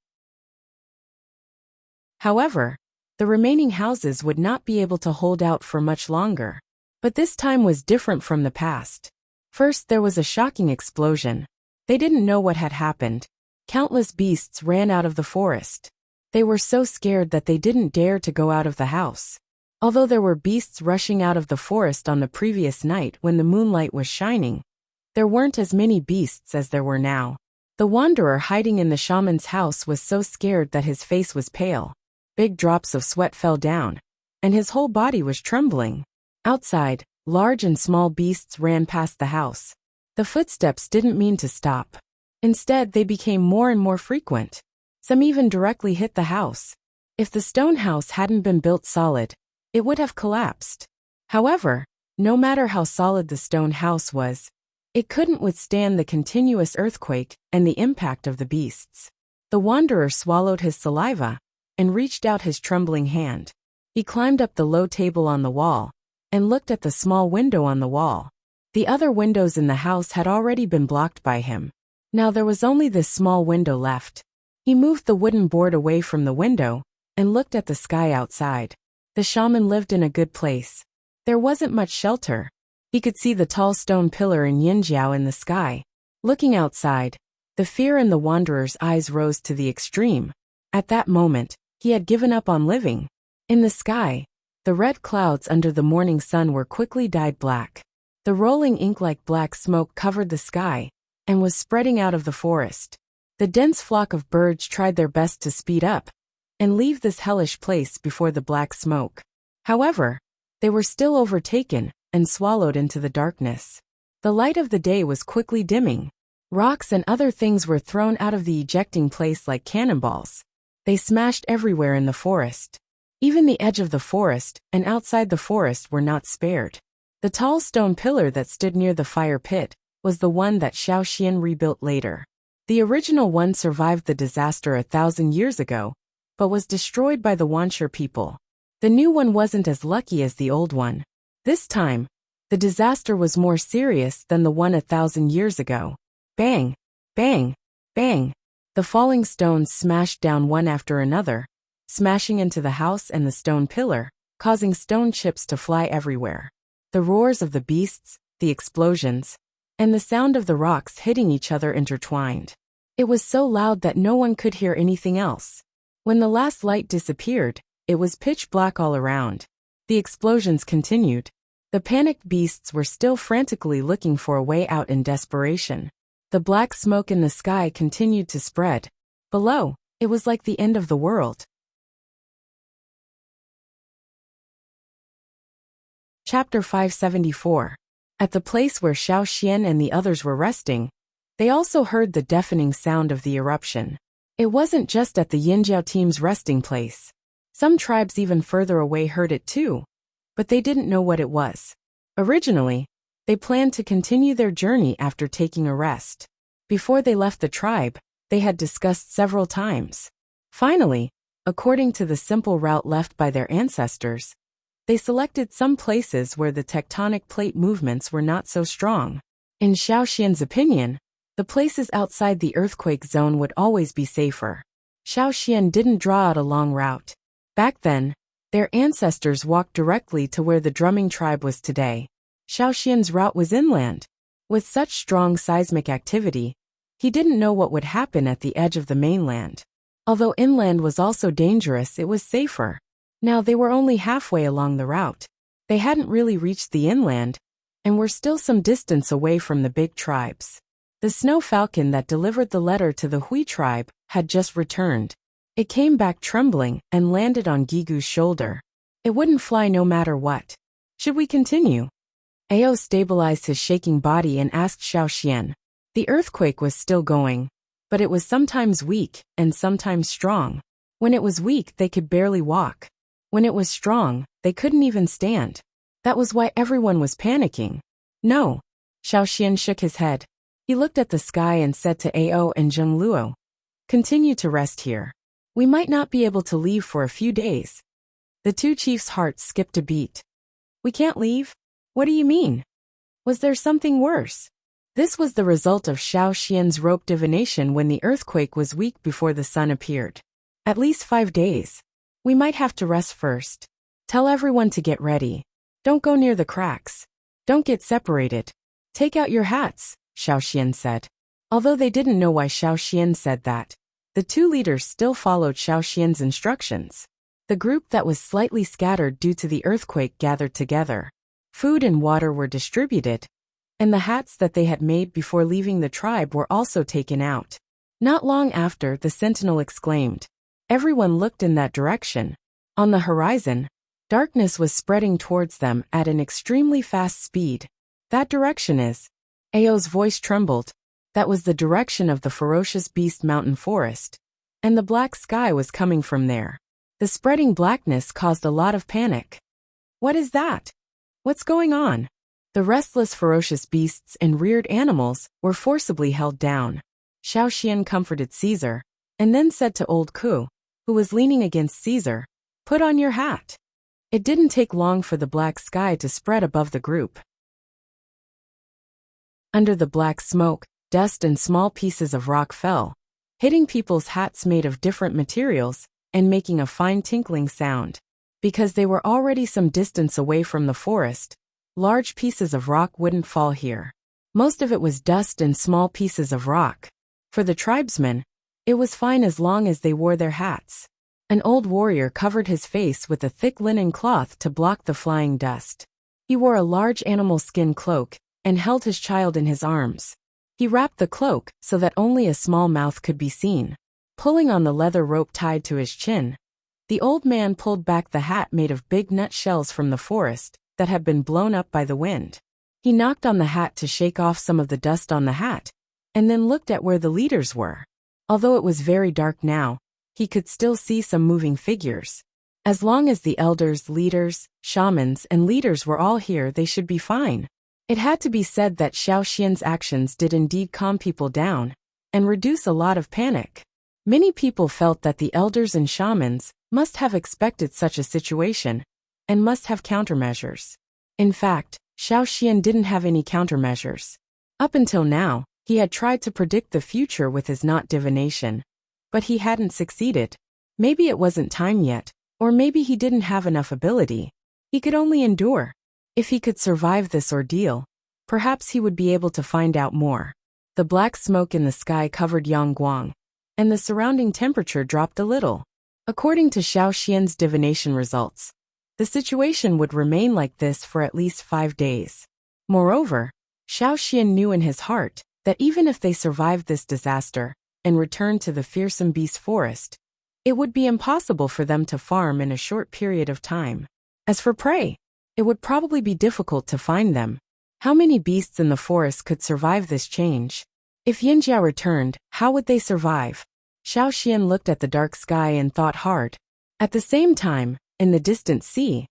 Speaker 1: However, the remaining houses would not be able to hold out for much longer. But this time was different from the past. First, there was a shocking explosion. They didn't know what had happened. Countless beasts ran out of the forest. They were so scared that they didn't dare to go out of the house. Although there were beasts rushing out of the forest on the previous night when the moonlight was shining, there weren't as many beasts as there were now. The wanderer hiding in the shaman's house was so scared that his face was pale. Big drops of sweat fell down, and his whole body was trembling. Outside, large and small beasts ran past the house. The footsteps didn't mean to stop. Instead, they became more and more frequent. Some even directly hit the house. If the stone house hadn't been built solid, it would have collapsed. However, no matter how solid the stone house was, it couldn't withstand the continuous earthquake and the impact of the beasts. The wanderer swallowed his saliva and reached out his trembling hand. He climbed up the low table on the wall and looked at the small window on the wall. The other windows in the house had already been blocked by him. Now there was only this small window left. He moved the wooden board away from the window and looked at the sky outside. The shaman lived in a good place. There wasn't much shelter. He could see the tall stone pillar in Yinjiao in the sky. Looking outside, the fear in the wanderer's eyes rose to the extreme. At that moment, he had given up on living. In the sky, the red clouds under the morning sun were quickly dyed black. The rolling ink-like black smoke covered the sky and was spreading out of the forest. The dense flock of birds tried their best to speed up and leave this hellish place before the black smoke. However, they were still overtaken and swallowed into the darkness. The light of the day was quickly dimming. Rocks and other things were thrown out of the ejecting place like cannonballs. They smashed everywhere in the forest. Even the edge of the forest and outside the forest were not spared. The tall stone pillar that stood near the fire pit was the one that Xiao Xian rebuilt later. The original one survived the disaster 1,000 years ago, but was destroyed by the Wanxia people. The new one wasn't as lucky as the old one. This time, the disaster was more serious than the one 1,000 years ago. Bang! Bang! Bang! The falling stones smashed down one after another, smashing into the house and the stone pillar, causing stone chips to fly everywhere. The roars of the beasts, the explosions, and the sound of the rocks hitting each other intertwined. It was so loud that no one could hear anything else. When the last light disappeared, it was pitch black all around. The explosions continued. The panicked beasts were still frantically looking for a way out in desperation. The black smoke in the sky continued to spread. Below, it was like the end of the world. Chapter 574. At the place where Xiao Xian and the others were resting, they also heard the deafening sound of the eruption. It wasn't just at the Yinjiao team's resting place. Some tribes even further away heard it too, but they didn't know what it was. Originally, they planned to continue their journey after taking a rest. Before they left the tribe, they had discussed several times. Finally, according to the simple route left by their ancestors, they selected some places where the tectonic plate movements were not so strong. In Xiao Xian's opinion, the places outside the earthquake zone would always be safer. Xiao Xian didn't draw out a long route. Back then, their ancestors walked directly to where the drumming tribe was today. Xiao Xian's route was inland. With such strong seismic activity, he didn't know what would happen at the edge of the mainland. Although inland was also dangerous, it was safer. Now they were only halfway along the route. They hadn't really reached the inland, and were still some distance away from the big tribes. The snow falcon that delivered the letter to the Hui tribe had just returned. It came back trembling and landed on Gigu's shoulder. It wouldn't fly no matter what. Should we continue? Ao stabilized his shaking body and asked Xiao Xian. The earthquake was still going, but it was sometimes weak and sometimes strong. When it was weak, they could barely walk. When it was strong, they couldn't even stand. That was why everyone was panicking. No. Xiao Xian shook his head. He looked at the sky and said to Ao and Zheng Luo, "Continue to rest here. We might not be able to leave for a few days." The two chiefs' hearts skipped a beat. "We can't leave? What do you mean? Was there something worse?" This was the result of Xiao Xian's rope divination when the earthquake was weak before the sun appeared. "At least 5 days. We might have to rest first. Tell everyone to get ready. Don't go near the cracks. Don't get separated. Take out your hats," Xiao Xian said. Although they didn't know why Xiao Xian said that, the two leaders still followed Xiao Xian's instructions. The group that was slightly scattered due to the earthquake gathered together. Food and water were distributed, and the hats that they had made before leaving the tribe were also taken out. Not long after, the sentinel exclaimed. Everyone looked in that direction. On the horizon, darkness was spreading towards them at an extremely fast speed. "That direction is..." Ao's voice trembled. That was the direction of the ferocious beast mountain forest, and the black sky was coming from there. The spreading blackness caused a lot of panic. What is that? What's going on? The restless ferocious beasts and reared animals were forcibly held down. Xiaoxian comforted Caesar, and then said to old Ku, who was leaning against Caesar, "Put on your hat." It didn't take long for the black sky to spread above the group. Under the black smoke, dust and small pieces of rock fell, hitting people's hats made of different materials, and making a fine tinkling sound. Because they were already some distance away from the forest, large pieces of rock wouldn't fall here. Most of it was dust and small pieces of rock. For the tribesmen, it was fine as long as they wore their hats. An old warrior covered his face with a thick linen cloth to block the flying dust. He wore a large animal skin cloak and held his child in his arms. He wrapped the cloak so that only a small mouth could be seen. Pulling on the leather rope tied to his chin, the old man pulled back the hat made of big nut shells from the forest that had been blown up by the wind. He knocked on the hat to shake off some of the dust on the hat, and then looked at where the leaders were. Although it was very dark now, he could still see some moving figures. As long as the elders, leaders, shamans, and leaders were all here, they should be fine. It had to be said that Xiaoxian's actions did indeed calm people down and reduce a lot of panic. Many people felt that the elders and shamans must have expected such a situation and must have countermeasures. In fact, Xiaoxian didn't have any countermeasures. Up until now, he had tried to predict the future with his knot divination, but he hadn't succeeded. Maybe it wasn't time yet, or maybe he didn't have enough ability. He could only endure. If he could survive this ordeal, perhaps he would be able to find out more. The black smoke in the sky covered Yangguang, and the surrounding temperature dropped a little. According to Xiaoxian's divination results, the situation would remain like this for at least 5 days. Moreover, Xiaoxian knew in his heart that even if they survived this disaster and returned to the fearsome beast forest, it would be impossible for them to farm in a short period of time. As for prey, it would probably be difficult to find them. How many beasts in the forest could survive this change? If Yinjia returned, how would they survive? Xiaoxian looked at the dark sky and thought hard. At the same time, in the distant sea,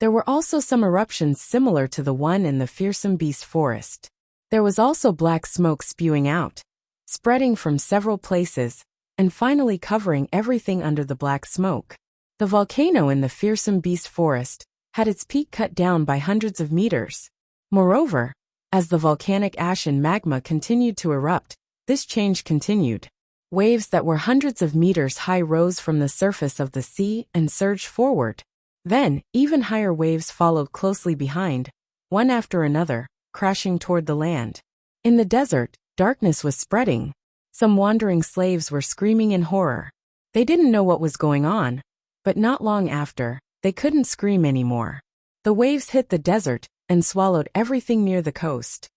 Speaker 1: there were also some eruptions similar to the one in the fearsome beast forest. There was also black smoke spewing out, spreading from several places, and finally covering everything under the black smoke. The volcano in the fearsome beast forest had its peak cut down by hundreds of meters. Moreover, as the volcanic ash and magma continued to erupt, this change continued. Waves that were hundreds of meters high rose from the surface of the sea and surged forward. Then, even higher waves followed closely behind, one after another, crashing toward the land. In the desert, darkness was spreading. Some wandering slaves were screaming in horror. They didn't know what was going on, but not long after, they couldn't scream anymore. The waves hit the desert and swallowed everything near the coast.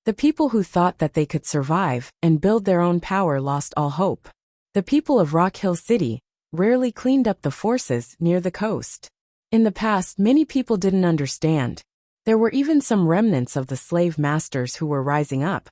Speaker 1: The people who thought that they could survive and build their own power lost all hope. The people of Rock Hill City rarely cleaned up the forces near the coast. In the past, many people didn't understand. There were even some remnants of the slave masters who were rising up,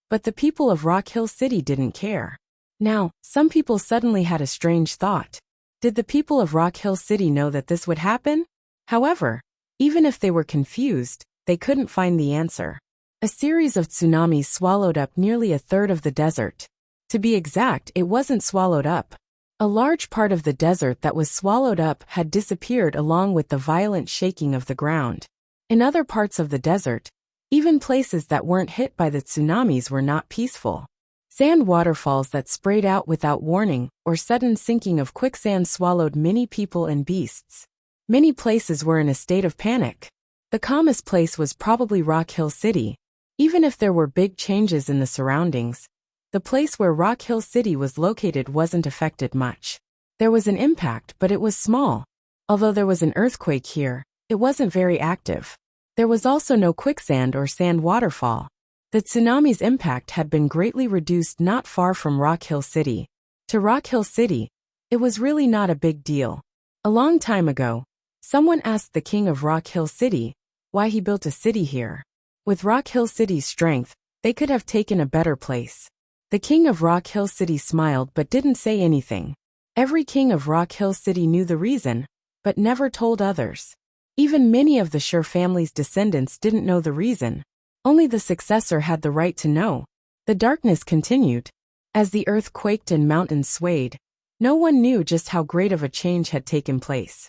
Speaker 1: but the people of Rock Hill City didn't care. Now, some people suddenly had a strange thought. Did the people of Rock Hill City know that this would happen? However, even if they were confused, they couldn't find the answer. A series of tsunamis swallowed up nearly a third of the desert. To be exact, it wasn't swallowed up. A large part of the desert that was swallowed up had disappeared along with the violent shaking of the ground. In other parts of the desert, even places that weren't hit by the tsunamis were not peaceful. Sand waterfalls that sprayed out without warning or sudden sinking of quicksand swallowed many people and beasts. Many places were in a state of panic. The calmest place was probably Rock Hill City. Even if there were big changes in the surroundings, the place where Rock Hill City was located wasn't affected much. There was an impact, but it was small. Although there was an earthquake here, it wasn't very active. There was also no quicksand or sand waterfall. The tsunami's impact had been greatly reduced not far from Rock Hill City. To Rock Hill City, it was really not a big deal. A long time ago, someone asked the king of Rock Hill City why he built a city here. With Rock Hill City's strength, They could have taken a better place. The king of Rock Hill City smiled but didn't say anything. Every king of Rock Hill City knew the reason, but never told others. Even many of the Sher family's descendants didn't know the reason. Only the successor had the right to know. The darkness continued. As the earth quaked and mountains swayed, no one knew just how great of a change had taken place.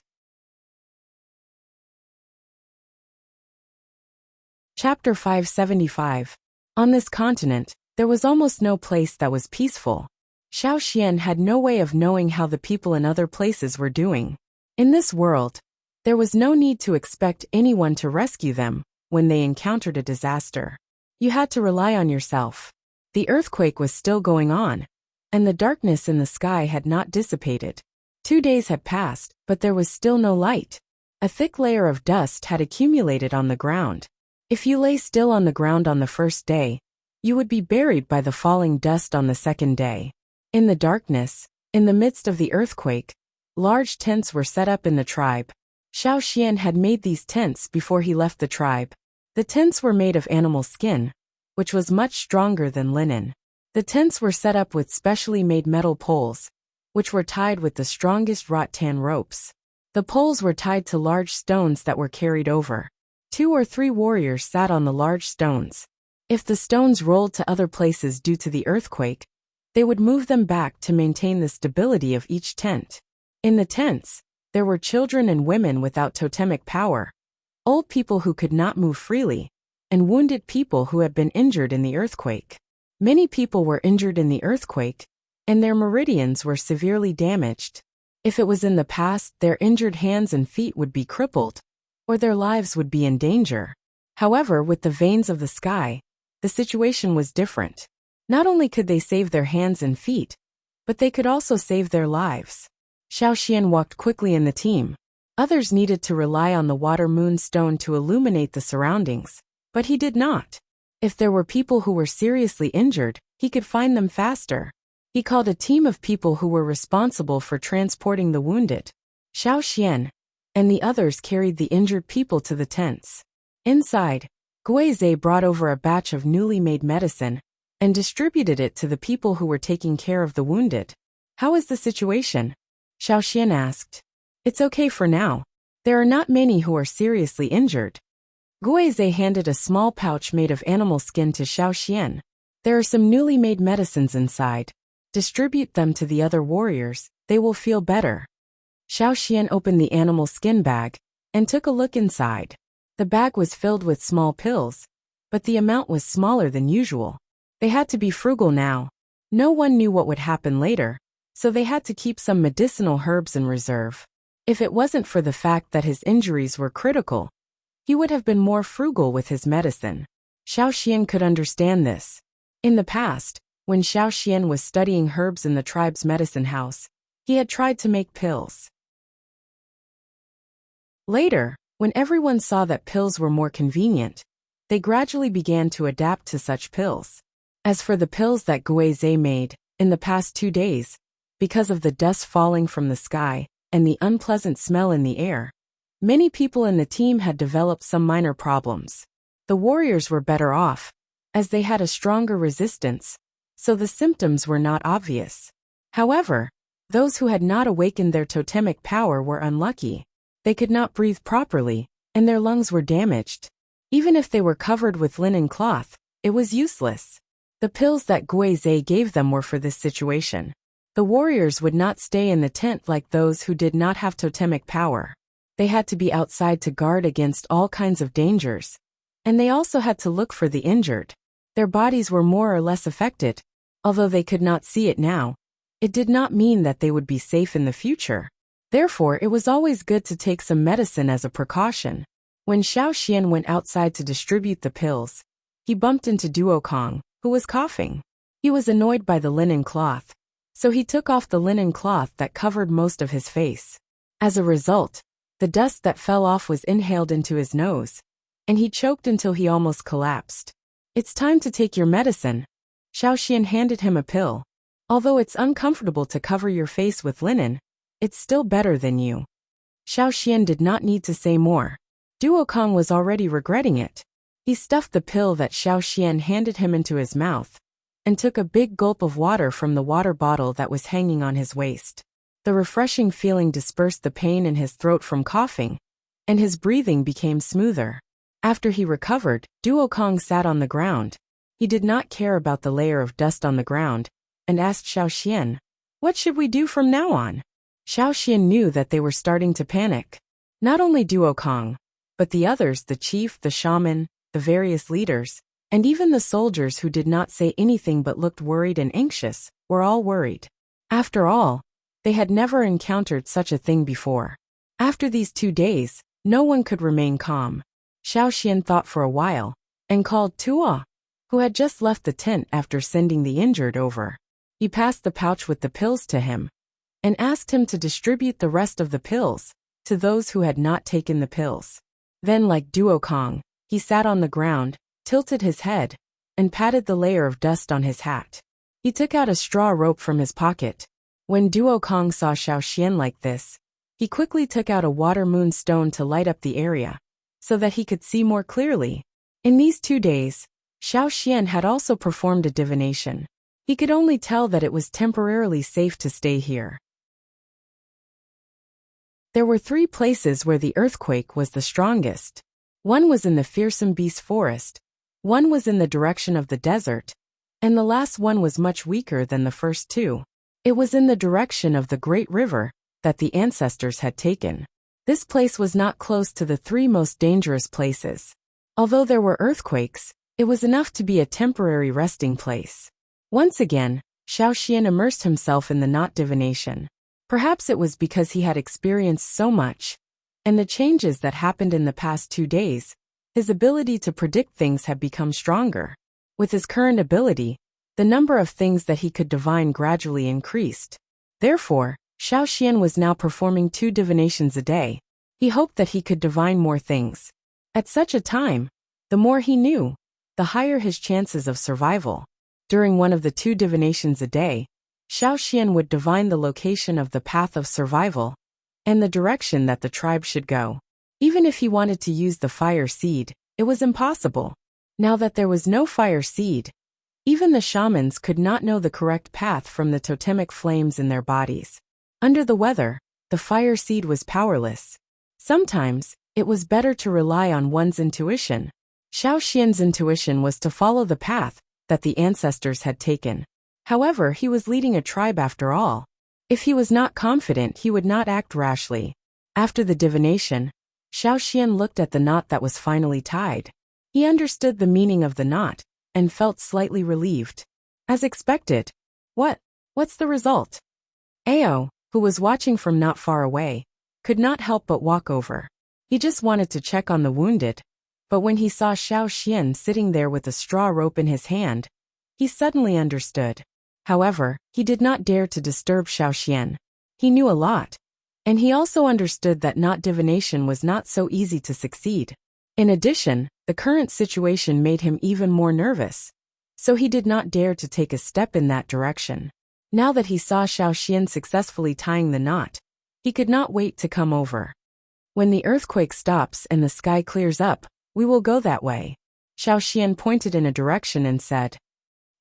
Speaker 1: Chapter 575. On this continent, there was almost no place that was peaceful. Xiao Xian had no way of knowing how the people in other places were doing. In this world, there was no need to expect anyone to rescue them when they encountered a disaster. You had to rely on yourself. The earthquake was still going on, and the darkness in the sky had not dissipated. 2 days had passed, but there was still no light. A thick layer of dust had accumulated on the ground. If you lay still on the ground on the first day, you would be buried by the falling dust on the second day. In the darkness, in the midst of the earthquake, large tents were set up in the tribe. Xiao Xian had made these tents before he left the tribe. The tents were made of animal skin, which was much stronger than linen. The tents were set up with specially made metal poles, which were tied with the strongest rattan ropes. The poles were tied to large stones that were carried over. 2 or 3 warriors sat on the large stones. If the stones rolled to other places due to the earthquake, they would move them back to maintain the stability of each tent. In the tents, there were children and women without totemic power, old people who could not move freely, and wounded people who had been injured in the earthquake. Many people were injured in the earthquake, and their meridians were severely damaged. If it was in the past, their injured hands and feet would be crippled, or their lives would be in danger. However, with the veins of the sky, the situation was different. Not only could they save their hands and feet, but they could also save their lives. Xiao Xian walked quickly in the team. Others needed to rely on the water moon stone to illuminate the surroundings, but he did not. If there were people who were seriously injured, he could find them faster. He called a team of people who were responsible for transporting the wounded. Xiao Xian and the others carried the injured people to the tents. Inside, Guizhe brought over a batch of newly made medicine and distributed it to the people who were taking care of the wounded. "How is the situation?" Xiao Xian asked. "It's okay for now. There are not many who are seriously injured." Guizhe handed a small pouch made of animal skin to Xiao Xian. "There are some newly made medicines inside. Distribute them to the other warriors, they will feel better." Xiao Xian opened the animal skin bag and took a look inside. The bag was filled with small pills, but the amount was smaller than usual. They had to be frugal now. No one knew what would happen later, so they had to keep some medicinal herbs in reserve. If it wasn't for the fact that his injuries were critical, he would have been more frugal with his medicine. Xiao Xian could understand this. In the past, when Xiao Xian was studying herbs in the tribe's medicine house, he had tried to make pills. Later, when everyone saw that pills were more convenient, they gradually began to adapt to such pills. As for the pills that Guizhe made, in the past 2 days, because of the dust falling from the sky and the unpleasant smell in the air, many people in the team had developed some minor problems. The warriors were better off, as they had a stronger resistance, so the symptoms were not obvious. However, those who had not awakened their totemic power were unlucky. They could not breathe properly, and their lungs were damaged. Even if they were covered with linen cloth, it was useless. The pills that Guizhe gave them were for this situation. The warriors would not stay in the tent like those who did not have totemic power. They had to be outside to guard against all kinds of dangers, and they also had to look for the injured. Their bodies were more or less affected. Although they could not see it now, it did not mean that they would be safe in the future. Therefore, it was always good to take some medicine as a precaution. When Xiao Xian went outside to distribute the pills, he bumped into Duokong, who was coughing. He was annoyed by the linen cloth, so he took off the linen cloth that covered most of his face. As a result, the dust that fell off was inhaled into his nose, and he choked until he almost collapsed. "It's time to take your medicine." Xiao Xian handed him a pill. "Although it's uncomfortable to cover your face with linen, it's still better than you." Xiao Xian did not need to say more. Duokong was already regretting it. He stuffed the pill that Xiaoxian handed him into his mouth, and took a big gulp of water from the water bottle that was hanging on his waist. The refreshing feeling dispersed the pain in his throat from coughing, and his breathing became smoother. After he recovered, Duo Kong sat on the ground. He did not care about the layer of dust on the ground, and asked Xiaoxian, "What should we do from now on?" Xiaoxian knew that they were starting to panic. Not only Duo Kong, but the others, the chief, the shaman, the various leaders, and even the soldiers who did not say anything but looked worried and anxious, were all worried. After all, they had never encountered such a thing before. After these 2 days, no one could remain calm. Xiaoxian thought for a while, and called Tuo, who had just left the tent after sending the injured over. He passed the pouch with the pills to him, and asked him to distribute the rest of the pills to those who had not taken the pills. Then, like Duo Kong, he sat on the ground, tilted his head, and patted the layer of dust on his hat. He took out a straw rope from his pocket. When Duo Kong saw Xiaoxian like this, he quickly took out a water moon stone to light up the area, so that he could see more clearly. In these 2 days, Xiaoxian had also performed a divination. He could only tell that it was temporarily safe to stay here. There were 3 places where the earthquake was the strongest. One was in the fearsome beast forest, one was in the direction of the desert, and the last one was much weaker than the first 2. It was in the direction of the great river that the ancestors had taken. This place was not close to the 3 most dangerous places. Although there were earthquakes, it was enough to be a temporary resting place. Once again, Xiaoxian immersed himself in the knot divination. Perhaps it was because he had experienced so much, and the changes that happened in the past 2 days, his ability to predict things had become stronger. With his current ability, the number of things that he could divine gradually increased. Therefore, Xiaoxian was now performing 2 divinations a day. He hoped that he could divine more things. At such a time, the more he knew, the higher his chances of survival. During one of the 2 divinations a day, Xiaoxian would divine the location of the path of survival and the direction that the tribe should go. Even if he wanted to use the fire seed, it was impossible. Now that there was no fire seed, even the shamans could not know the correct path from the totemic flames in their bodies. Under the weather, the fire seed was powerless. Sometimes, it was better to rely on one's intuition. Xiaoxian's intuition was to follow the path that the ancestors had taken. However, he was leading a tribe after all. If he was not confident, he would not act rashly. After the divination, Xiaoxian looked at the knot that was finally tied. He understood the meaning of the knot, and felt slightly relieved. As expected. What's the result? Ao, who was watching from not far away, could not help but walk over. He just wanted to check on the wounded, but when he saw Xiaoxian sitting there with a straw rope in his hand, he suddenly understood. However, he did not dare to disturb Xiaoxian. He knew a lot, and he also understood that knot divination was not so easy to succeed. In addition, the current situation made him even more nervous, so he did not dare to take a step in that direction. Now that he saw Xiaoxian successfully tying the knot, he could not wait to come over. When the earthquake stops and the sky clears up, we will go that way. Xiaoxian pointed in a direction and said,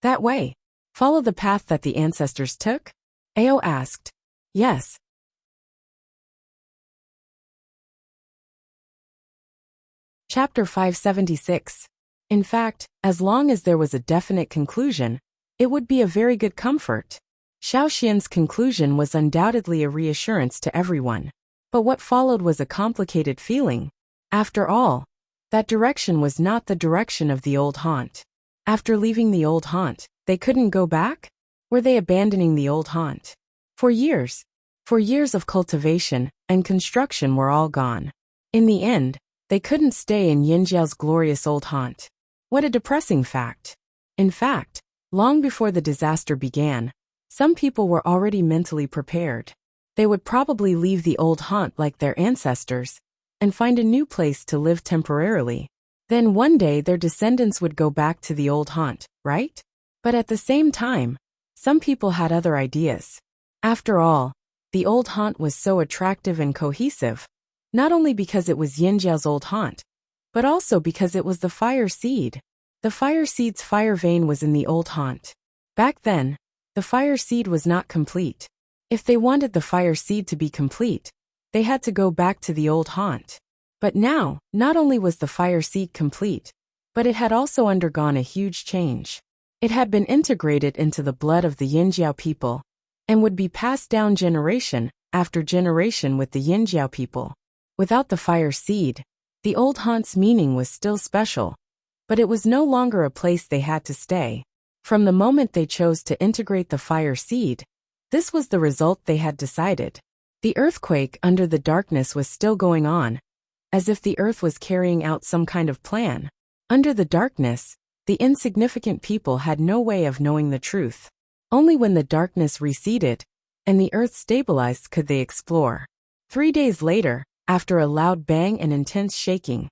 Speaker 1: "That way. Follow the path that the ancestors took?" Ao asked. "Yes." Chapter 576. In fact, as long as there was a definite conclusion, it would be a very good comfort. Xiaoxian's conclusion was undoubtedly a reassurance to everyone. But what followed was a complicated feeling. After all, that direction was not the direction of the old haunt. After leaving the old haunt, they couldn't go back? Were they abandoning the old haunt? For years of cultivation and construction were all gone. In the end, they couldn't stay in Yinjiao's glorious old haunt. What a depressing fact. In fact, long before the disaster began, some people were already mentally prepared. They would probably leave the old haunt like their ancestors and find a new place to live temporarily. Then one day their descendants would go back to the old haunt, right? But at the same time, some people had other ideas. After all, the old haunt was so attractive and cohesive, not only because it was Yinjiao's old haunt, but also because it was the fire seed. The fire seed's fire vein was in the old haunt. Back then, the fire seed was not complete. If they wanted the fire seed to be complete, they had to go back to the old haunt. But now, not only was the fire seed complete, but it had also undergone a huge change. It had been integrated into the blood of the Yinjiao people, and would be passed down generation after generation with the Yinjiao people. Without the fire seed, the old haunt's meaning was still special, but it was no longer a place they had to stay. From the moment they chose to integrate the fire seed, this was the result they had decided. The earthquake under the darkness was still going on, as if the earth was carrying out some kind of plan. Under the darkness, the insignificant people had no way of knowing the truth. Only when the darkness receded and the earth stabilized could they explore. 3 days later, after a loud bang and intense shaking,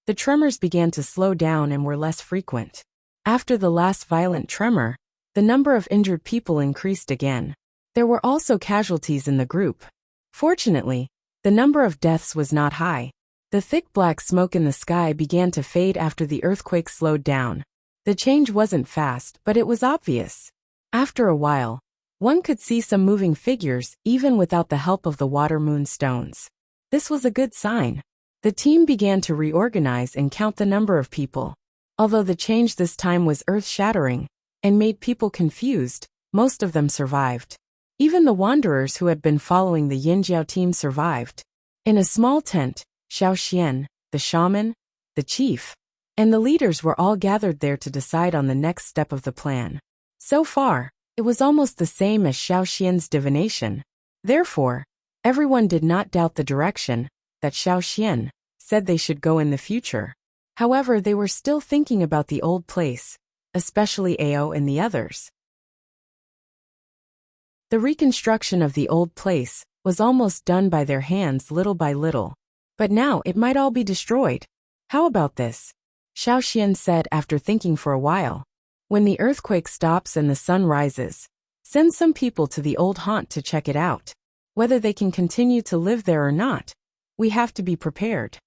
Speaker 1: the tremors began to slow down and were less frequent. After the last violent tremor, the number of injured people increased again. There were also casualties in the group. Fortunately, the number of deaths was not high. The thick black smoke in the sky began to fade after the earthquake slowed down. The change wasn't fast, but it was obvious. After a while, one could see some moving figures even without the help of the water moon stones. This was a good sign. The team began to reorganize and count the number of people. Although the change this time was earth-shattering and made people confused, most of them survived. Even the wanderers who had been following the Yinjiao team survived. In a small tent, Xiao Xian, the shaman, the chief, and the leaders were all gathered there to decide on the next step of the plan. So far, it was almost the same as Xiao Xian's divination. Therefore, everyone did not doubt the direction that Xiao Xian said they should go in the future. However, they were still thinking about the old place, especially Ao and the others. The reconstruction of the old place was almost done by their hands little by little. But now it might all be destroyed. How about this? Xiao Xian said after thinking for a while. When the earthquake stops and the sun rises, send some people to the old haunt to check it out. Whether they can continue to live there or not, we have to be prepared.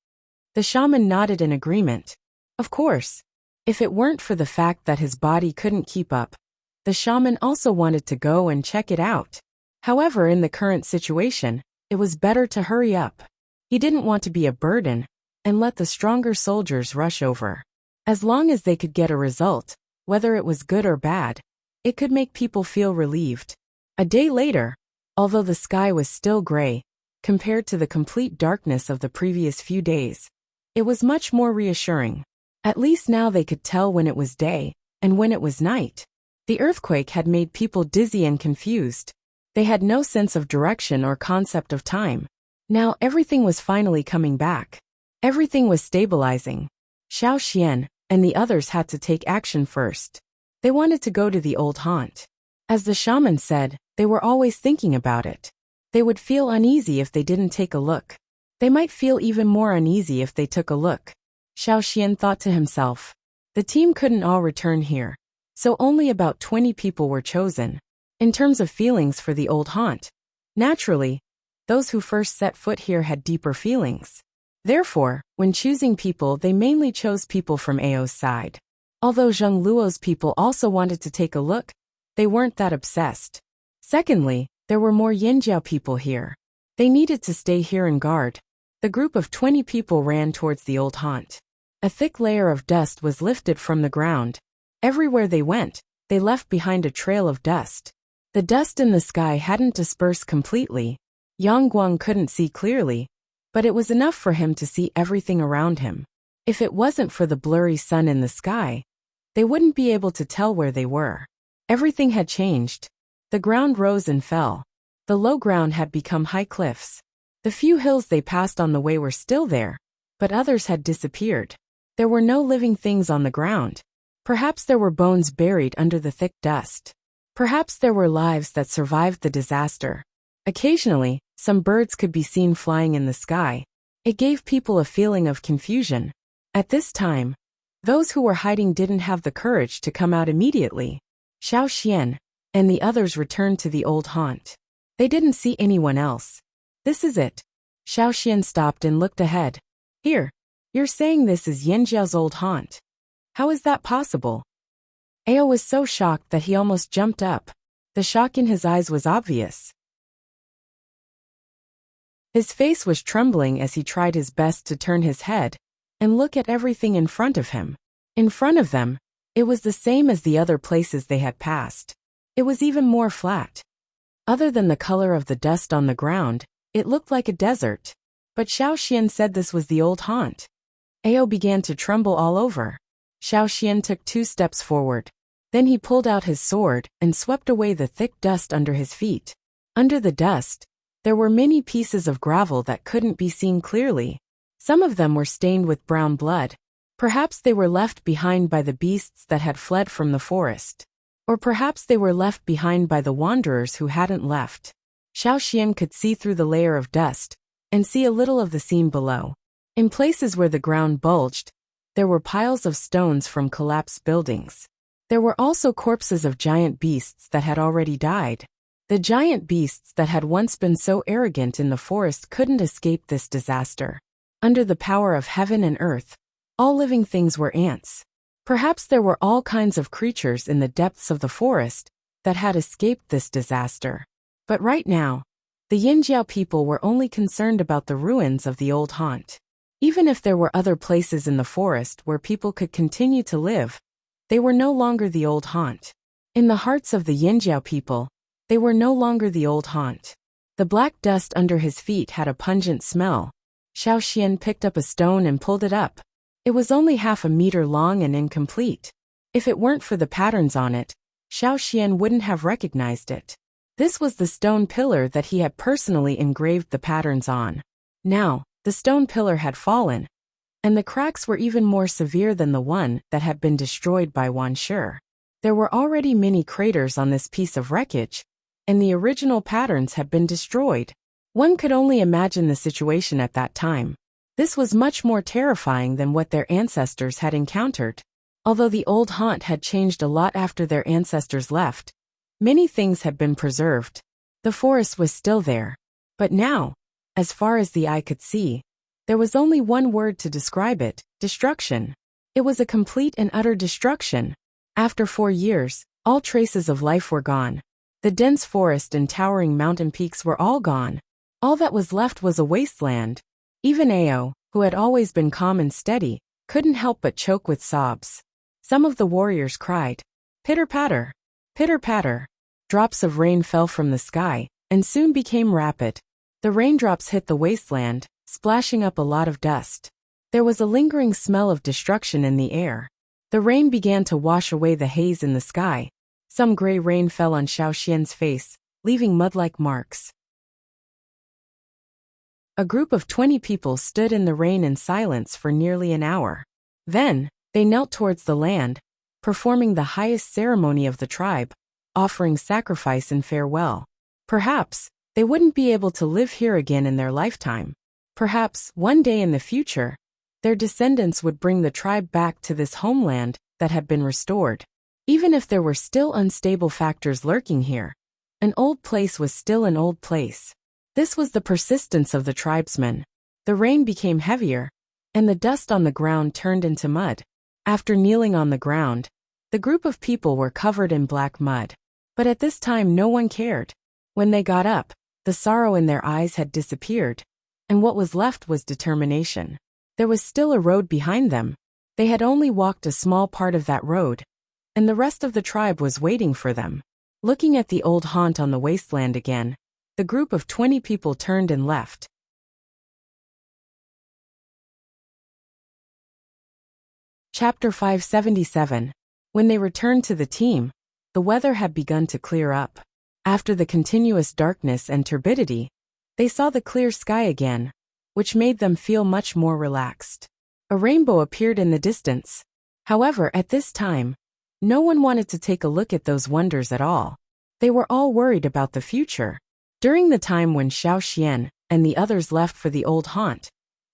Speaker 1: The shaman nodded in agreement. Of course. If it weren't for the fact that his body couldn't keep up, the shaman also wanted to go and check it out. However, in the current situation, it was better to hurry up. He didn't want to be a burden and let the stronger soldiers rush over. As long as they could get a result, whether it was good or bad, it could make people feel relieved. A day later, although the sky was still gray, compared to the complete darkness of the previous few days, it was much more reassuring. At least now they could tell when it was day and when it was night. The earthquake had made people dizzy and confused. They had no sense of direction or concept of time. Now everything was finally coming back. Everything was stabilizing. Xiao Xian and the others had to take action first. They wanted to go to the old haunt. As the shaman said, they were always thinking about it. They would feel uneasy if they didn't take a look. They might feel even more uneasy if they took a look. Xiao Xian thought to himself. The team couldn't all return here, so only about 20 people were chosen. In terms of feelings for the old haunt, naturally, those who first set foot here had deeper feelings. Therefore, when choosing people, they mainly chose people from Ao's side. Although Zheng Luo's people also wanted to take a look, they weren't that obsessed. Secondly, there were more Yinjiao people here. They needed to stay here and guard. The group of 20 people ran towards the old haunt. A thick layer of dust was lifted from the ground. Everywhere they went, they left behind a trail of dust. The dust in the sky hadn't dispersed completely. Yang Guang couldn't see clearly, but it was enough for him to see everything around him. If it wasn't for the blurry sun in the sky, they wouldn't be able to tell where they were. Everything had changed. The ground rose and fell. The low ground had become high cliffs. The few hills they passed on the way were still there, but others had disappeared. There were no living things on the ground. Perhaps there were bones buried under the thick dust. Perhaps there were lives that survived the disaster. Occasionally, some birds could be seen flying in the sky. It gave people a feeling of confusion. At this time, those who were hiding didn't have the courage to come out immediately. Xiao Xian and the others returned to the old haunt. They didn't see anyone else. This is it. Xiao Xian stopped and looked ahead. Here. You're saying this is Yinjiao's old haunt? How is that possible? Ao was so shocked that he almost jumped up. The shock in his eyes was obvious. His face was trembling as he tried his best to turn his head and look at everything in front of him. In front of them, it was the same as the other places they had passed. It was even more flat. Other than the color of the dust on the ground, it looked like a desert. But Xiaoxian said this was the old haunt. Ao began to tremble all over. Xiaoxian took 2 steps forward. Then he pulled out his sword and swept away the thick dust under his feet. Under the dust, there were many pieces of gravel that couldn't be seen clearly. Some of them were stained with brown blood. Perhaps they were left behind by the beasts that had fled from the forest. Or perhaps they were left behind by the wanderers who hadn't left. Xiaoxian could see through the layer of dust and see a little of the scene below. In places where the ground bulged, there were piles of stones from collapsed buildings. There were also corpses of giant beasts that had already died. The giant beasts that had once been so arrogant in the forest couldn't escape this disaster. Under the power of heaven and earth, all living things were ants. Perhaps there were all kinds of creatures in the depths of the forest that had escaped this disaster. But right now, the Yinjiao people were only concerned about the ruins of the old haunt. Even if there were other places in the forest where people could continue to live, they were no longer the old haunt. In the hearts of the Yinjiao people, they were no longer the old haunt. The black dust under his feet had a pungent smell. Xiaoxian picked up a stone and pulled it up. It was only half a meter long and incomplete. If it weren't for the patterns on it, Xiaoxian wouldn't have recognized it. This was the stone pillar that he had personally engraved the patterns on. Now, the stone pillar had fallen, and the cracks were even more severe than the one that had been destroyed by Wan Shi. There were already many craters on this piece of wreckage, and the original patterns had been destroyed. One could only imagine the situation at that time. This was much more terrifying than what their ancestors had encountered. Although the old haunt had changed a lot after their ancestors left, many things had been preserved. The forest was still there. But now, as far as the eye could see, there was only one word to describe it: destruction. It was a complete and utter destruction. After 4 years, all traces of life were gone. The dense forest and towering mountain peaks were all gone. All that was left was a wasteland. Even Ao, who had always been calm and steady, couldn't help but choke with sobs. Some of the warriors cried, "Pitter-patter! Pitter-patter!" Drops of rain fell from the sky, and soon became rapid. The raindrops hit the wasteland, splashing up a lot of dust. There was a lingering smell of destruction in the air. The rain began to wash away the haze in the sky. Some gray rain fell on Xiaoxian's face, leaving mud-like marks. A group of 20 people stood in the rain in silence for nearly an hour. Then, they knelt towards the land, performing the highest ceremony of the tribe, offering sacrifice and farewell. Perhaps, they wouldn't be able to live here again in their lifetime. Perhaps, one day in the future, their descendants would bring the tribe back to this homeland that had been restored. Even if there were still unstable factors lurking here, an old place was still an old place. This was the persistence of the tribesmen. The rain became heavier, and the dust on the ground turned into mud. After kneeling on the ground, the group of people were covered in black mud. But at this time no one cared. When they got up, the sorrow in their eyes had disappeared, and what was left was determination. There was still a road behind them. They had only walked a small part of that road, and the rest of the tribe was waiting for them. Looking at the old haunt on the wasteland again, the group of 20 people turned and left. Chapter 577. When they returned to the team, the weather had begun to clear up. After the continuous darkness and turbidity, they saw the clear sky again, which made them feel much more relaxed. A rainbow appeared in the distance. However, at this time, no one wanted to take a look at those wonders at all. They were all worried about the future. During the time when Xiaoxian and the others left for the old haunt,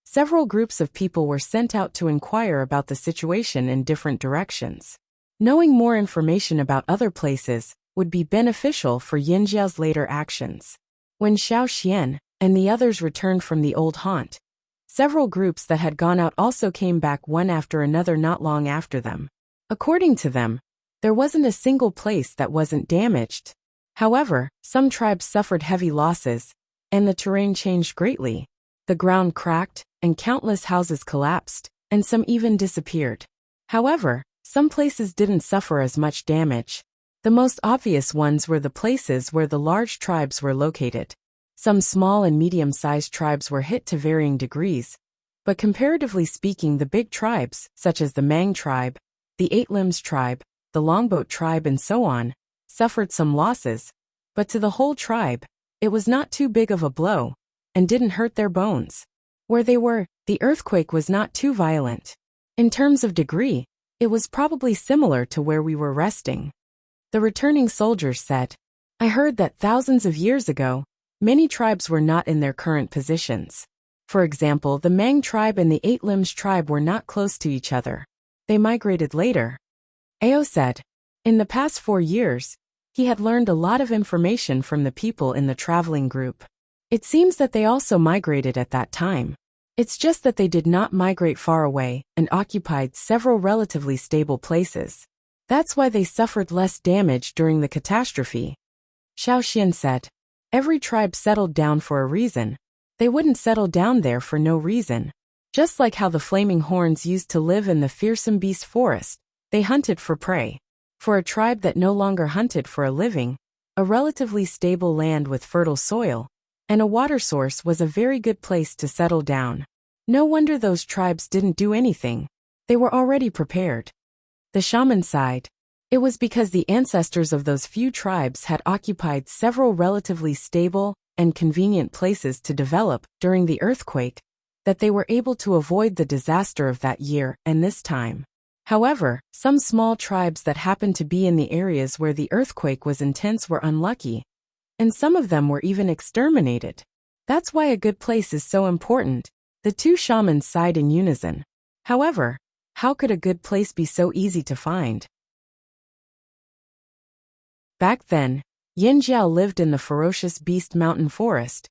Speaker 1: several groups of people were sent out to inquire about the situation in different directions. Knowing more information about other places would be beneficial for Yinjiao's later actions. When Xiaoxian and the others returned from the old haunt, Several groups that had gone out also came back one after another not long after them. According to them, there wasn't a single place that wasn't damaged. However, some tribes suffered heavy losses, and the terrain changed greatly. The ground cracked, and countless houses collapsed, and some even disappeared. However, some places didn't suffer as much damage. The most obvious ones were the places where the large tribes were located. Some small and medium-sized tribes were hit to varying degrees, but comparatively speaking, the big tribes, such as the Mang tribe, the Eight Limbs tribe, the Longboat tribe and so on, suffered some losses, but to the whole tribe, it was not too big of a blow, and didn't hurt their bones. Where they were, the earthquake was not too violent. In terms of degree, it was probably similar to where we were resting. The returning soldiers said, "I heard that thousands of years ago, many tribes were not in their current positions. For example, the Mang tribe and the Eight Limbs tribe were not close to each other. They migrated later." Ao said, in the past 4 years, he had learned a lot of information from the people in the traveling group. It seems that they also migrated at that time. It's just that they did not migrate far away and occupied several relatively stable places. That's why they suffered less damage during the catastrophe. Xiao Xian said, "Every tribe settled down for a reason. They wouldn't settle down there for no reason. Just like how the flaming horns used to live in the fearsome beast forest, they hunted for prey. For a tribe that no longer hunted for a living, a relatively stable land with fertile soil, and a water source was a very good place to settle down. No wonder those tribes didn't do anything. They were already prepared." The shaman sighed. It was because the ancestors of those few tribes had occupied several relatively stable and convenient places to develop during the earthquake that they were able to avoid the disaster of that year and this time. However, some small tribes that happened to be in the areas where the earthquake was intense were unlucky, and some of them were even exterminated. That's why a good place is so important. The two shamans sighed in unison. However, how could a good place be so easy to find? Back then, Yin Jiao lived in the ferocious beast mountain forest,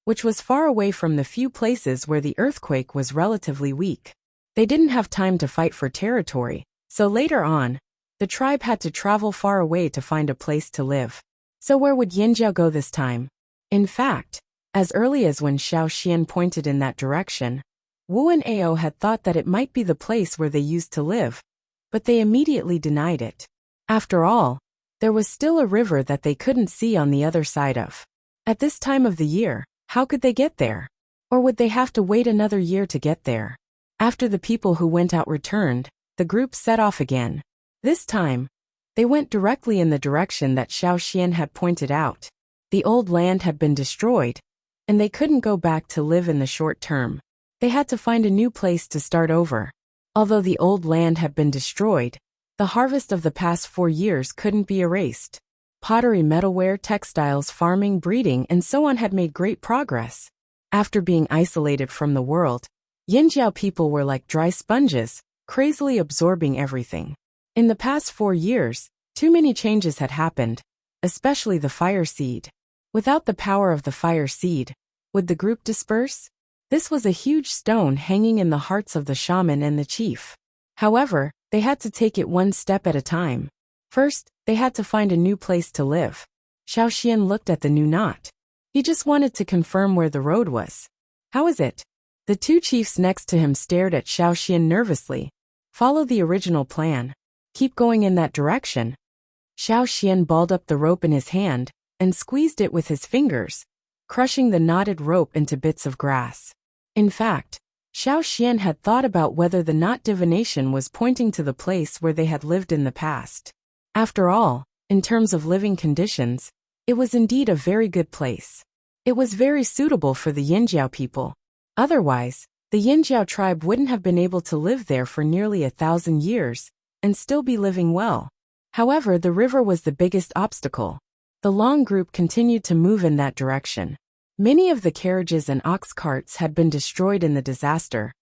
Speaker 1: which was far away from the few places where the earthquake was relatively weak. They didn't have time to fight for territory, so later on, the tribe had to travel far away to find a place to live. So where would Yin Jiao go this time? In fact, as early as when Xiao Xian pointed in that direction, Wu and Ao had thought that it might be the place where they used to live, but they immediately denied it. After all, there was still a river that they couldn't see on the other side of. At this time of the year, how could they get there? Or would they have to wait another year to get there? After the people who went out returned, the group set off again. This time, they went directly in the direction that Xiao Xian had pointed out. The old land had been destroyed, and they couldn't go back to live in the short term. They had to find a new place to start over. Although the old land had been destroyed, the harvest of the past 4 years couldn't be erased. Pottery, metalware, textiles, farming, breeding, and so on had made great progress. After being isolated from the world, Yinjiao people were like dry sponges, crazily absorbing everything. In the past 4 years, too many changes had happened, especially the fire seed. Without the power of the fire seed, would the group disperse? This was a huge stone hanging in the hearts of the shaman and the chief. However, they had to take it one step at a time. First, they had to find a new place to live. Xiao Xian looked at the new knot. He just wanted to confirm where the road was. "How is it?" The two chiefs next to him stared at Xiao Xian nervously. "Follow the original plan. Keep going in that direction." Xiao Xian balled up the rope in his hand and squeezed it with his fingers, crushing the knotted rope into bits of grass. In fact, Xiao Xian had thought about whether the knot divination was pointing to the place where they had lived in the past. After all, in terms of living conditions, it was indeed a very good place. It was very suitable for the Yinjiao people. Otherwise, the Yinjiao tribe wouldn't have been able to live there for nearly 1,000 years and still be living well. However, the river was the biggest obstacle. The long group continued to move in that direction. Many of the carriages and ox carts had been destroyed in the disaster,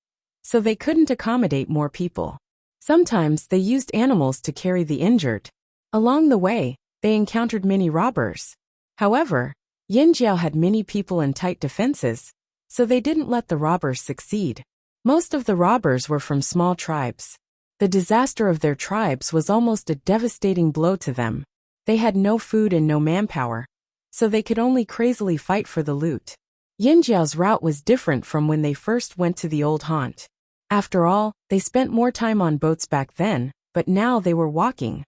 Speaker 1: so they couldn't accommodate more people. Sometimes they used animals to carry the injured. Along the way, they encountered many robbers. However, Yinjiao had many people and tight defenses, so they didn't let the robbers succeed. Most of the robbers were from small tribes. The disaster of their tribes was almost a devastating blow to them. They had no food and no manpower, so they could only crazily fight for the loot. Yinjiao's route was different from when they first went to the old haunt. After all, they spent more time on boats back then, but now they were walking.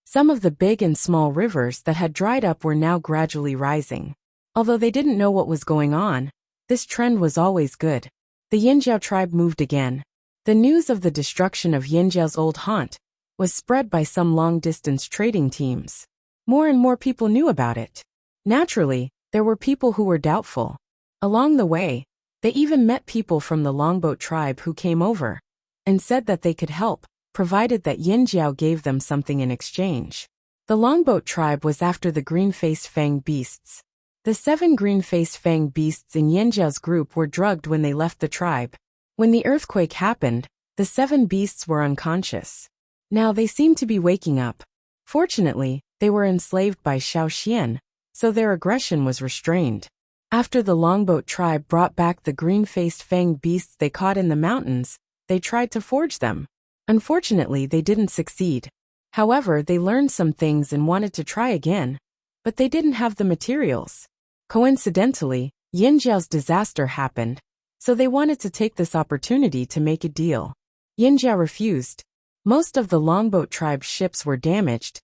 Speaker 1: Some of the big and small rivers that had dried up were now gradually rising. Although they didn't know what was going on, this trend was always good. The Yinjiao tribe moved again. The news of the destruction of Yinjiao's old haunt was spread by some long-distance trading teams. More and more people knew about it. Naturally, there were people who were doubtful. Along the way, they even met people from the Longboat tribe who came over and said that they could help, provided that Yinjiao gave them something in exchange. The Longboat tribe was after the green-faced fang beasts. The 7 green-faced fang beasts in Yinjiao's group were drugged when they left the tribe. When the earthquake happened, the 7 beasts were unconscious. Now they seemed to be waking up. Fortunately, they were enslaved by Xiaoxian, so their aggression was restrained. After the Longboat tribe brought back the green-faced fang beasts they caught in the mountains, they tried to forge them. Unfortunately, they didn't succeed. However, they learned some things and wanted to try again, but they didn't have the materials. Coincidentally, Yinjiao's disaster happened, so they wanted to take this opportunity to make a deal. Yinjiao refused. Most of the Longboat tribe's ships were damaged,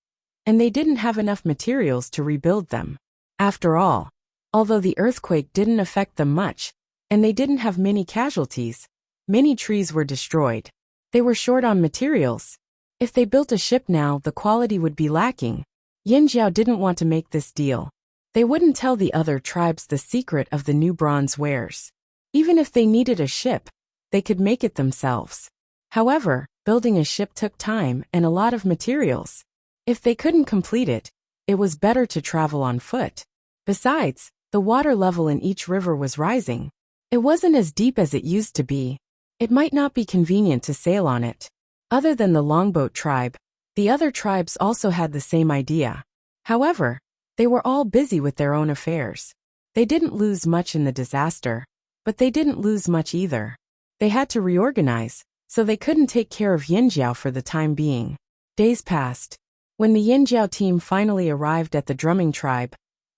Speaker 1: and they didn't have enough materials to rebuild them. After all, although the earthquake didn't affect them much, and they didn't have many casualties, many trees were destroyed. They were short on materials. If they built a ship now, the quality would be lacking. Yinjiao didn't want to make this deal. They wouldn't tell the other tribes the secret of the new bronze wares. Even if they needed a ship, they could make it themselves. However, building a ship took time and a lot of materials. If they couldn't complete it, it was better to travel on foot. Besides, the water level in each river was rising. It wasn't as deep as it used to be. It might not be convenient to sail on it. Other than the Longboat tribe, the other tribes also had the same idea. However, they were all busy with their own affairs. They didn't lose much in the disaster, but they didn't lose much either. They had to reorganize, so they couldn't take care of Yinjiao for the time being. Days passed. When the Yinjiao team finally arrived at the drumming tribe,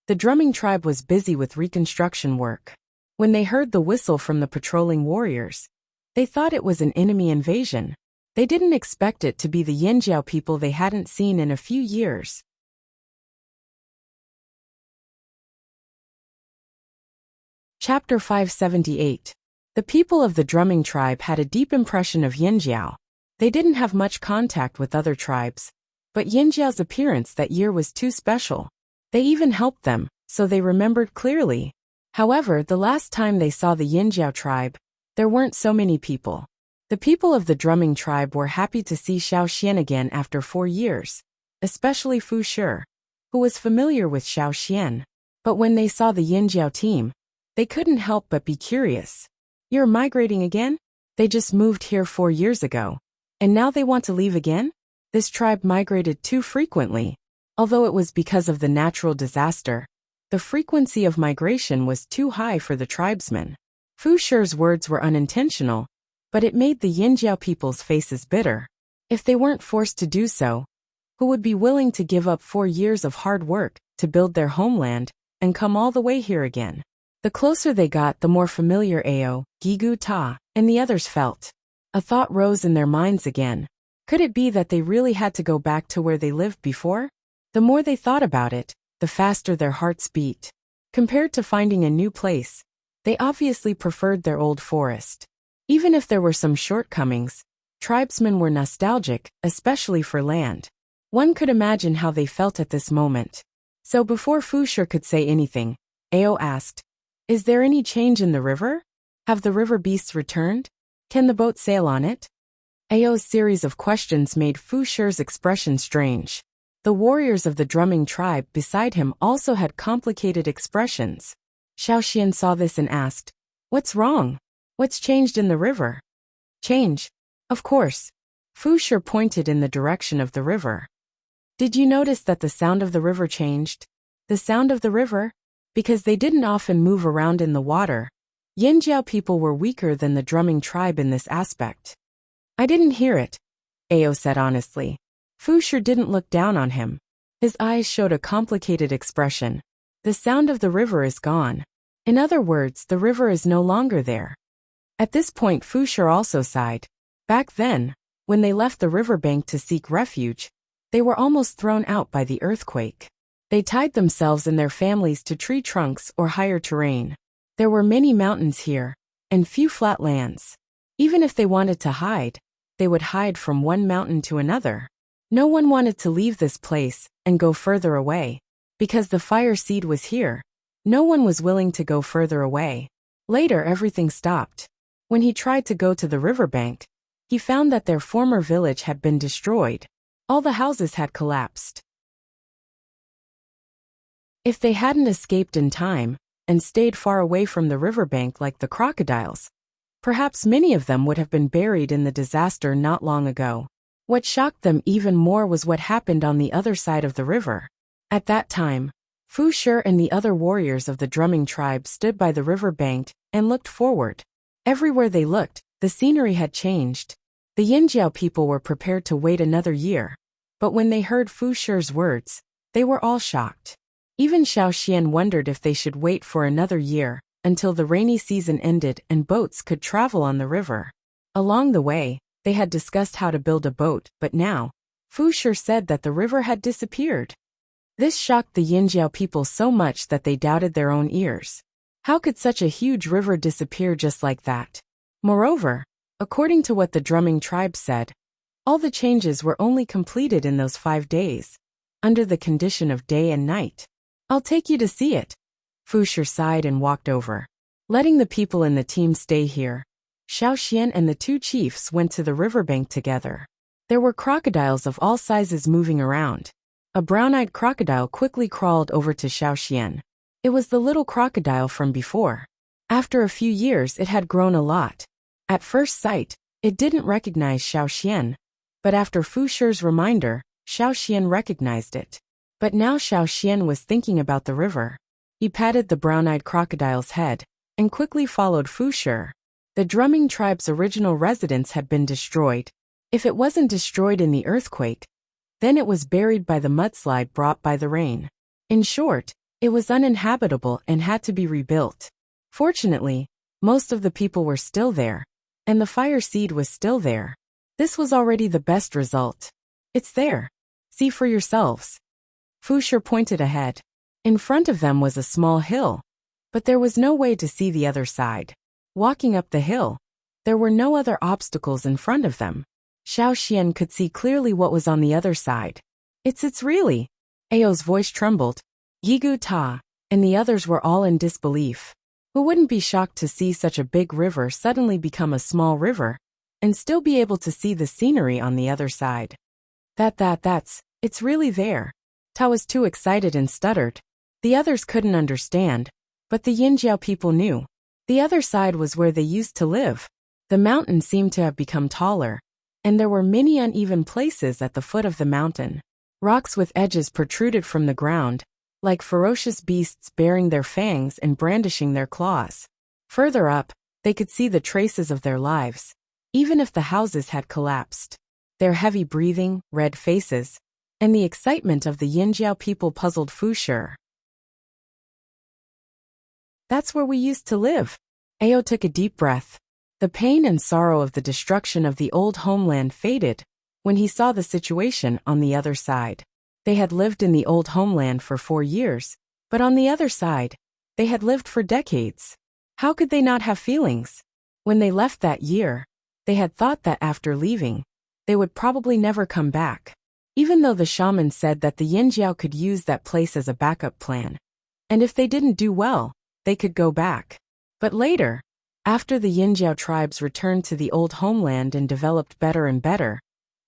Speaker 1: the drumming tribe was busy with reconstruction work. When they heard the whistle from the patrolling warriors, they thought it was an enemy invasion. They didn't expect it to be the Yinjiao people they hadn't seen in a few years. Chapter 578. The people of the drumming tribe had a deep impression of Yinjiao. They didn't have much contact with other tribes, but Yinjiao's appearance that year was too special. They even helped them, so they remembered clearly. However, the last time they saw the Yinjiao tribe, there weren't so many people. The people of the drumming tribe were happy to see Xiaoxian again after 4 years, especially Fu Shi, who was familiar with Xiaoxian. But when they saw the Yinjiao team, they couldn't help but be curious. You're migrating again? They just moved here 4 years ago, and now they want to leave again? This tribe migrated too frequently. Although it was because of the natural disaster, the frequency of migration was too high for the tribesmen. Fu Shi's words were unintentional, but it made the Yinjiao people's faces bitter. If they weren't forced to do so, who would be willing to give up 4 years of hard work to build their homeland and come all the way here again? The closer they got, the more familiar Ao, Gigu Ta, and the others felt. A thought rose in their minds again. Could it be that they really had to go back to where they lived before? The more they thought about it, the faster their hearts beat. Compared to finding a new place, they obviously preferred their old forest. Even if there were some shortcomings, tribesmen were nostalgic, especially for land. One could imagine how they felt at this moment. So before Fu Shi could say anything, Ao asked, "Is there any change in the river? Have the river beasts returned? Can the boat sail on it?" Ao's series of questions made Fu Shi's expression strange. The warriors of the drumming tribe beside him also had complicated expressions. Xiaoxian saw this and asked, "What's wrong? What's changed in the river?" "Change? Of course." Fu Shi pointed in the direction of the river. "Did you notice that the sound of the river changed?" "The sound of the river?" Because they didn't often move around in the water, Yinjiao people were weaker than the drumming tribe in this aspect. I didn't hear it, Ao said honestly. Fu Shi didn't look down on him. His eyes showed a complicated expression. The sound of the river is gone. In other words, the river is no longer there. At this point Fu Shi also sighed. Back then, when they left the riverbank to seek refuge, they were almost thrown out by the earthquake. They tied themselves and their families to tree trunks or higher terrain. There were many mountains here, and few flat lands. Even if they wanted to hide, they would hide from one mountain to another. No one wanted to leave this place and go further away. Because the fire seed was here, no one was willing to go further away. Later everything stopped. When he tried to go to the riverbank, he found that their former village had been destroyed. All the houses had collapsed. If they hadn't escaped in time and stayed far away from the riverbank like the crocodiles, perhaps many of them would have been buried in the disaster not long ago. What shocked them even more was what happened on the other side of the river. At that time, Fu Shi and the other warriors of the drumming tribe stood by the river bank and looked forward. Everywhere they looked, the scenery had changed. The Yinjiao people were prepared to wait another year, but when they heard Fu Shi's words, they were all shocked. Even Xiaoxian wondered if they should wait for another year until the rainy season ended and boats could travel on the river. Along the way, they had discussed how to build a boat, but now, Fu Shi said that the river had disappeared. This shocked the Yinjiao people so much that they doubted their own ears. How could such a huge river disappear just like that? Moreover, according to what the drumming tribe said, all the changes were only completed in those 5 days, under the condition of day and night. I'll take you to see it. Fu Shi sighed and walked over. Letting the people in the team stay here, Xiaoxian and the 2 chiefs went to the riverbank together. There were crocodiles of all sizes moving around. A brown-eyed crocodile quickly crawled over to Xiaoxian. It was the little crocodile from before. After a few years it had grown a lot. At first sight, it didn't recognize Xiaoxian, but after Fu Shi's reminder, Xiaoxian recognized it. But now Xiaoxian was thinking about the river. He patted the brown-eyed crocodile's head and quickly followed Fu Shi. The drumming tribe's original residence had been destroyed. If it wasn't destroyed in the earthquake, then it was buried by the mudslide brought by the rain. In short, it was uninhabitable and had to be rebuilt. Fortunately, most of the people were still there, and the fire seed was still there. This was already the best result. It's there. See for yourselves. Fu Shi pointed ahead. In front of them was a small hill, but there was no way to see the other side. Walking up the hill, there were no other obstacles in front of them. Xiaoxian could see clearly what was on the other side. It's really. Ao's voice trembled. Yigu Ta, and the others were all in disbelief. Who wouldn't be shocked to see such a big river suddenly become a small river, and still be able to see the scenery on the other side? It's really there. Ta was too excited and stuttered. The others couldn't understand, but the Yinjiao people knew. The other side was where they used to live. The mountain seemed to have become taller, and there were many uneven places at the foot of the mountain. Rocks with edges protruded from the ground, like ferocious beasts baring their fangs and brandishing their claws. Further up, they could see the traces of their lives, even if the houses had collapsed. Their heavy breathing, red faces, and the excitement of the Yinjiao people puzzled Fu Shi. That's where we used to live. Ao took a deep breath. The pain and sorrow of the destruction of the old homeland faded when he saw the situation on the other side. They had lived in the old homeland for 4 years, but on the other side, they had lived for decades. How could they not have feelings? When they left that year, they had thought that after leaving, they would probably never come back. Even though the shaman said that the Yinjiao could use that place as a backup plan, and if they didn't do well, they could go back. But later, after the Yinjiao tribes returned to the old homeland and developed better and better,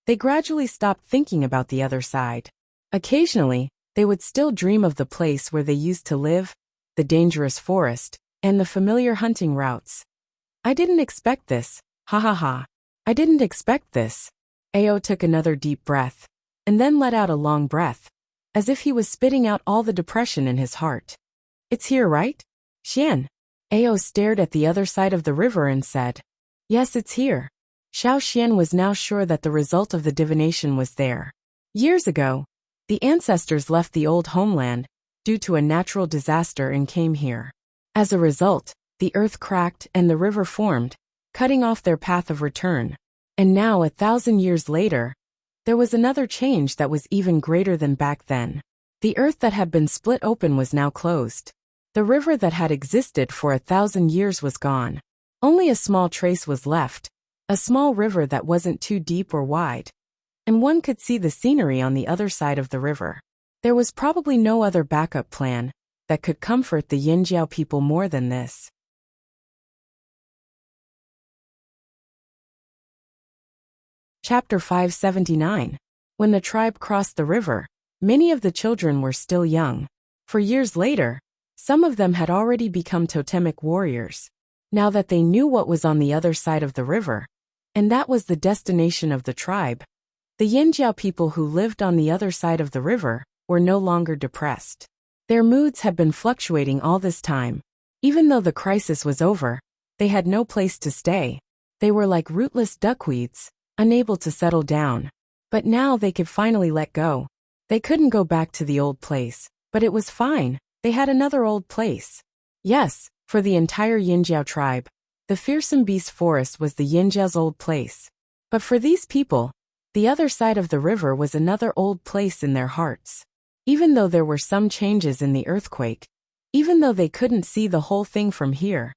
Speaker 1: they gradually stopped thinking about the other side. Occasionally, they would still dream of the place where they used to live, the dangerous forest, and the familiar hunting routes. I didn't expect this, ha ha ha. I didn't expect this. Ao took another deep breath, and then let out a long breath, as if he was spitting out all the depression in his heart. It's here, right? Xian. Ao stared at the other side of the river and said, yes, it's here. Xiao Xian was now sure that the result of the divination was there. Years ago, the ancestors left the old homeland due to a natural disaster and came here. As a result, the earth cracked and the river formed, cutting off their path of return. And now, 1,000 years later, there was another change that was even greater than back then. The earth that had been split open was now closed. The river that had existed for 1,000 years was gone. Only a small trace was left, a small river that wasn't too deep or wide. And one could see the scenery on the other side of the river. There was probably no other backup plan that could comfort the Yinjiao people more than this. Chapter 579. When the tribe crossed the river, many of the children were still young. For years later, some of them had already become totemic warriors. Now that they knew what was on the other side of the river, and that was the destination of the tribe, the Yinjiao people who lived on the other side of the river were no longer depressed. Their moods had been fluctuating all this time. Even though the crisis was over, they had no place to stay. They were like rootless duckweeds, unable to settle down. But now they could finally let go. They couldn't go back to the old place, but it was fine. They had another old place. Yes, for the entire Yinjiao tribe, the fearsome beast forest was the Yinjiao's old place. But for these people, the other side of the river was another old place in their hearts. Even though there were some changes in the earthquake, even though they couldn't see the whole thing from here,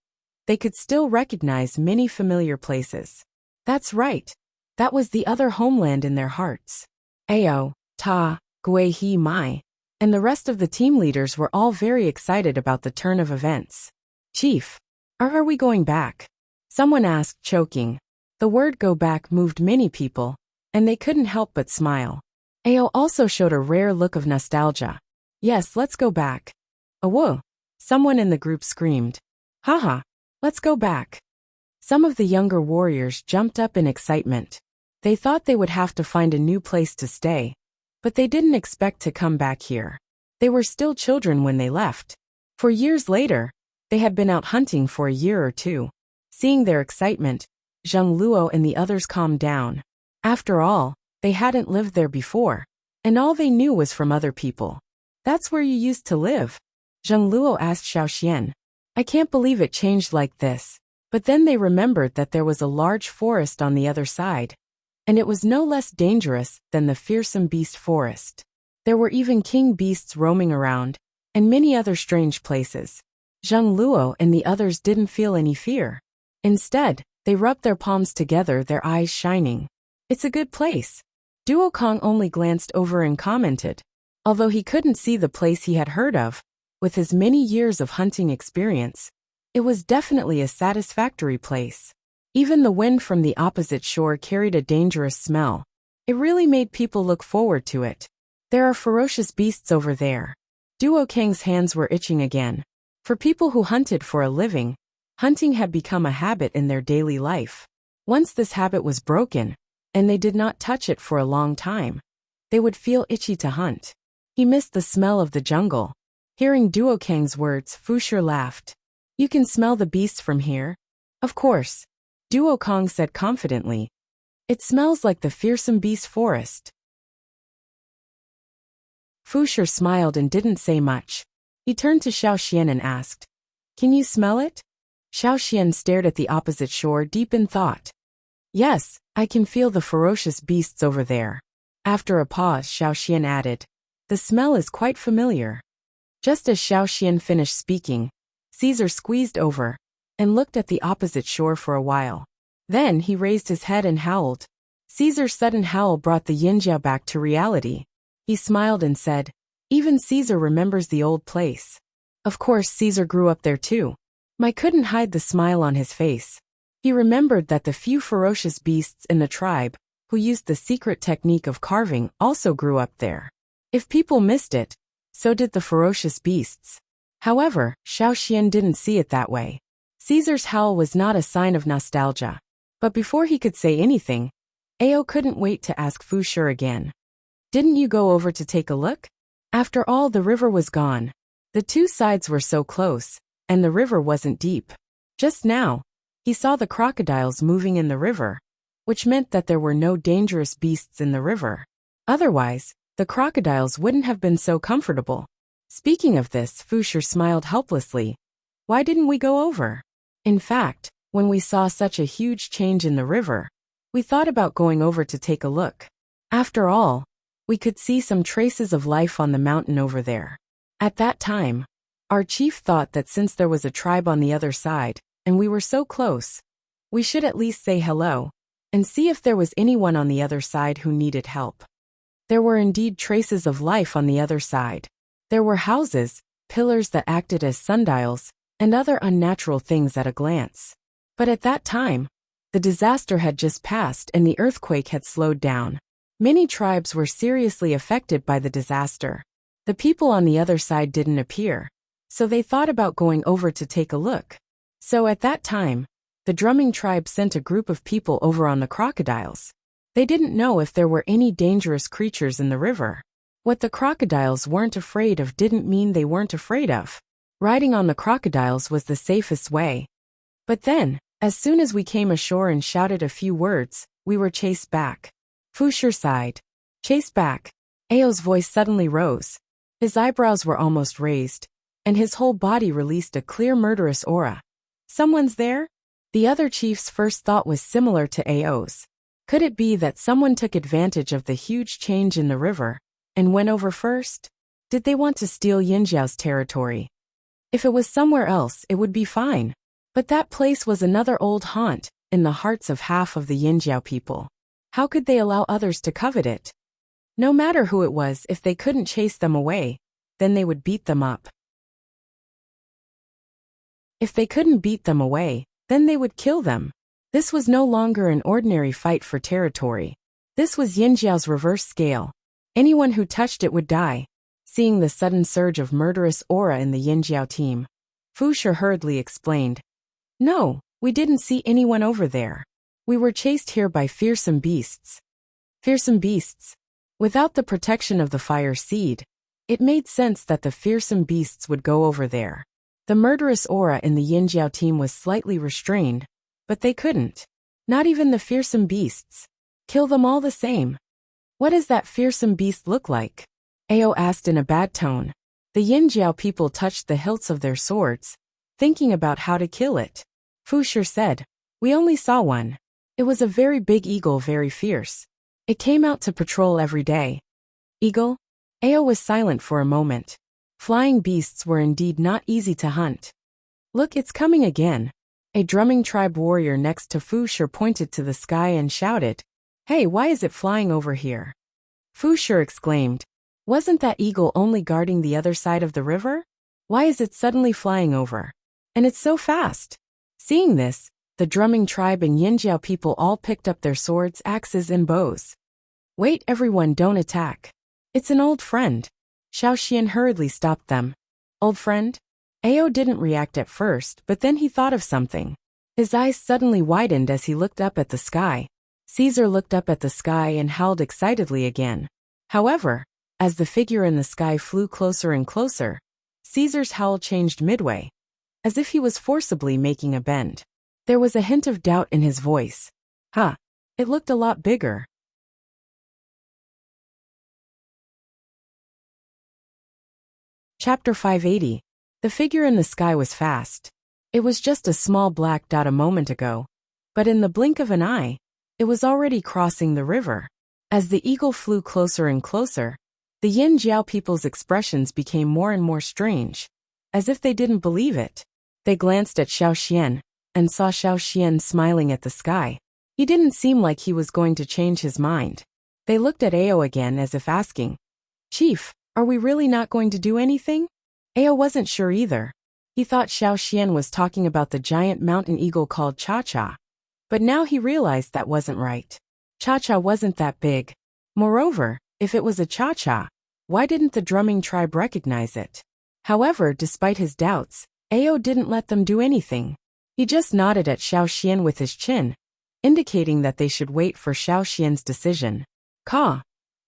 Speaker 1: they could still recognize many familiar places. That's right. That was the other homeland in their hearts. Ao, Ta, Gui He Mai, and the rest of the team leaders were all very excited about the turn of events. Chief, are we going back? Someone asked, choking. The word go back moved many people, and they couldn't help but smile. Ao also showed a rare look of nostalgia. Yes, let's go back. Whoa! Someone in the group screamed. Haha, let's go back. Some of the younger warriors jumped up in excitement. They thought they would have to find a new place to stay, but they didn't expect to come back here. They were still children when they left. For years later, they had been out hunting for a year or two. Seeing their excitement, Zheng Luo and the others calmed down. After all, they hadn't lived there before, and all they knew was from other people. That's where you used to live? Zheng Luo asked Xiao Xian. I can't believe it changed like this. But then they remembered that there was a large forest on the other side, and it was no less dangerous than the fearsome beast forest. There were even king beasts roaming around, and many other strange places. Zheng Luo and the others didn't feel any fear. Instead, they rubbed their palms together, their eyes shining. It's a good place. Duo Kong only glanced over and commented. Although he couldn't see the place he had heard of, with his many years of hunting experience, it was definitely a satisfactory place. Even the wind from the opposite shore carried a dangerous smell. It really made people look forward to it. There are ferocious beasts over there. Duo Kang's hands were itching again. For people who hunted for a living, hunting had become a habit in their daily life. Once this habit was broken, and they did not touch it for a long time, they would feel itchy to hunt. He missed the smell of the jungle. Hearing Duo Kang's words, Fushi laughed. You can smell the beasts from here? Of course. Duo Kong said confidently. It smells like the fearsome beast forest. Fushi smiled and didn't say much. He turned to Xiao Xian and asked, Can you smell it? Xiao Xian stared at the opposite shore, deep in thought. Yes, I can feel the ferocious beasts over there. After a pause, Xiao Xian added, The smell is quite familiar. Just as Xiao Xian finished speaking, Caesar squeezed over and looked at the opposite shore for a while. Then he raised his head and howled. Caesar's sudden howl brought the Yinjiao back to reality. He smiled and said, Even Caesar remembers the old place. Of course, Caesar grew up there too. Mai couldn't hide the smile on his face. He remembered that the few ferocious beasts in the tribe, who used the secret technique of carving, also grew up there. If people missed it, so did the ferocious beasts. However, Xiao Xian didn't see it that way. Caesar's howl was not a sign of nostalgia. But before he could say anything, Ao couldn't wait to ask Fushi again. Didn't you go over to take a look? After all, the river was gone. The two sides were so close, and the river wasn't deep. Just now, he saw the crocodiles moving in the river, which meant that there were no dangerous beasts in the river. Otherwise, the crocodiles wouldn't have been so comfortable. Speaking of this, Wuxia smiled helplessly. Why didn't we go over? In fact, when we saw such a huge change in the river, we thought about going over to take a look. After all, we could see some traces of life on the mountain over there. At that time, our chief thought that since there was a tribe on the other side, and we were so close, we should at least say hello, and see if there was anyone on the other side who needed help. There were indeed traces of life on the other side. There were houses, pillars that acted as sundials, and other unnatural things at a glance. But at that time, the disaster had just passed and the earthquake had slowed down. Many tribes were seriously affected by the disaster. The people on the other side didn't appear, so they thought about going over to take a look. So at that time, the drumming tribe sent a group of people over on the crocodiles. They didn't know if there were any dangerous creatures in the river. What the crocodiles weren't afraid of didn't mean they weren't afraid of. Riding on the crocodiles was the safest way. But then, as soon as we came ashore and shouted a few words, we were chased back. Wuxia sighed. Chased back. Ao's voice suddenly rose. His eyebrows were almost raised, and his whole body released a clear murderous aura. Someone's there? The other chief's first thought was similar to Ao's. Could it be that someone took advantage of the huge change in the river and went over first? Did they want to steal Yinjiao's territory? If it was somewhere else, it would be fine. But that place was another old haunt in the hearts of half of the Yinjiao people. How could they allow others to covet it? No matter who it was, if they couldn't chase them away, then they would beat them up. If they couldn't beat them away, then they would kill them. This was no longer an ordinary fight for territory. This was Yinjiao's reverse scale. Anyone who touched it would die. Seeing the sudden surge of murderous aura in the Yinjiao team, Wuxia hurriedly explained. No, we didn't see anyone over there. We were chased here by fearsome beasts. Fearsome beasts. Without the protection of the fire seed, it made sense that the fearsome beasts would go over there. The murderous aura in the Yinjiao team was slightly restrained, but they couldn't. Not even the fearsome beasts. Kill them all the same. What does that fearsome beast look like? Ao asked in a bad tone. The Yinjiao people touched the hilts of their swords, thinking about how to kill it. Wuxia said, we only saw one. It was a very big eagle, very fierce. It came out to patrol every day. Eagle? Ao was silent for a moment. Flying beasts were indeed not easy to hunt. Look, it's coming again. A drumming tribe warrior next to Wuxia pointed to the sky and shouted, Hey, why is it flying over here? Wuxia exclaimed, Wasn't that eagle only guarding the other side of the river? Why is it suddenly flying over? And it's so fast. Seeing this, the drumming tribe and Yinjiao people all picked up their swords, axes, and bows. Wait, everyone, don't attack. It's an old friend. Xiaoxian hurriedly stopped them. Old friend? Ao didn't react at first, but then he thought of something. His eyes suddenly widened as he looked up at the sky. Caesar looked up at the sky and howled excitedly again. However, as the figure in the sky flew closer and closer, Caesar's howl changed midway, as if he was forcibly making a bend. There was a hint of doubt in his voice. It looked a lot bigger. Chapter 580. The figure in the sky was fast. It was just a small black dot a moment ago, but in the blink of an eye, it was already crossing the river. As the eagle flew closer and closer, the Yinjiao people's expressions became more and more strange, as if they didn't believe it. They glanced at Xiaoxian, and saw Xiaoxian smiling at the sky. He didn't seem like he was going to change his mind. They looked at Ao again as if asking, Chief, are we really not going to do anything? Ao wasn't sure either. He thought Xiaoxian was talking about the giant mountain eagle called Cha-Cha. But now he realized that wasn't right. Cha-Cha wasn't that big. Moreover, if it was a Cha-Cha, why didn't the drumming tribe recognize it? However, despite his doubts, Ao didn't let them do anything. He just nodded at Xiaoxian with his chin, indicating that they should wait for Xiaoxian's decision. Caw!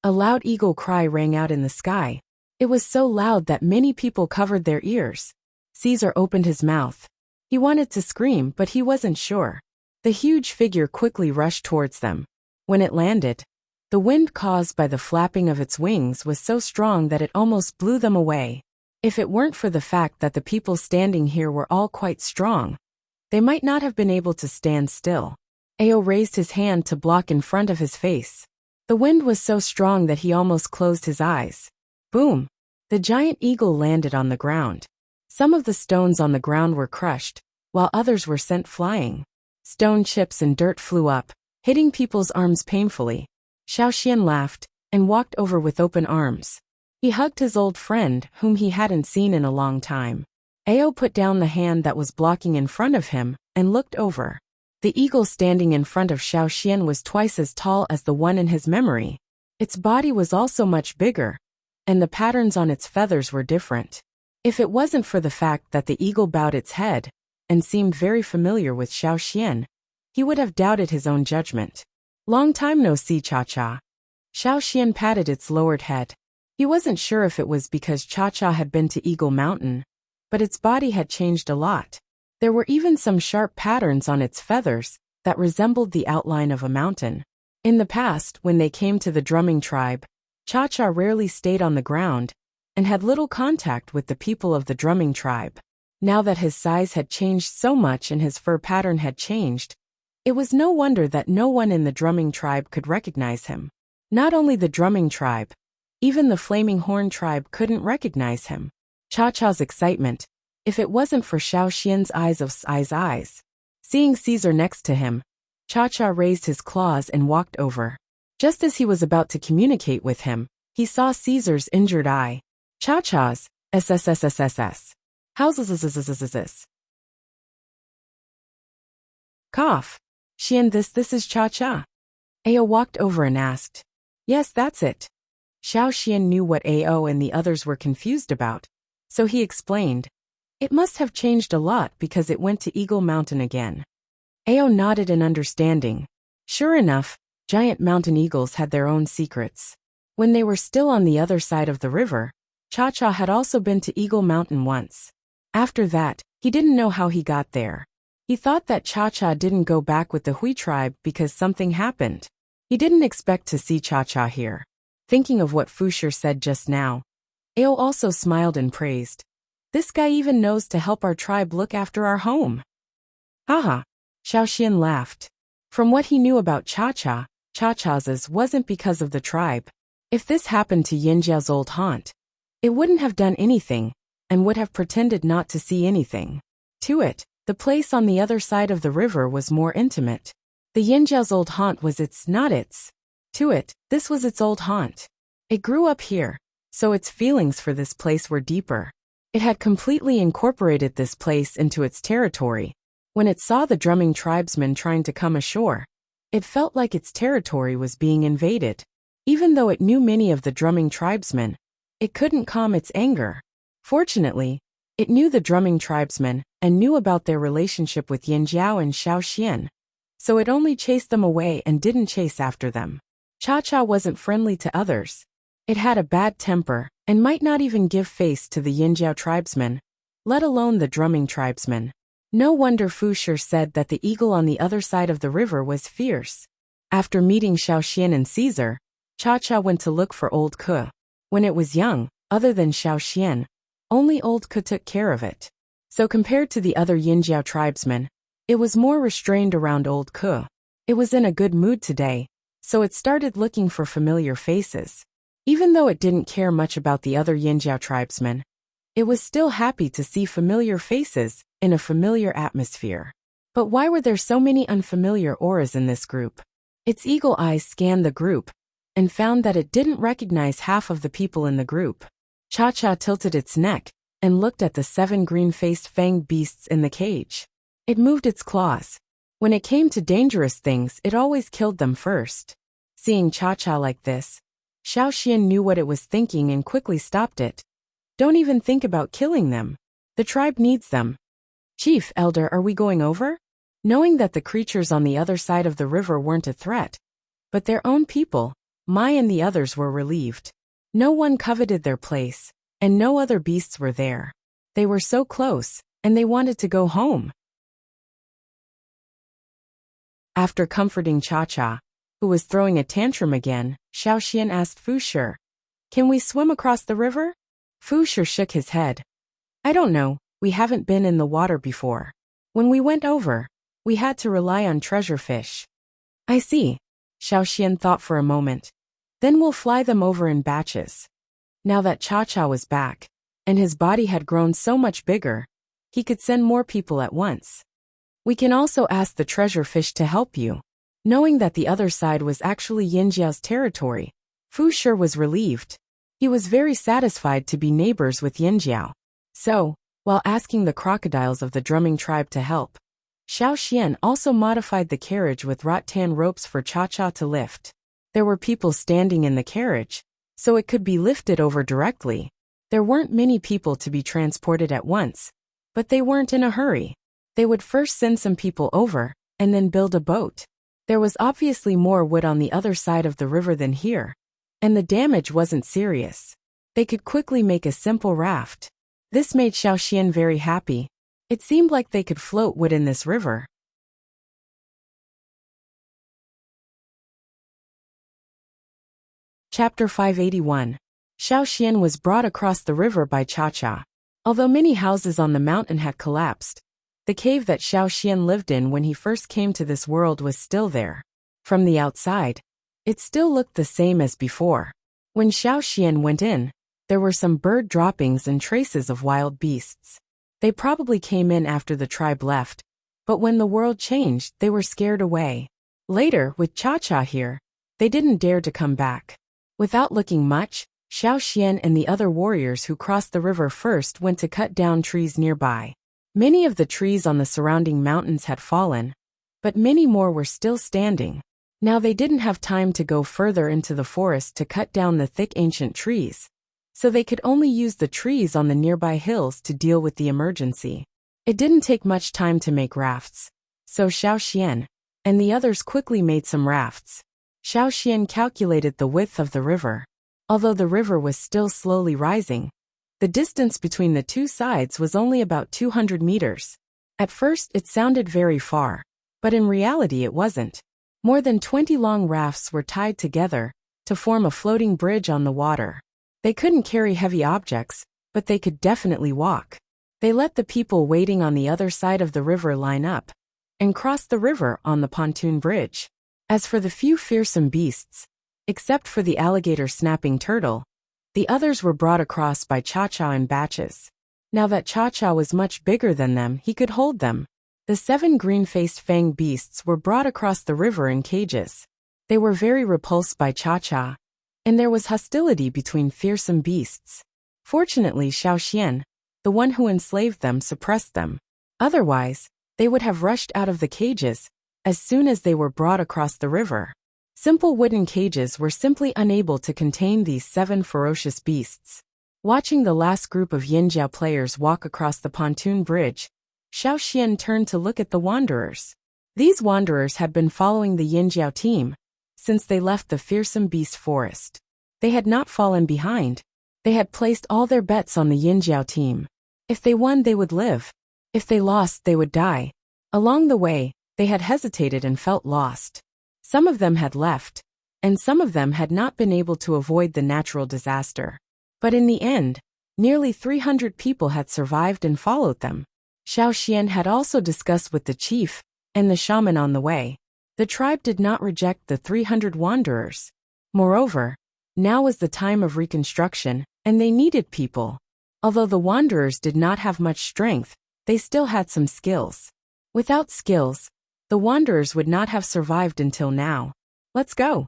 Speaker 1: A loud eagle cry rang out in the sky. It was so loud that many people covered their ears. Caesar opened his mouth. He wanted to scream, but he wasn't sure. The huge figure quickly rushed towards them. When it landed, the wind caused by the flapping of its wings was so strong that it almost blew them away. If it weren't for the fact that the people standing here were all quite strong, they might not have been able to stand still. Ao raised his hand to block in front of his face. The wind was so strong that he almost closed his eyes. Boom! The giant eagle landed on the ground. Some of the stones on the ground were crushed, while others were sent flying. Stone chips and dirt flew up, hitting people's arms painfully. Xiao Xian laughed and walked over with open arms. He hugged his old friend, whom he hadn't seen in a long time. Ao put down the hand that was blocking in front of him and looked over. The eagle standing in front of Xiao Xian was twice as tall as the one in his memory. Its body was also much bigger, and the patterns on its feathers were different. If it wasn't for the fact that the eagle bowed its head and seemed very familiar with Xiao Xian, he would have doubted his own judgment. Long time no see, Cha-Cha. Xiao Xian patted its lowered head. He wasn't sure if it was because Cha-Cha had been to Eagle Mountain, but its body had changed a lot. There were even some sharp patterns on its feathers that resembled the outline of a mountain. In the past, when they came to the drumming tribe, Cha-Cha rarely stayed on the ground and had little contact with the people of the drumming tribe. Now that his size had changed so much and his fur pattern had changed, it was no wonder that no one in the drumming tribe could recognize him. Not only the drumming tribe, even the flaming horn tribe couldn't recognize him. Cha-Cha's excitement, if it wasn't for Xiao Xian's eyes. Seeing Caesar next to him, Cha-Cha raised his claws and walked over. Just as he was about to communicate with him, he saw Caesar's injured eye. Cha-Cha's, SSSSSS. How's Cough. Xian, this is Cha-Cha. Ao walked over and asked. Yes, that's it. Xiao Xian knew what Ao and the others were confused about, so he explained. It must have changed a lot because it went to Eagle Mountain again. Ao nodded in understanding. Sure enough, giant mountain eagles had their own secrets. When they were still on the other side of the river, Cha-Cha had also been to Eagle Mountain once. After that, he didn't know how he got there. He thought that Cha-Cha didn't go back with the Hui tribe because something happened. He didn't expect to see Cha-Cha here. Thinking of what Fusher said just now, Ao also smiled and praised. This guy even knows to help our tribe look after our home. Haha. Xiao Xian laughed. From what he knew about Cha-Cha, Cha-Cha's wasn't because of the tribe. If this happened to Yinjiao's old haunt, it wouldn't have done anything, and would have pretended not to see anything. To it, the place on the other side of the river was more intimate. The Yinjiao's old haunt was not its. To it, this was its old haunt. It grew up here, so its feelings for this place were deeper. It had completely incorporated this place into its territory. When it saw the drumming tribesmen trying to come ashore, it felt like its territory was being invaded. Even though it knew many of the drumming tribesmen, it couldn't calm its anger. Fortunately, it knew the drumming tribesmen and knew about their relationship with Yinjiao and Xiao Xian, so it only chased them away and didn't chase after them. Cha-Cha wasn't friendly to others. It had a bad temper and might not even give face to the Yinjiao tribesmen, let alone the drumming tribesmen. No wonder Fusher said that the eagle on the other side of the river was fierce. After meeting Xiao Xian and Caesar, Cha-Cha went to look for Old Ke. When it was young, other than Xiao Xian, only Old Ke took care of it. So compared to the other Yinjiao tribesmen, it was more restrained around Old Ke. It was in a good mood today, so it started looking for familiar faces. Even though it didn't care much about the other Yinjiao tribesmen, it was still happy to see familiar faces in a familiar atmosphere. But why were there so many unfamiliar auras in this group? Its eagle eyes scanned the group and found that it didn't recognize half of the people in the group. Cha-Cha tilted its neck and looked at the 7 green-faced fanged beasts in the cage. It moved its claws. When it came to dangerous things, it always killed them first. Seeing Cha-Cha like this, Xiao Xian knew what it was thinking and quickly stopped it. Don't even think about killing them. The tribe needs them. Chief, Elder, are we going over? Knowing that the creatures on the other side of the river weren't a threat, but their own people, Mai and the others were relieved. No one coveted their place, and no other beasts were there. They were so close, and they wanted to go home. After comforting Cha-Cha, who was throwing a tantrum again, Xiaoxian asked Fu Shi, "Can we swim across the river?" Fu Shi shook his head. "I don't know, we haven't been in the water before. When we went over, we had to rely on treasure fish." "I see." Xiaoxian thought for a moment. "Then we'll fly them over in batches." Now that Cha-Cha was back, and his body had grown so much bigger, he could send more people at once. "We can also ask the treasure fish to help you." Knowing that the other side was actually Yinjiao's territory, Fu Shi was relieved. He was very satisfied to be neighbors with Yinjiao. So, while asking the crocodiles of the drumming tribe to help, Xiaoxian also modified the carriage with rattan ropes for Cha-Cha to lift. There were people standing in the carriage, so it could be lifted over directly. There weren't many people to be transported at once, but they weren't in a hurry. They would first send some people over, and then build a boat. There was obviously more wood on the other side of the river than here, and the damage wasn't serious. They could quickly make a simple raft. This made Xiaoxian very happy. It seemed like they could float wood in this river. Chapter 581. Xiaoxian was brought across the river by Cha-Cha. Although many houses on the mountain had collapsed, the cave that Xiaoxian lived in when he first came to this world was still there. From the outside, it still looked the same as before. When Xiaoxian went in, there were some bird droppings and traces of wild beasts. They probably came in after the tribe left, but when the world changed, they were scared away. Later, with Cha-Cha here, they didn't dare to come back. Without looking much, Xiaoxian and the other warriors who crossed the river first went to cut down trees nearby. Many of the trees on the surrounding mountains had fallen, but many more were still standing. Now they didn't have time to go further into the forest to cut down the thick ancient trees, so they could only use the trees on the nearby hills to deal with the emergency. It didn't take much time to make rafts, so Xiaoxian and the others quickly made some rafts. Xiaoxian calculated the width of the river. Although the river was still slowly rising, the distance between the two sides was only about 200 meters. At first it sounded very far, but in reality it wasn't. More than 20 long rafts were tied together to form a floating bridge on the water. They couldn't carry heavy objects, but they could definitely walk. They let the people waiting on the other side of the river line up and cross the river on the pontoon bridge. As for the few fearsome beasts, except for the alligator snapping turtle, the others were brought across by Cha-Cha in batches. Now that Cha-Cha was much bigger than them, he could hold them. The 7 green-faced fang beasts were brought across the river in cages. They were very repulsed by Cha-Cha, and there was hostility between fearsome beasts. Fortunately, Xiaoxian, the one who enslaved them, suppressed them. Otherwise, they would have rushed out of the cages as soon as they were brought across the river. Simple wooden cages were simply unable to contain these 7 ferocious beasts. Watching the last group of Yinjiao players walk across the pontoon bridge, Xiaoxian turned to look at the wanderers. These wanderers had been following the Yinjiao team since they left the fearsome beast forest. They had not fallen behind. They had placed all their bets on the Yinjiao team. If they won, they would live. If they lost, they would die. Along the way, they had hesitated and felt lost. Some of them had left, and some of them had not been able to avoid the natural disaster. But in the end, nearly 300 people had survived and followed them. Xiaoxian had also discussed with the chief and the shaman on the way. The tribe did not reject the 300 wanderers. Moreover, now was the time of reconstruction, and they needed people. Although the wanderers did not have much strength, they still had some skills. Without skills, the wanderers would not have survived until now. Let's go.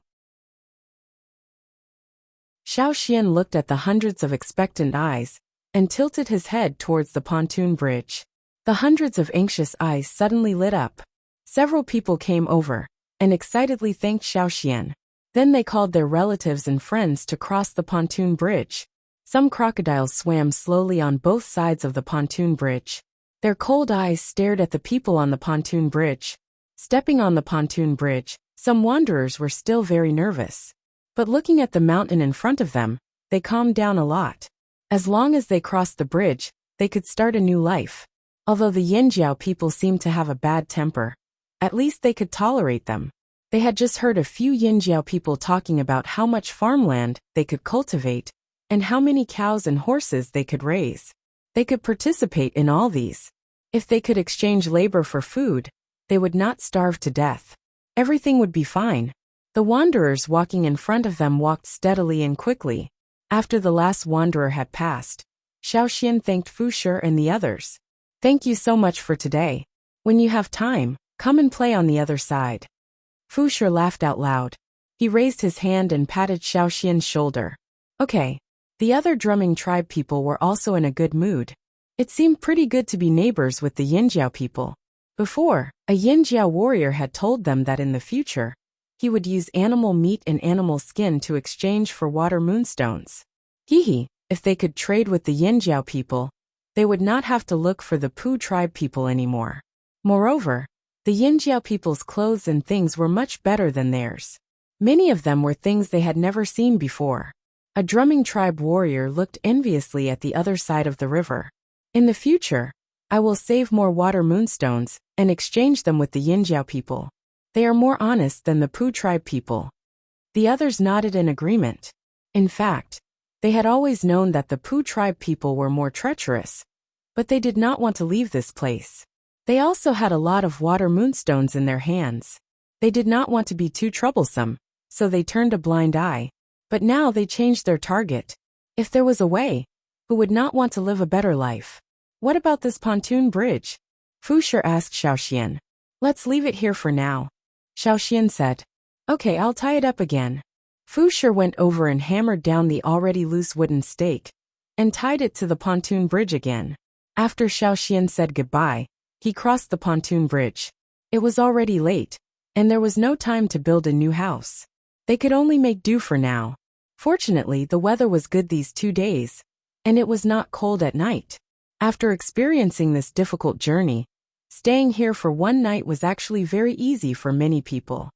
Speaker 1: Xiaoxian looked at the hundreds of expectant eyes and tilted his head towards the pontoon bridge. The hundreds of anxious eyes suddenly lit up. Several people came over and excitedly thanked Xiaoxian. Then they called their relatives and friends to cross the pontoon bridge. Some crocodiles swam slowly on both sides of the pontoon bridge. Their cold eyes stared at the people on the pontoon bridge. Stepping on the pontoon bridge, some wanderers were still very nervous. But looking at the mountain in front of them, they calmed down a lot. As long as they crossed the bridge, they could start a new life. Although the Yinjiao people seemed to have a bad temper, at least they could tolerate them. They had just heard a few Yinjiao people talking about how much farmland they could cultivate, and how many cows and horses they could raise. They could participate in all these. If they could exchange labor for food, they would not starve to death. Everything would be fine. The wanderers walking in front of them walked steadily and quickly. After the last wanderer had passed, Xiaoxian thanked Fu Shi and the others. "Thank you so much for today. When you have time, come and play on the other side." Fu Shi laughed out loud. He raised his hand and patted Xiaoxian's shoulder. Okay. The other drumming tribe people were also in a good mood. It seemed pretty good to be neighbors with the Yinjiao people. Before, a Yinjiao warrior had told them that in the future, he would use animal meat and animal skin to exchange for water moonstones. If they could trade with the Yinjiao people, they would not have to look for the Pu tribe people anymore. Moreover, the Yinjiao people's clothes and things were much better than theirs. Many of them were things they had never seen before. A drumming tribe warrior looked enviously at the other side of the river. "In the future, I will save more water moonstones and exchange them with the Yinjiao people. They are more honest than the Pu tribe people." The others nodded in agreement. In fact, they had always known that the Pu tribe people were more treacherous, but they did not want to leave this place. They also had a lot of water moonstones in their hands. They did not want to be too troublesome, so they turned a blind eye. But now they changed their target. If there was a way, who would not want to live a better life? "What about this pontoon bridge?" Fu Shi asked Xiaoxian. "Let's leave it here for now." Xiaoxian said. "Okay, I'll tie it up again." Fu Shi went over and hammered down the already loose wooden stake, and tied it to the pontoon bridge again. After Xiaoxian said goodbye, he crossed the pontoon bridge. It was already late, and there was no time to build a new house. They could only make do for now. Fortunately, the weather was good these 2 days, and it was not cold at night. After experiencing this difficult journey, staying here for one night was actually very easy for many people.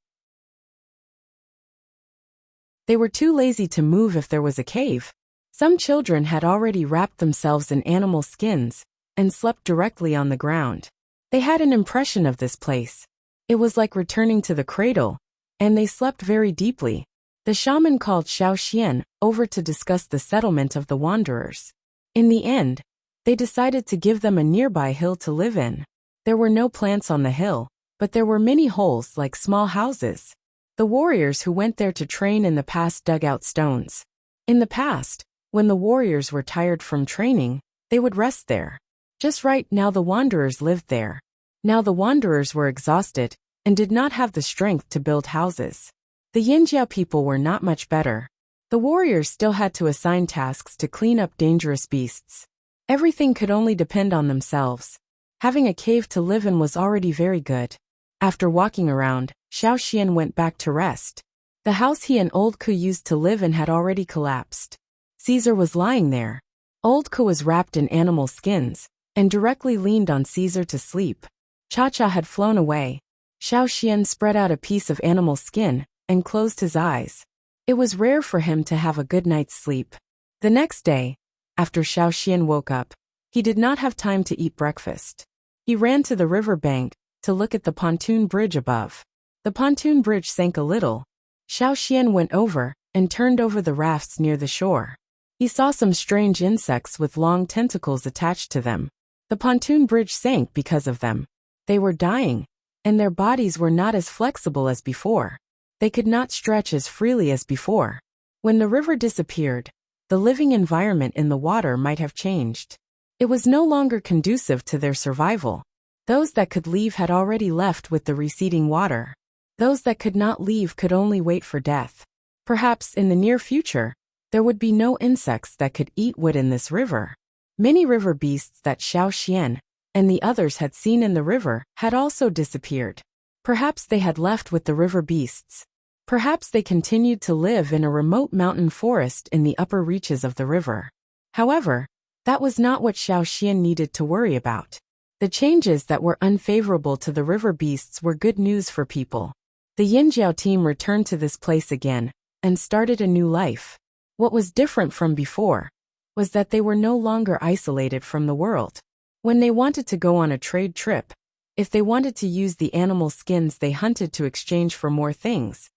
Speaker 1: They were too lazy to move if there was a cave. Some children had already wrapped themselves in animal skins and slept directly on the ground. They had an impression of this place. It was like returning to the cradle, and they slept very deeply. The shaman called Xiaoxian over to discuss the settlement of the wanderers. In the end, they decided to give them a nearby hill to live in. There were no plants on the hill, but there were many holes like small houses. The warriors who went there to train in the past dug out stones. In the past, when the warriors were tired from training, they would rest there. Just right now the wanderers lived there. Now the wanderers were exhausted and did not have the strength to build houses. The Yinjiao people were not much better. The warriors still had to assign tasks to clean up dangerous beasts. Everything could only depend on themselves. Having a cave to live in was already very good. After walking around, Xiaoxian went back to rest. The house he and Old Ku used to live in had already collapsed. Caesar was lying there. Old Ku was wrapped in animal skins and directly leaned on Caesar to sleep. Cha-Cha had flown away. Xiaoxian spread out a piece of animal skin and closed his eyes. It was rare for him to have a good night's sleep. The next day, after Xiaoxian woke up, he did not have time to eat breakfast. He ran to the river bank to look at the pontoon bridge above. The pontoon bridge sank a little. Xiaoxian went over and turned over the rafts near the shore. He saw some strange insects with long tentacles attached to them. The pontoon bridge sank because of them. They were dying, and their bodies were not as flexible as before. They could not stretch as freely as before. When the river disappeared, the living environment in the water might have changed. It was no longer conducive to their survival. Those that could leave had already left with the receding water. Those that could not leave could only wait for death. Perhaps in the near future, there would be no insects that could eat wood in this river. Many river beasts that Xiaoxian and the others had seen in the river had also disappeared. Perhaps they had left with the river beasts. Perhaps they continued to live in a remote mountain forest in the upper reaches of the river. However, that was not what Xiaoxian needed to worry about. The changes that were unfavorable to the river beasts were good news for people. The Yinjiao team returned to this place again and started a new life. What was different from before was that they were no longer isolated from the world. When they wanted to go on a trade trip, if they wanted to use the animal skins they hunted to exchange for more things,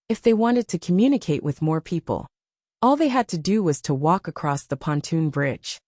Speaker 1: if they wanted to communicate with more people, all they had to do was to walk across the pontoon bridge.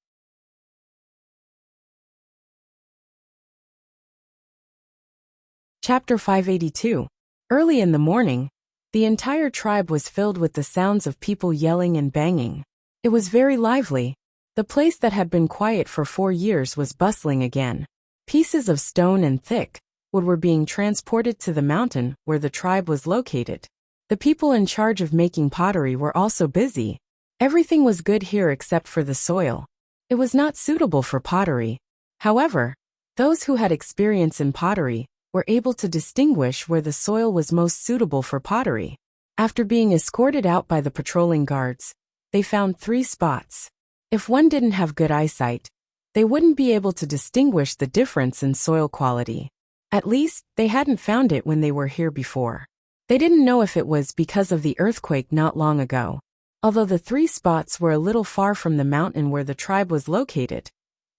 Speaker 1: Chapter 582. Early in the morning, the entire tribe was filled with the sounds of people yelling and banging. It was very lively. The place that had been quiet for 4 years was bustling again. Pieces of stone and thick wood were being transported to the mountain where the tribe was located. The people in charge of making pottery were also busy. Everything was good here except for the soil. It was not suitable for pottery. However, those who had experience in pottery were able to distinguish where the soil was most suitable for pottery. After being escorted out by the patrolling guards, they found 3 spots. If one didn't have good eyesight, they wouldn't be able to distinguish the difference in soil quality. At least, they hadn't found it when they were here before. They didn't know if it was because of the earthquake not long ago. Although the 3 spots were a little far from the mountain where the tribe was located,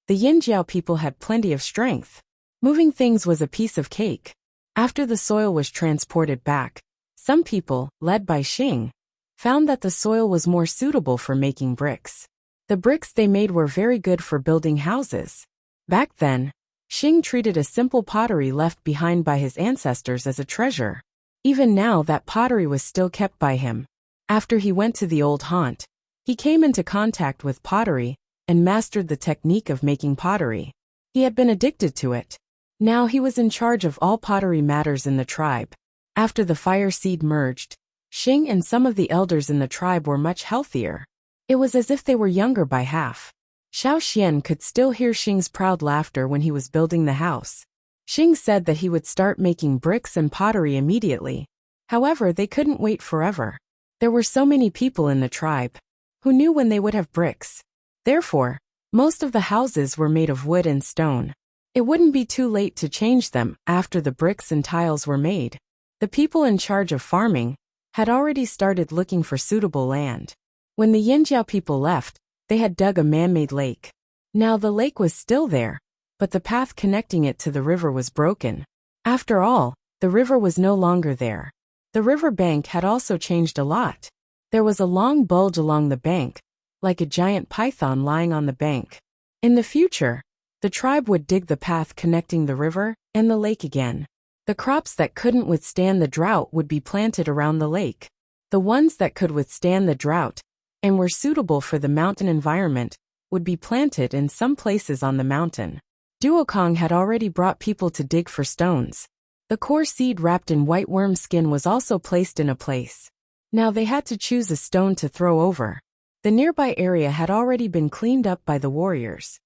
Speaker 1: the Yinjiao people had plenty of strength. Moving things was a piece of cake. After the soil was transported back, some people, led by Xing, found that the soil was more suitable for making bricks. The bricks they made were very good for building houses. Back then, Xing treated a simple pottery left behind by his ancestors as a treasure. Even now that pottery was still kept by him. After he went to the old haunt, he came into contact with pottery and mastered the technique of making pottery. He had been addicted to it. Now he was in charge of all pottery matters in the tribe. After the fire seed merged, Xing and some of the elders in the tribe were much healthier. It was as if they were younger by half. Xiao Xian could still hear Xing's proud laughter when he was building the house. Xing said that he would start making bricks and pottery immediately. However, they couldn't wait forever. There were so many people in the tribe. Who knew when they would have bricks? Therefore, most of the houses were made of wood and stone. It wouldn't be too late to change them after the bricks and tiles were made. The people in charge of farming had already started looking for suitable land. When the Yinjiao people left, they had dug a man-made lake. Now the lake was still there, but the path connecting it to the river was broken. After all, the river was no longer there. The river bank had also changed a lot. There was a long bulge along the bank, like a giant python lying on the bank. In the future, the tribe would dig the path connecting the river and the lake again. The crops that couldn't withstand the drought would be planted around the lake. The ones that could withstand the drought and were suitable for the mountain environment would be planted in some places on the mountain. Duokong had already brought people to dig for stones. The core seed wrapped in white worm skin was also placed in a place. Now they had to choose a stone to throw over. The nearby area had already been cleaned up by the warriors.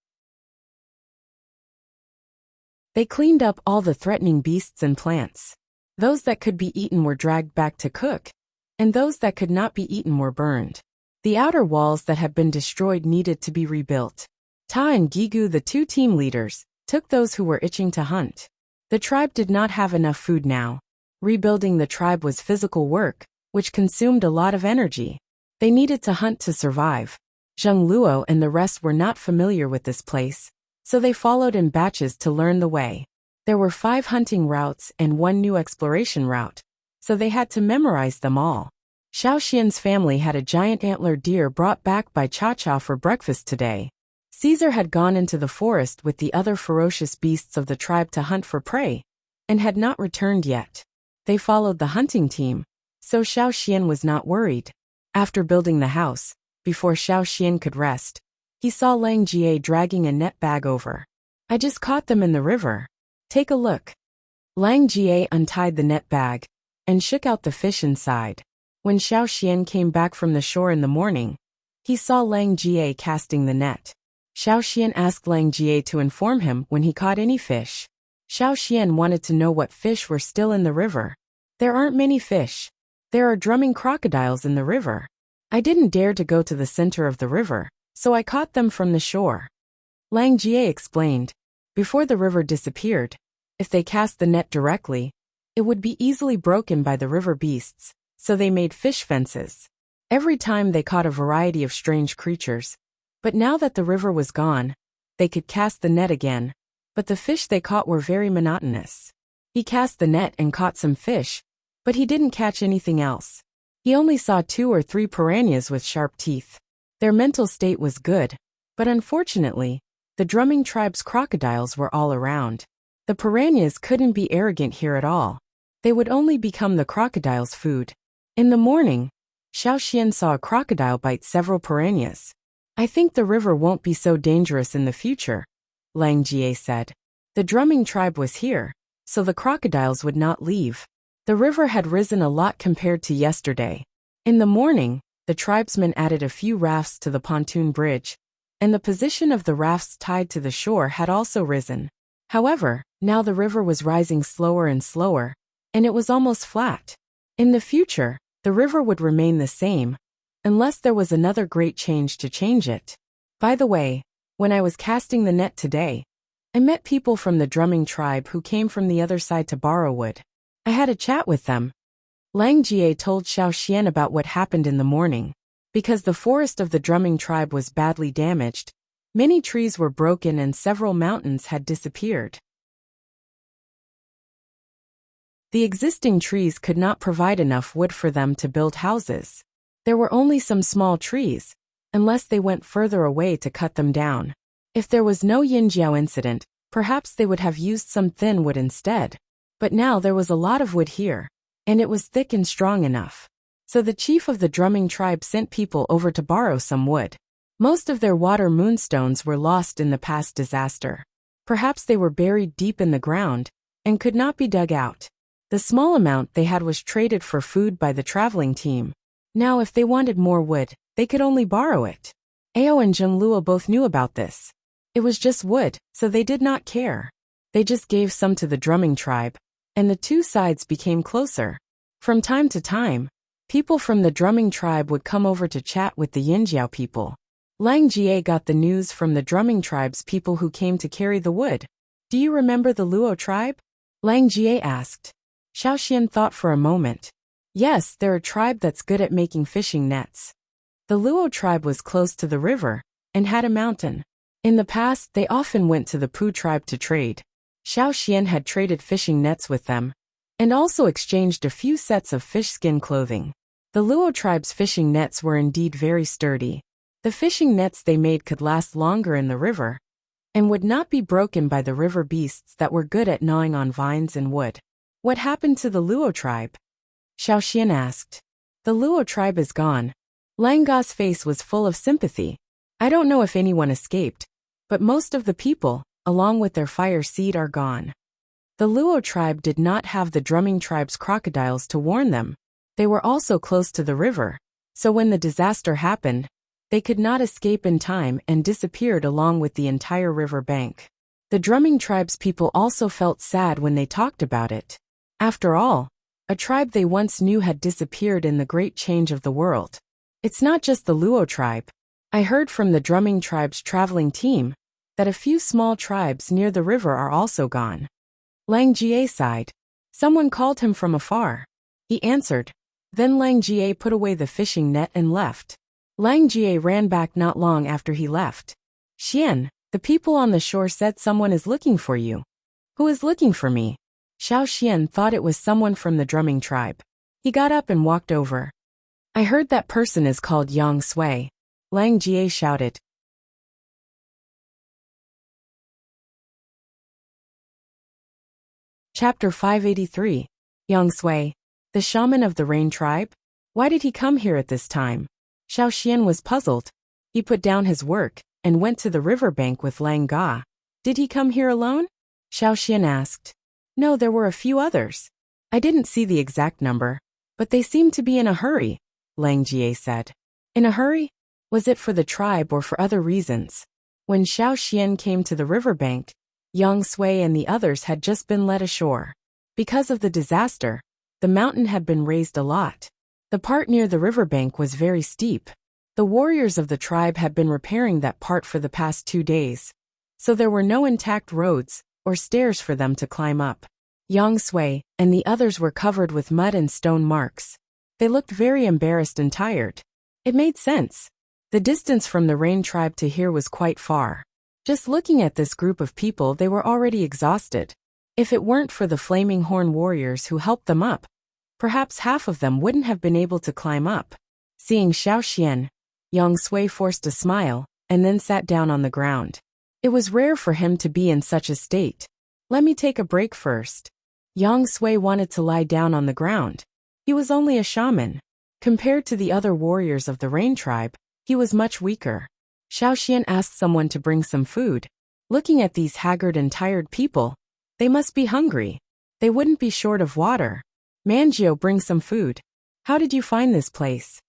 Speaker 1: They cleaned up all the threatening beasts and plants. Those that could be eaten were dragged back to cook, and those that could not be eaten were burned. The outer walls that had been destroyed needed to be rebuilt. Ta and Gigu, the 2 team leaders, took those who were itching to hunt. The tribe did not have enough food now. Rebuilding the tribe was physical work, which consumed a lot of energy. They needed to hunt to survive. Zheng Luo and the rest were not familiar with this place, so they followed in batches to learn the way. There were 5 hunting routes and 1 new exploration route, so they had to memorize them all. Xiao Xian's family had a giant antlered deer brought back by Cha Cha for breakfast today. Caesar had gone into the forest with the other ferocious beasts of the tribe to hunt for prey, and had not returned yet. They followed the hunting team, so Xiao Xian was not worried. After building the house, before Xiao Xian could rest, he saw Lang Jie dragging a net bag over. I just caught them in the river. Take a look. Lang Jie untied the net bag and shook out the fish inside. When Xiao Xian came back from the shore in the morning, he saw Lang Jie casting the net. Xiao Xian asked Lang Jie to inform him when he caught any fish. Xiao Xian wanted to know what fish were still in the river. There aren't many fish. There are drumming crocodiles in the river. I didn't dare to go to the center of the river, so I caught them from the shore. Lang Jie explained. Before the river disappeared, if they cast the net directly, it would be easily broken by the river beasts, so they made fish fences. Every time they caught a variety of strange creatures. But now that the river was gone, they could cast the net again, but the fish they caught were very monotonous. He cast the net and caught some fish, but he didn't catch anything else. He only saw 2 or 3 piranhas with sharp teeth. Their mental state was good, but unfortunately, the drumming tribe's crocodiles were all around. The piranhas couldn't be arrogant here at all. They would only become the crocodile's food. In the morning, Xiao Xian saw a crocodile bite several piranhas. I think the river won't be so dangerous in the future, Lang Jie said. The drumming tribe was here, so the crocodiles would not leave. The river had risen a lot compared to yesterday. In the morning, the tribesmen added a few rafts to the pontoon bridge, and the position of the rafts tied to the shore had also risen. However, now the river was rising slower and slower, and it was almost flat. In the future, the river would remain the same, unless there was another great change to change it. By the way, when I was casting the net today, I met people from the drumming tribe who came from the other side to borrow wood. I had a chat with them. Lang Jie told Xiao Xian about what happened in the morning. Because the forest of the drumming tribe was badly damaged, many trees were broken and several mountains had disappeared. The existing trees could not provide enough wood for them to build houses. There were only some small trees, unless they went further away to cut them down. If there was no Yinjiao incident, perhaps they would have used some thin wood instead. But now there was a lot of wood here, and it was thick and strong enough. So the chief of the drumming tribe sent people over to borrow some wood. Most of their water moonstones were lost in the past disaster. Perhaps they were buried deep in the ground and could not be dug out. The small amount they had was traded for food by the traveling team. Now if they wanted more wood, they could only borrow it. Ao and Zhengluo both knew about this. It was just wood, so they did not care. They just gave some to the drumming tribe, and the two sides became closer. From time to time, people from the drumming tribe would come over to chat with the Yinjiao people. Lang Jie got the news from the drumming tribe's people who came to carry the wood. Do you remember the Luo tribe? Lang Jie asked. Xiao Xian thought for a moment. Yes, they're a tribe that's good at making fishing nets. The Luo tribe was close to the river and had a mountain. In the past, they often went to the Pu tribe to trade. Xiao Xian had traded fishing nets with them and also exchanged a few sets of fish skin clothing. The Luo tribe's fishing nets were indeed very sturdy. The fishing nets they made could last longer in the river and would not be broken by the river beasts that were good at gnawing on vines and wood. What happened to the Luo tribe? Xiao Xian asked. The Luo tribe is gone. Lang Ga's face was full of sympathy. I don't know if anyone escaped, but most of the people, along with their fire seed, are gone. The Luo tribe did not have the drumming tribe's crocodiles to warn them. They were also close to the river, so when the disaster happened, they could not escape in time and disappeared along with the entire river bank. The drumming tribe's people also felt sad when they talked about it. After all, a tribe they once knew had disappeared in the great change of the world. It's not just the Luo tribe. I heard from the drumming tribe's traveling team that a few small tribes near the river are also gone. Lang Jie sighed. Someone called him from afar. He answered. Then Lang Jie put away the fishing net and left. Lang Jie ran back not long after he left. Xian, the people on the shore said someone is looking for you. Who is looking for me? Xiao Xian thought it was someone from the drumming tribe. He got up and walked over. I heard that person is called Yang Sui. Lang Jie shouted. Chapter 583. Yang Sui, the shaman of the Rain tribe? Why did he come here at this time? Xiao Xian was puzzled. He put down his work and went to the riverbank with Lang Ga. Did he come here alone? Xiao Xian asked. No, there were a few others. I didn't see the exact number, but they seemed to be in a hurry, Lang Jie said. In a hurry? Was it for the tribe or for other reasons? When Xiao Xian came to the riverbank, Yang Sui and the others had just been led ashore. Because of the disaster, the mountain had been raised a lot. The part near the riverbank was very steep. The warriors of the tribe had been repairing that part for the past 2 days, so there were no intact roads or stairs for them to climb up. Yang Sui and the others were covered with mud and stone marks. They looked very embarrassed and tired. It made sense. The distance from the Rain tribe to here was quite far. Just looking at this group of people, they were already exhausted. If it weren't for the flaming horn warriors who helped them up, perhaps half of them wouldn't have been able to climb up. Seeing Xiaoxian, Yang Sui forced a smile, and then sat down on the ground. It was rare for him to be in such a state. Let me take a break first. Yang Sui wanted to lie down on the ground. He was only a shaman. Compared to the other warriors of the Rain tribe, he was much weaker. Xiaoxian asked someone to bring some food. Looking at these haggard and tired people, they must be hungry. They wouldn't be short of water. Manjio, bring some food. How did you find this place?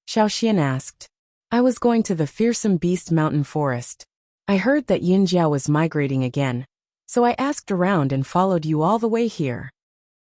Speaker 1: Xiaoxian asked. I was going to the fearsome beast mountain forest. I heard that Yinjiao was migrating again, so I asked around and followed you all the way here.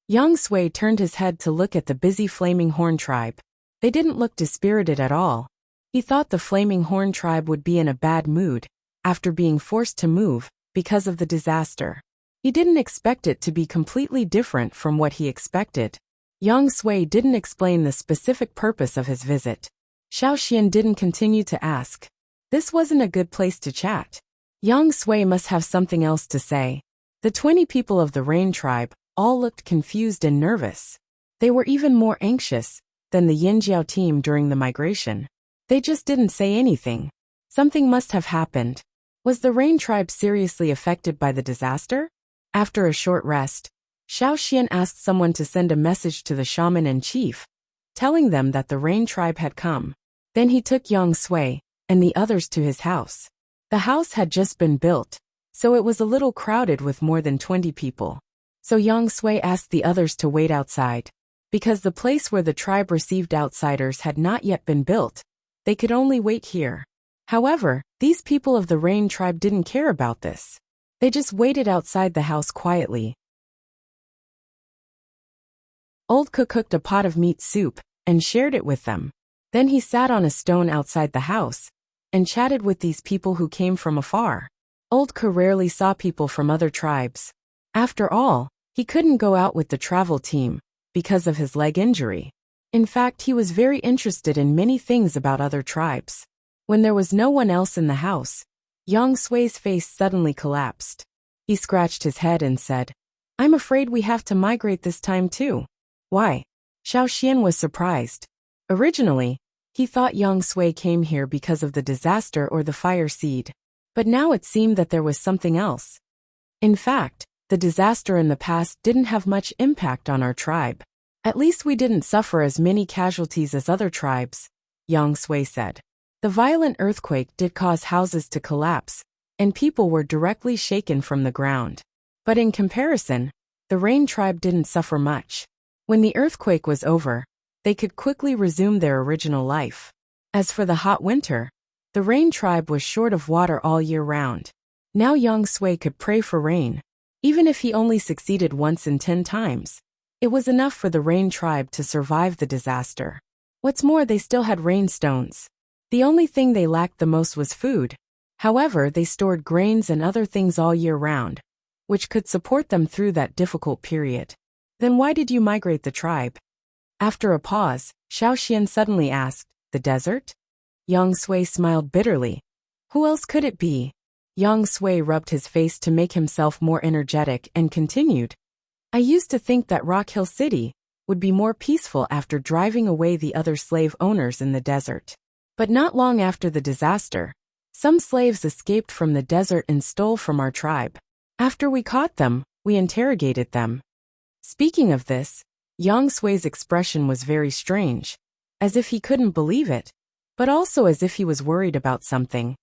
Speaker 1: Yang Sui turned his head to look at the busy Flaming Horn tribe. They didn't look dispirited at all. He thought the Flaming Horn tribe would be in a bad mood after being forced to move because of the disaster. He didn't expect it to be completely different from what he expected. Yang Sui didn't explain the specific purpose of his visit. Xiaoxian didn't continue to ask. This wasn't a good place to chat. Yang Sui must have something else to say. The 20 people of the Rain tribe all looked confused and nervous. They were even more anxious than the Yinjiao team during the migration. They just didn't say anything. Something must have happened. Was the Rain tribe seriously affected by the disaster? After a short rest, Xiaoxian asked someone to send a message to the shaman and chief, telling them that the Rain tribe had come. Then he took Yang Sui and the others to his house. The house had just been built, so it was a little crowded with more than 20 people. So Yang Sui asked the others to wait outside. Because the place where the tribe received outsiders had not yet been built, they could only wait here. However, these people of the Rain tribe didn't care about this. They just waited outside the house quietly. Old Cook cooked a pot of meat soup and shared it with them. Then he sat on a stone outside the house and chatted with these people who came from afar. Old Cook rarely saw people from other tribes. After all, he couldn't go out with the travel team because of his leg injury. In fact, he was very interested in many things about other tribes. When there was no one else in the house, Yang Sui's face suddenly collapsed. He scratched his head and said, I'm afraid we have to migrate this time too. Why? Xiaoxian was surprised. Originally, he thought Yang Sui came here because of the disaster or the fire seed. But now it seemed that there was something else. In fact, the disaster in the past didn't have much impact on our tribe. At least we didn't suffer as many casualties as other tribes, Yang Sui said. The violent earthquake did cause houses to collapse, and people were directly shaken from the ground. But in comparison, the Rain tribe didn't suffer much. When the earthquake was over, they could quickly resume their original life. As for the hot winter, the Rain tribe was short of water all year round. Now Yang Sui could pray for rain. Even if he only succeeded once in 10 times, it was enough for the Rain tribe to survive the disaster. What's more, they still had rain stones. The only thing they lacked the most was food. However, they stored grains and other things all year round, which could support them through that difficult period. Then why did you migrate the tribe? After a pause, Xiaoxian suddenly asked, the desert? Yang Sui smiled bitterly. Who else could it be? Yang Sui rubbed his face to make himself more energetic and continued. I used to think that Rock Hill City would be more peaceful after driving away the other slave owners in the desert. But not long after the disaster, some slaves escaped from the desert and stole from our tribe. After we caught them, we interrogated them. Speaking of this, Yang Sui's expression was very strange, as if he couldn't believe it, but also as if he was worried about something.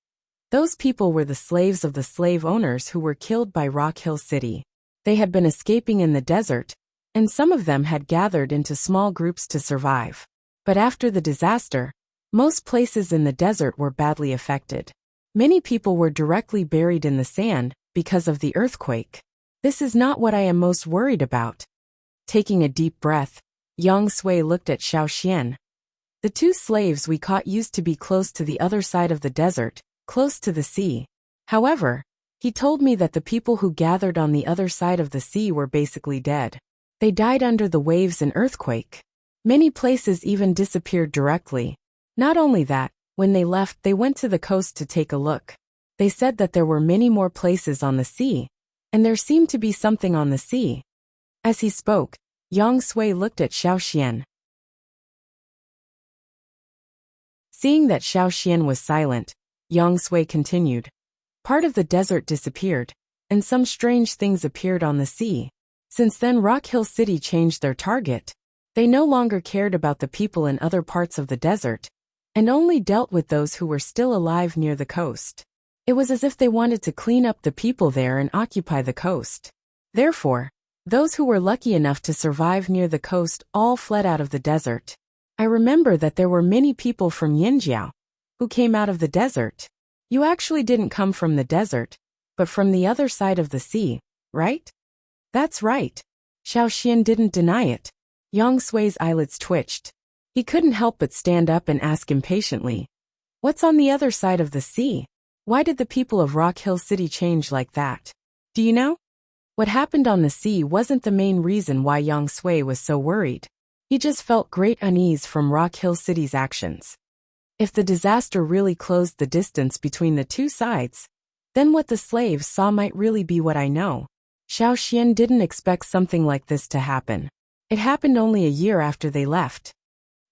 Speaker 1: Those people were the slaves of the slave owners who were killed by Rock Hill City. They had been escaping in the desert, and some of them had gathered into small groups to survive. But after the disaster, most places in the desert were badly affected. Many people were directly buried in the sand because of the earthquake. This is not what I am most worried about. Taking a deep breath, Yang Sui looked at Xiaoxian. The 2 slaves we caught used to be close to the other side of the desert, close to the sea. However, he told me that the people who gathered on the other side of the sea were basically dead. They died under the waves and earthquake. Many places even disappeared directly. Not only that, when they left, they went to the coast to take a look. They said that there were many more places on the sea, and there seemed to be something on the sea. As he spoke, Yang Sui looked at Xiao Xian. Seeing that Xiao Xian was silent, Yang Sui continued. Part of the desert disappeared, and some strange things appeared on the sea. Since then, Rock Hill City changed their target. They no longer cared about the people in other parts of the desert, and only dealt with those who were still alive near the coast. It was as if they wanted to clean up the people there and occupy the coast. Therefore, those who were lucky enough to survive near the coast all fled out of the desert. I remember that there were many people from Yinjiao who came out of the desert. You actually didn't come from the desert, but from the other side of the sea, right? That's right. Xiao Xian didn't deny it. Yang Sui's eyelids twitched. He couldn't help but stand up and ask impatiently, "What's on the other side of the sea? Why did the people of Rock Hill City change like that? Do you know?" What happened on the sea wasn't the main reason why Yang Sui was so worried. He just felt great unease from Rock Hill City's actions. If the disaster really closed the distance between the two sides, then what the slaves saw might really be what I know. Xiao Xian didn't expect something like this to happen. It happened only a year after they left.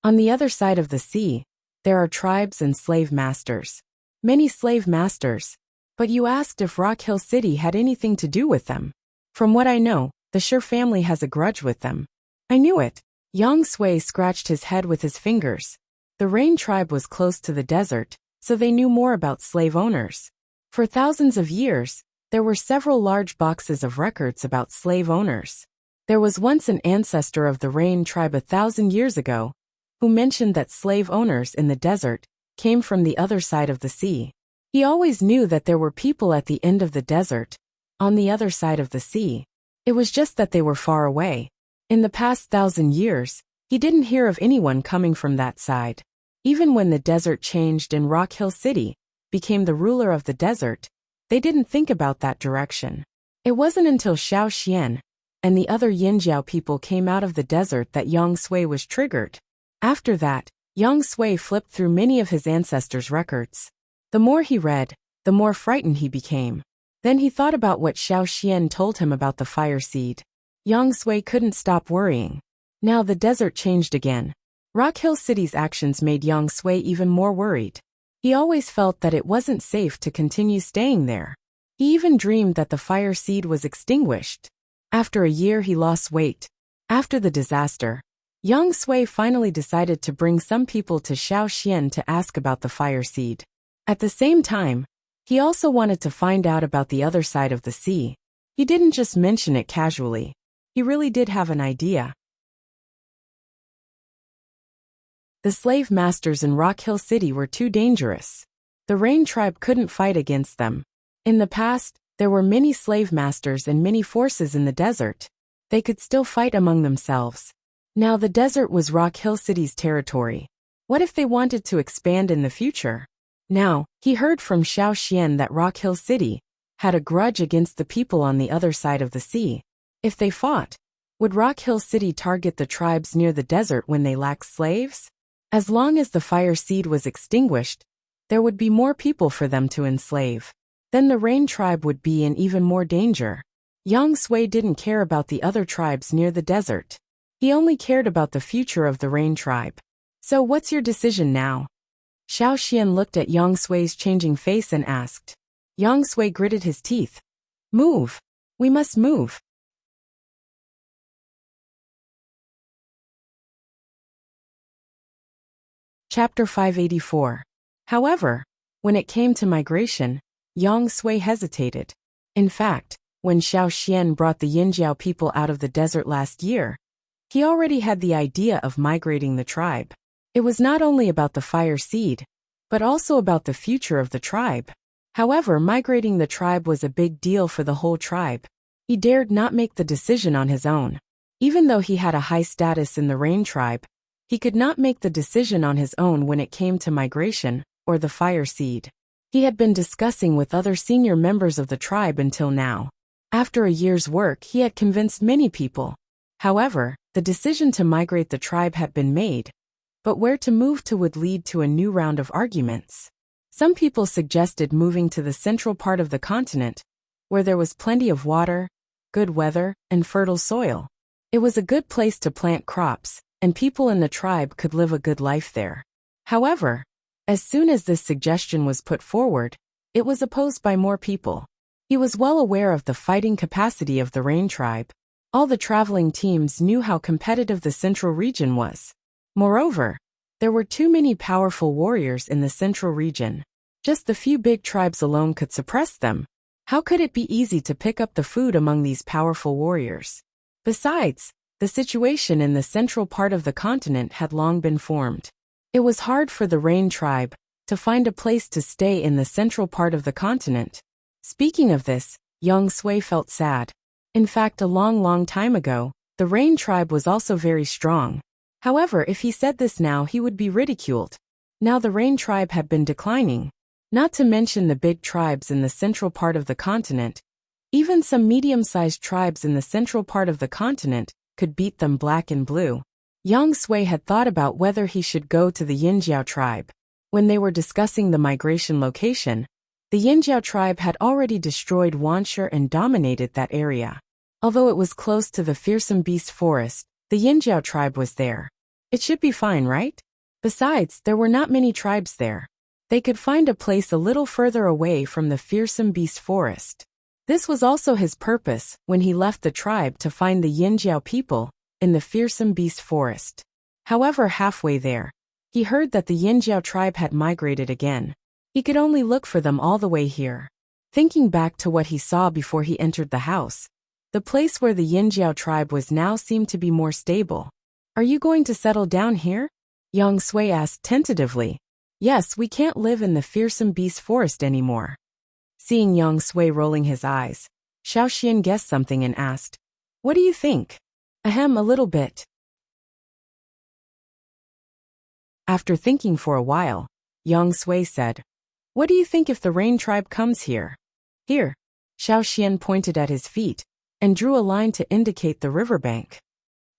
Speaker 1: On the other side of the sea, there are tribes and slave masters. Many slave masters. But you asked if Rock Hill City had anything to do with them. From what I know, the Shi family has a grudge with them. I knew it. Yang Sui scratched his head with his fingers. The Rain tribe was close to the desert, so they knew more about slave owners. For thousands of years, there were several large boxes of records about slave owners. There was once an ancestor of the Rain tribe 1,000 years ago, who mentioned that slave owners in the desert came from the other side of the sea. He always knew that there were people at the end of the desert, on the other side of the sea. It was just that they were far away. In the past 1,000 years, he didn't hear of anyone coming from that side. Even when the desert changed and Rock Hill City became the ruler of the desert, they didn't think about that direction. It wasn't until Xiao Xian and the other Yinjiao people came out of the desert that Yang Sui was triggered. After that, Yang Sui flipped through many of his ancestors' records. The more he read, the more frightened he became. Then he thought about what Xiao Xian told him about the fire seed. Yang Sui couldn't stop worrying. Now the desert changed again. Rock Hill City's actions made Yang Sui even more worried. He always felt that it wasn't safe to continue staying there. He even dreamed that the fire seed was extinguished. After a year he lost weight. After the disaster, Yang Sui finally decided to bring some people to Xiao Xian to ask about the fire seed. At the same time, he also wanted to find out about the other side of the sea. He didn't just mention it casually. He really did have an idea. The slave masters in Rock Hill City were too dangerous. The Rain tribe couldn't fight against them. In the past, there were many slave masters and many forces in the desert. They could still fight among themselves. Now the desert was Rock Hill City's territory. What if they wanted to expand in the future? Now, he heard from Xiao Xian that Rock Hill City had a grudge against the people on the other side of the sea. If they fought, would Rock Hill City target the tribes near the desert when they lacked slaves? As long as the fire seed was extinguished, there would be more people for them to enslave. Then the Rain tribe would be in even more danger. Yang Sui didn't care about the other tribes near the desert. He only cared about the future of the Rain tribe. So what's your decision now? Xiao Xian looked at Yang Sui's changing face and asked. Yang Sui gritted his teeth. Move. We must move. Chapter 584. However, when it came to migration, Yang Sui hesitated. In fact, when Xiao Xian brought the Yinjiao people out of the desert last year, he already had the idea of migrating the tribe. It was not only about the fire seed, but also about the future of the tribe. However, migrating the tribe was a big deal for the whole tribe. He dared not make the decision on his own. Even though he had a high status in the Rain tribe, he could not make the decision on his own when it came to migration or the fire seed. He had been discussing with other senior members of the tribe until now. After a year's work, he had convinced many people. However, the decision to migrate the tribe had been made. but where to move to would lead to a new round of arguments. Some people suggested moving to the central part of the continent, where there was plenty of water, good weather, and fertile soil. It was a good place to plant crops, and people in the tribe could live a good life there. However, as soon as this suggestion was put forward, it was opposed by more people. He was well aware of the fighting capacity of the Rain tribe. All the traveling teams knew how competitive the central region was. Moreover, there were too many powerful warriors in the central region. Just the few big tribes alone could suppress them. How could it be easy to pick up the food among these powerful warriors? Besides, the situation in the central part of the continent had long been formed. It was hard for the Rain tribe to find a place to stay in the central part of the continent. Speaking of this, young Sui felt sad. In fact, a long time ago, the Rain tribe was also very strong. However, if he said this now, he would be ridiculed. Now the Rain tribe had been declining. Not to mention the big tribes in the central part of the continent. Even some medium-sized tribes in the central part of the continent could beat them black and blue. Yang Sui had thought about whether he should go to the Yinjiao tribe. When they were discussing the migration location, the Yinjiao tribe had already destroyed Wuxia and dominated that area. Although it was close to the fearsome beast forest, the Yinjiao tribe was there. It should be fine, right? Besides, there were not many tribes there. They could find a place a little further away from the fearsome beast forest. This was also his purpose when he left the tribe to find the Yinjiao people in the fearsome beast forest. However, halfway there, he heard that the Yinjiao tribe had migrated again. He could only look for them all the way here. Thinking back to what he saw before he entered the house, the place where the Yinjiao tribe was now seemed to be more stable. Are you going to settle down here? Yang Sui asked tentatively. Yes, we can't live in the fearsome beast forest anymore. Seeing Yang Sui rolling his eyes, Xiao Xian guessed something and asked, What do you think? Ahem, a little bit. After thinking for a while, Yang Sui said, What do you think if the Rain tribe comes here? Here. Xiao Xian pointed at his feet and drew a line to indicate the riverbank.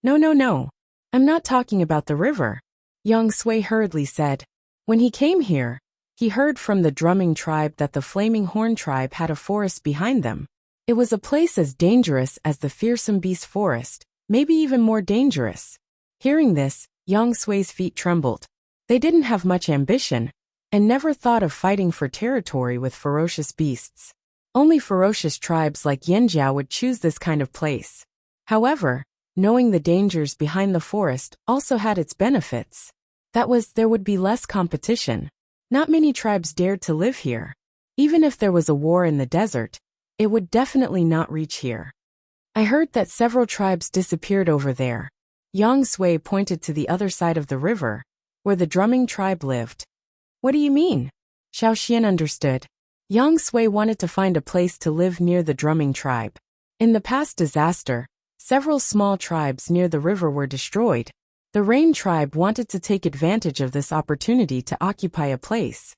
Speaker 1: No. I'm not talking about the river. Yang Sui hurriedly said. When he came here, he heard from the drumming tribe that the Flaming Horn tribe had a forest behind them. It was a place as dangerous as the fearsome beast forest, maybe even more dangerous. Hearing this, Yang Sui's feet trembled. They didn't have much ambition, and never thought of fighting for territory with ferocious beasts. Only ferocious tribes like Yinjiao would choose this kind of place. However, knowing the dangers behind the forest also had its benefits. That was, there would be less competition. Not many tribes dared to live here. Even if there was a war in the desert, it would definitely not reach here. I heard that several tribes disappeared over there. Yang Sui pointed to the other side of the river, where the drumming tribe lived. What do you mean? Xiao Xian understood. Yang Sui wanted to find a place to live near the drumming tribe. In the past disaster, several small tribes near the river were destroyed. The Rain tribe wanted to take advantage of this opportunity to occupy a place.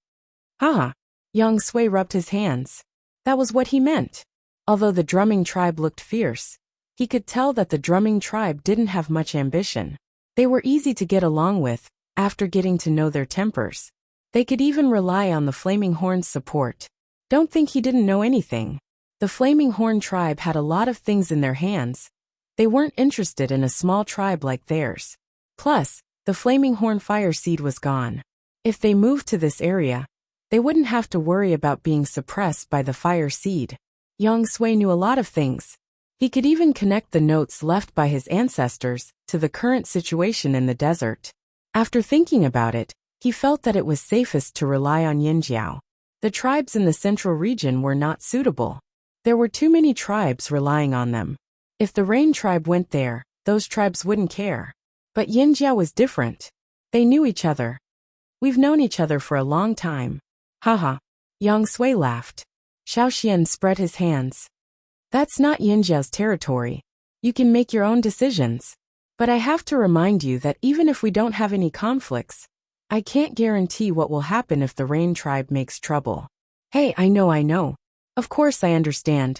Speaker 1: Haha. Yang Sui rubbed his hands. That was what he meant. Although the drumming tribe looked fierce, he could tell that the drumming tribe didn't have much ambition. They were easy to get along with, after getting to know their tempers. They could even rely on the Flaming Horn's support. Don't think he didn't know anything. The Flaming Horn tribe had a lot of things in their hands. They weren't interested in a small tribe like theirs. Plus, the Flaming Horn fire seed was gone. If they moved to this area, they wouldn't have to worry about being suppressed by the fire seed. Yang Sui knew a lot of things. He could even connect the notes left by his ancestors to the current situation in the desert. After thinking about it, he felt that it was safest to rely on Yinjiao. The tribes in the central region were not suitable. There were too many tribes relying on them. If the Rain tribe went there, those tribes wouldn't care. But Yinjiao was different. They knew each other. We've known each other for a long time. Haha. Yang Sui laughed. Xiao Xian spread his hands. That's not Yinjiao's territory. You can make your own decisions. But I have to remind you that even if we don't have any conflicts, I can't guarantee what will happen if the Rain tribe makes trouble. Hey, I know. Of course I understand.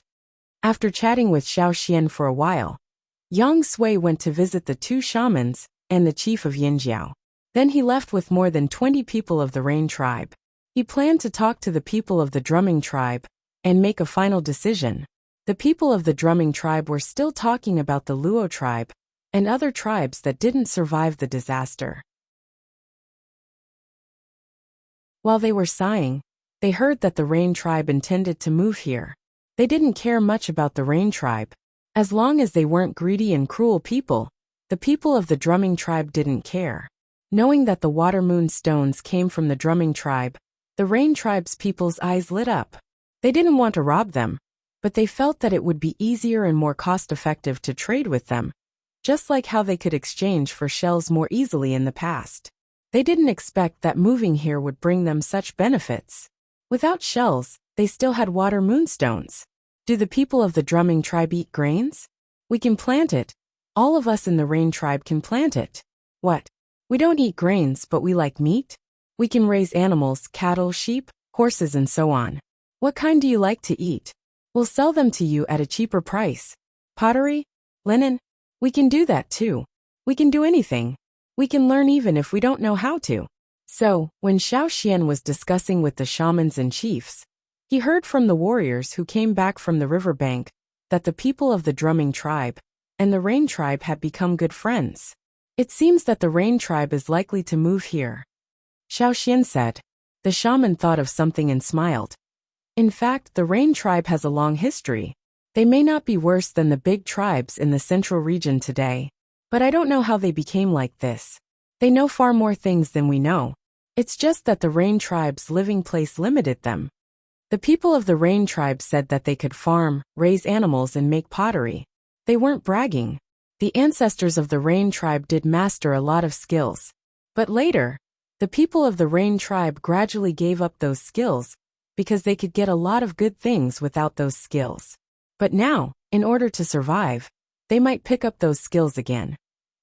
Speaker 1: After chatting with Xiao Xian for a while, Yang Sui went to visit the two shamans and the chief of Yinjiao. Then he left with more than 20 people of the Rain tribe. He planned to talk to the people of the Drumming tribe and make a final decision. The people of the Drumming tribe were still talking about the Luo tribe and other tribes that didn't survive the disaster. While they were sighing, they heard that the Rain tribe intended to move here. They didn't care much about the Rain tribe. As long as they weren't greedy and cruel people, the people of the Drumming tribe didn't care. Knowing that the water moon stones came from the Drumming tribe, the Rain tribe's people's eyes lit up. They didn't want to rob them, but they felt that it would be easier and more cost-effective to trade with them, just like how they could exchange for shells more easily in the past. They didn't expect that moving here would bring them such benefits. Without shells, they still had water moonstones. Do the people of the Drumming tribe eat grains? We can plant it. All of us in the Rain tribe can plant it. What? We don't eat grains, but we like meat? We can raise animals, cattle, sheep, horses, and so on. What kind do you like to eat? We'll sell them to you at a cheaper price. Pottery? Linen? We can do that too. We can do anything. We can learn even if we don't know how to. So, when Xiao Xian was discussing with the shamans and chiefs, he heard from the warriors who came back from the riverbank that the people of the Drumming tribe and the Rain tribe had become good friends. It seems that the Rain tribe is likely to move here. Xiao Xian said. The shaman thought of something and smiled. In fact, the Rain tribe has a long history. They may not be worse than the big tribes in the central region today, but I don't know how they became like this. They know far more things than we know. It's just that the Rain tribe's living place limited them. The people of the Rain tribe said that they could farm, raise animals, and make pottery. They weren't bragging. The ancestors of the Rain tribe did master a lot of skills. But later, the people of the Rain tribe gradually gave up those skills because they could get a lot of good things without those skills. But now, in order to survive, they might pick up those skills again.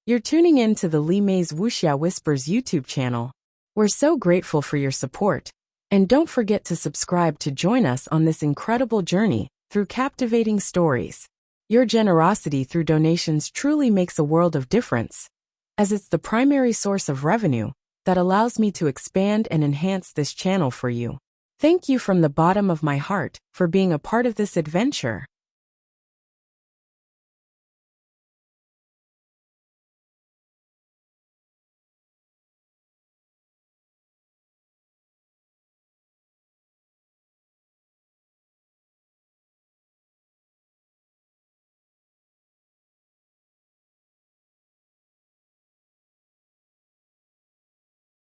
Speaker 1: You're tuning in to the Li Mei's Wuxia Whispers YouTube channel. We're so grateful for your support. And don't forget to subscribe to join us on this incredible journey through captivating stories. Your generosity through donations truly makes a world of difference, as it's the primary source of revenue that allows me to expand and enhance this channel for you. Thank you from the bottom of my heart for being a part of this adventure.